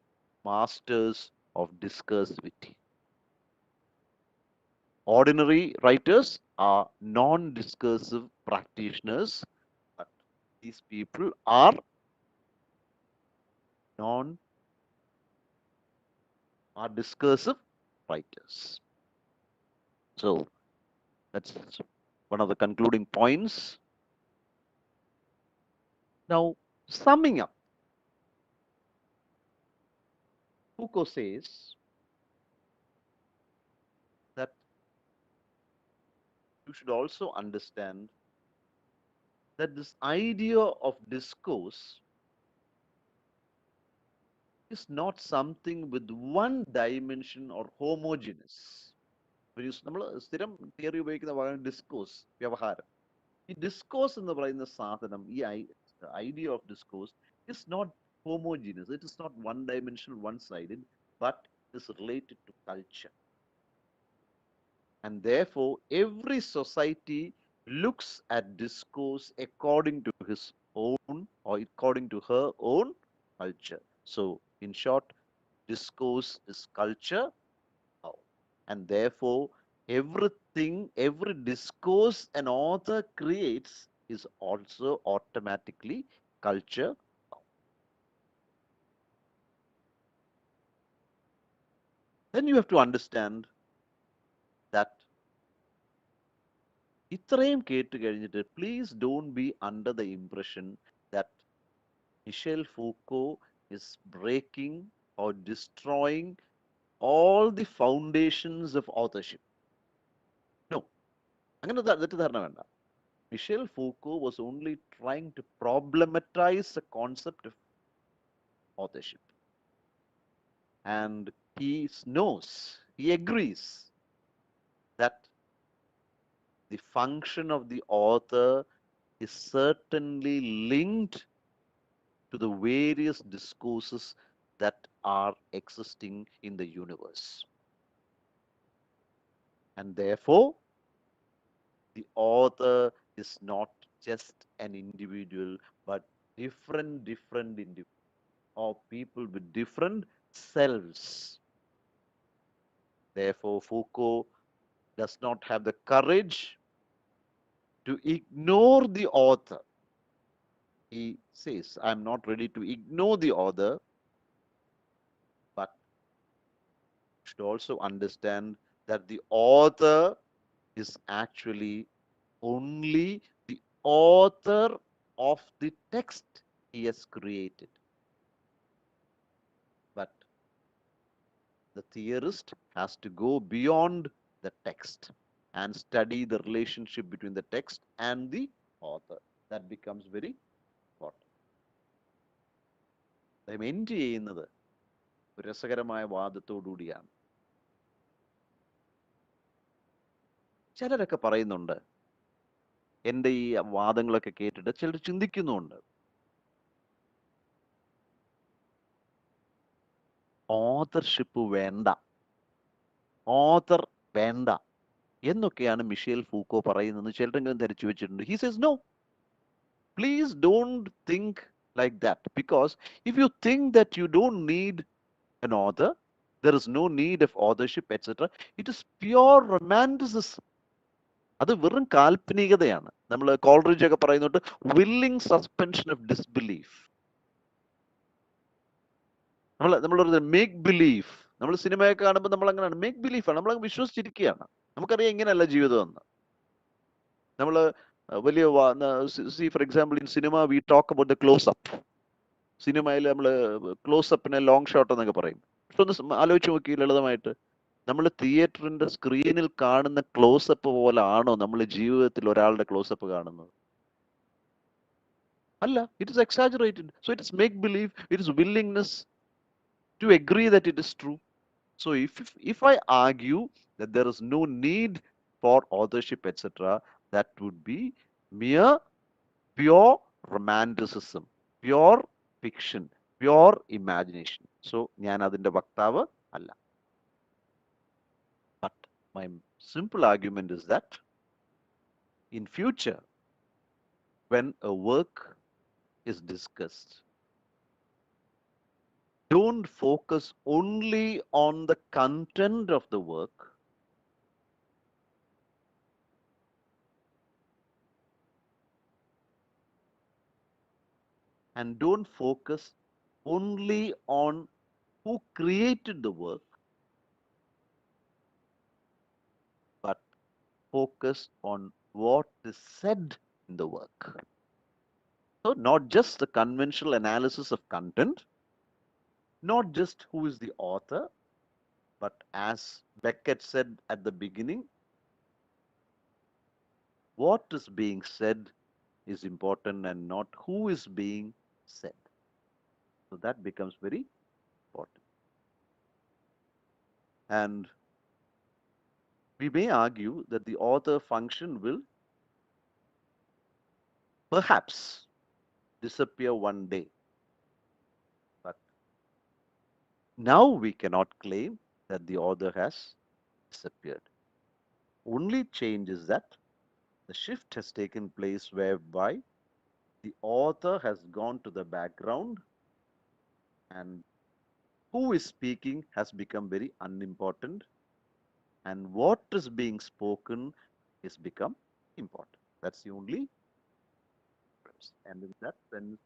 masters of discursivity. Ordinary writers are non-discursive practitioners, but these people are discursive writers. So that's one of the concluding points. Now, summing up, Foucault says that you should also understand that this idea of discourse is not something with one dimension or homogeneous. നമ്മൾ സ്ഥിരം theory ഉപയോഗിക്കുന്ന വാക്കാണ് discourse, വ്യവഹാരം. ഈ discourse എന്ന് പറയുന്ന സാധനം, ഈ idea of discourse is not homogeneous. It is not one dimensional, one-sided, but it is related to culture. And therefore, every society looks at discourse according to his own or according to her own culture. So, in short, discourse is culture. And therefore, every discourse an author creates is also automatically culture. Then you have to understand that ഇത്രയും കേട്ട് കഴിഞ്ഞിട്ട് please don't be under the impression that Michel Foucault is breaking or destroying all the foundations of authorship. No, അങ്ങനെ തെറ്റിദ്ധാരണ വേണ്ട. Michel Foucault was only trying to problematize the concept of authorship. And he knows, he agrees that the function of the author is certainly linked to the various discourses that are existing in the universe. And therefore, the author is not just an individual, but different individuals or people with different selves. Therefore, Foucault does not have the courage to ignore the author. He says, I'm not ready to ignore the author, but should also understand that the author is actually only the author of the text he has created. But the theorist has to go beyond the text and study the relationship between the text and the author. That becomes very important. അദ്ദേഹം end ചെയ്യുന്നത് ഒരു രസകരമായ വാദത്തോടുകൂടിയാണ്. ചിലരൊക്കെ പറയുന്നുണ്ട്, എൻ്റെ ഈ വാദങ്ങളൊക്കെ കേട്ടിട്ട് ചിലർ ചിന്തിക്കുന്നുണ്ട്, ഓതർഷിപ്പ് വേണ്ട, ഓതർ വേണ്ട എന്നൊക്കെയാണ് മിഷേൽ ഫൂക്കോ പറയുന്നത് ചിലരെങ്കിലും ധരിച്ചു വെച്ചിട്ടുണ്ട്. He says no, please don't think like that, because if you think that you don't need an author, there is no need of authorship, etc., it is pure romanticism. അത് വെറും കാൽപ്പനികതയാണ്. നമ്മൾ Coleridge ഒക്കെ പറയുന്നുണ്ട് willing suspension of disbelief. നമ്മളൊരു make believe, നമ്മൾ സിനിമയൊക്കെ കാണുമ്പോൾ നമ്മൾ അങ്ങനെയാണ്, മേക്ക് ബിലീഫാണ്, നമ്മൾ വിശ്വസിച്ചിരിക്കുകയാണ്. നമുക്കറിയാം ഇങ്ങനെയല്ല ജീവിതം എന്ന്. നമ്മൾ വലിയ C for example in cinema we talk about the close up. സിനിമയിൽ നമ്മൾ ക്ലോസ് അപ്പിനെ ലോങ് ഷോട്ട് എന്നൊക്കെ പറയും. പക്ഷെ ഒന്ന് ആലോചിച്ച് നോക്കി ലളിതമായിട്ട്, നമ്മൾ തിയേറ്ററിന്റെ സ്ക്രീനിൽ കാണുന്ന ക്ലോസപ്പ് പോലെ ആണോ നമ്മൾ ജീവിതത്തിൽ ഒരാളുടെ ക്ലോസപ്പ് കാണുന്നത്? അല്ല, it is exaggerated. So it is make believe, it is willingness to agree that it is true. So if I argue that there is no need for authorship, etc., that would be mere pure romanticism, pure fiction, pure imagination. So ഞാൻ അതിന്റെ വക്താവ് അല്ല. But my simple argument is that in future, when a work is discussed, don't focus only on the content of the work, and don't focus only on who created the work, but focus on what is said in the work. So not just the conventional analysis of content, not just who is the author, but as Beckett said at the beginning, what is being said is important and not who is being said. So that becomes very important. And we may argue that the author function will perhaps disappear one day. But now we cannot claim that the author has disappeared. Only change is that the shift has taken place whereby the author has gone to the background and who is speaking has become very unimportant, and what is being spoken is become important. That's the only problems. And in that sense,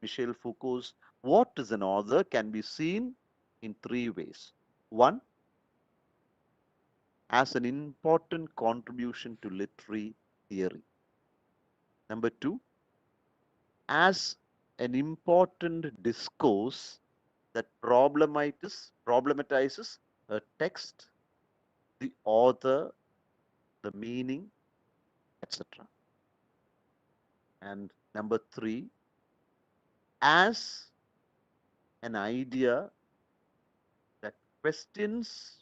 Michel Foucault's What is an Author can be seen in three ways. One, as an important contribution to literary theory. Number two, as an important discourse that problematizes a text, the author, the meaning, etc. And number three, as an idea that questions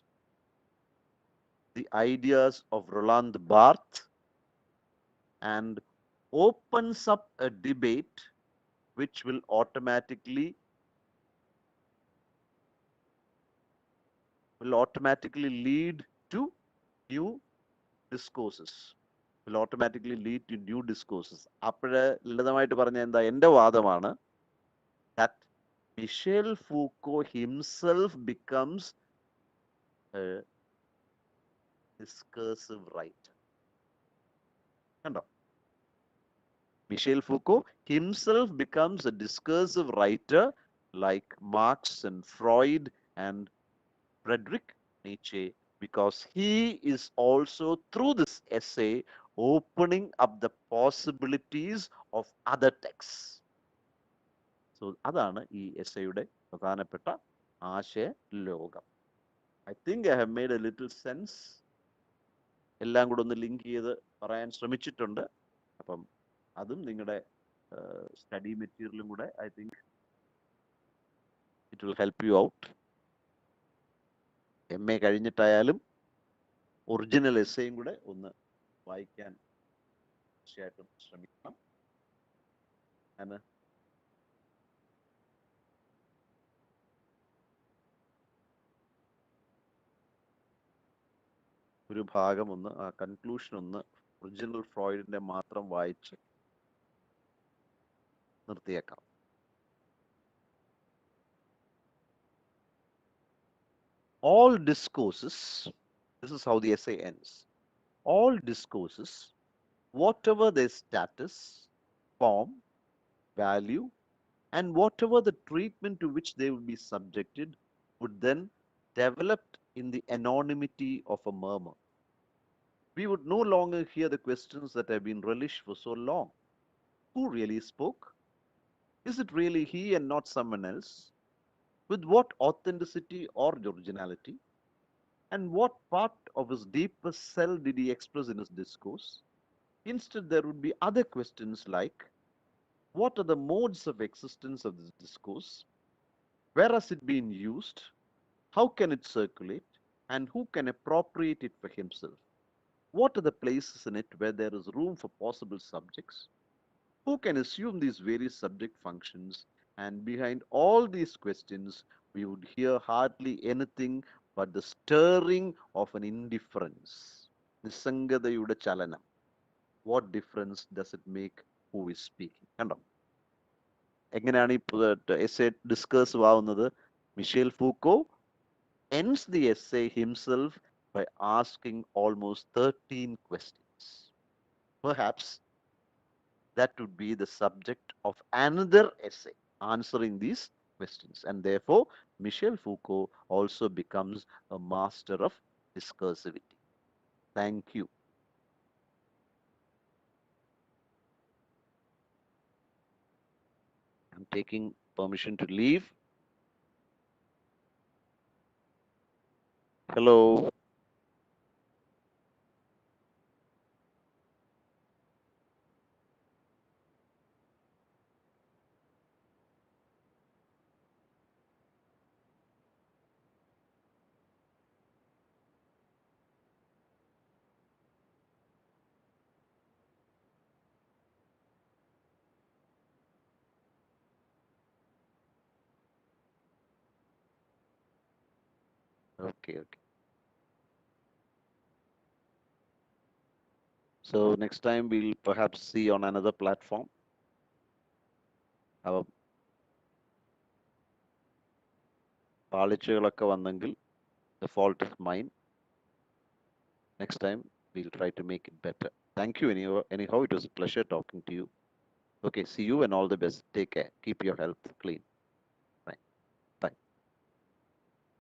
the ideas of Roland Barth and opens up a debate which will automatically lead to new discourses. Will automatically lead to new discourses. അപ്പോഴ് ലളിതമായിട്ട് പറഞ്ഞ എന്താ എൻ്റെ വാദമാണ് that Michel Foucault himself becomes a discursive writer. കണ്ടോ? Michel Foucault himself becomes a discursive writer like Marx and Freud and Friedrich Nietzsche, because he is also, through this essay, opening up the possibilities of other texts. So, അതാണ് ഈ എസ്സേയുടെ പ്രധാനപ്പെട്ട ആശയ ലോകം. I think I have made a little sense. എല്ലാം കൂടെ ഒന്ന് link ചെയ്ത് പറയാൻ ശ്രമിച്ചിട്ടുണ്ട്. അപ്പം അതും നിങ്ങളുടെ സ്റ്റഡി മെറ്റീരിയലും കൂടെ I think it will help you out. MA കഴിഞ്ഞിട്ടായാലും ഒറിജിനൽ എസ്സേയും കൂടെ ഒന്ന് വായിക്കാൻ തീർച്ചയായിട്ടും ശ്രമിക്കണം. ഞാൻ ഒരു ഭാഗം ഒന്ന് ആ കൺക്ലൂഷൻ ഒന്ന് ഒറിജിനൽ ഫ്രോയിഡിന്റെ മാത്രം വായിച്ച് നിർത്തിയേക്കാം. All discourses, this is how the essay ends. All discourses, whatever their status, form, value, and whatever the treatment to which they would be subjected, would then develop in the anonymity of a murmur. We would no longer hear the questions that have been relished for so long. Who really spoke? Is it really he and not someone else? With what authenticity or originality? And what part of his deepest self did he express in his discourse? Instead, there would be other questions like, what are the modes of existence of this discourse? Where has it been used? How can it circulate? And who can appropriate it for himself? What are the places in it where there is room for possible subjects? Who can assume these various subject functions? And behind all these questions, we would hear hardly anything but the stirring of an indifference. നിസ്സംഗതയുടെ ചലനം. What difference does it make who is speaking? കണ്ടോ? എങ്ങനെയാണ് ഈ essay discuss ആവുന്നത്? Michel Foucault ends the essay himself by asking almost 13 questions. Perhaps that would be the subject of another essay answering these questions. And therefore, Michel Foucault also becomes a master of discursivity. Thank you. I'm taking permission to leave. Hello. Okay. So next time we'll perhaps see on another platform. Our പാളിച്ചകളൊക്കെ വന്നെങ്കിൽ the fault is mine. Next time we'll try to make it better. Thank you anyhow. It was a pleasure talking to you. Okay, see you and all the best. Take care. Keep your health clean.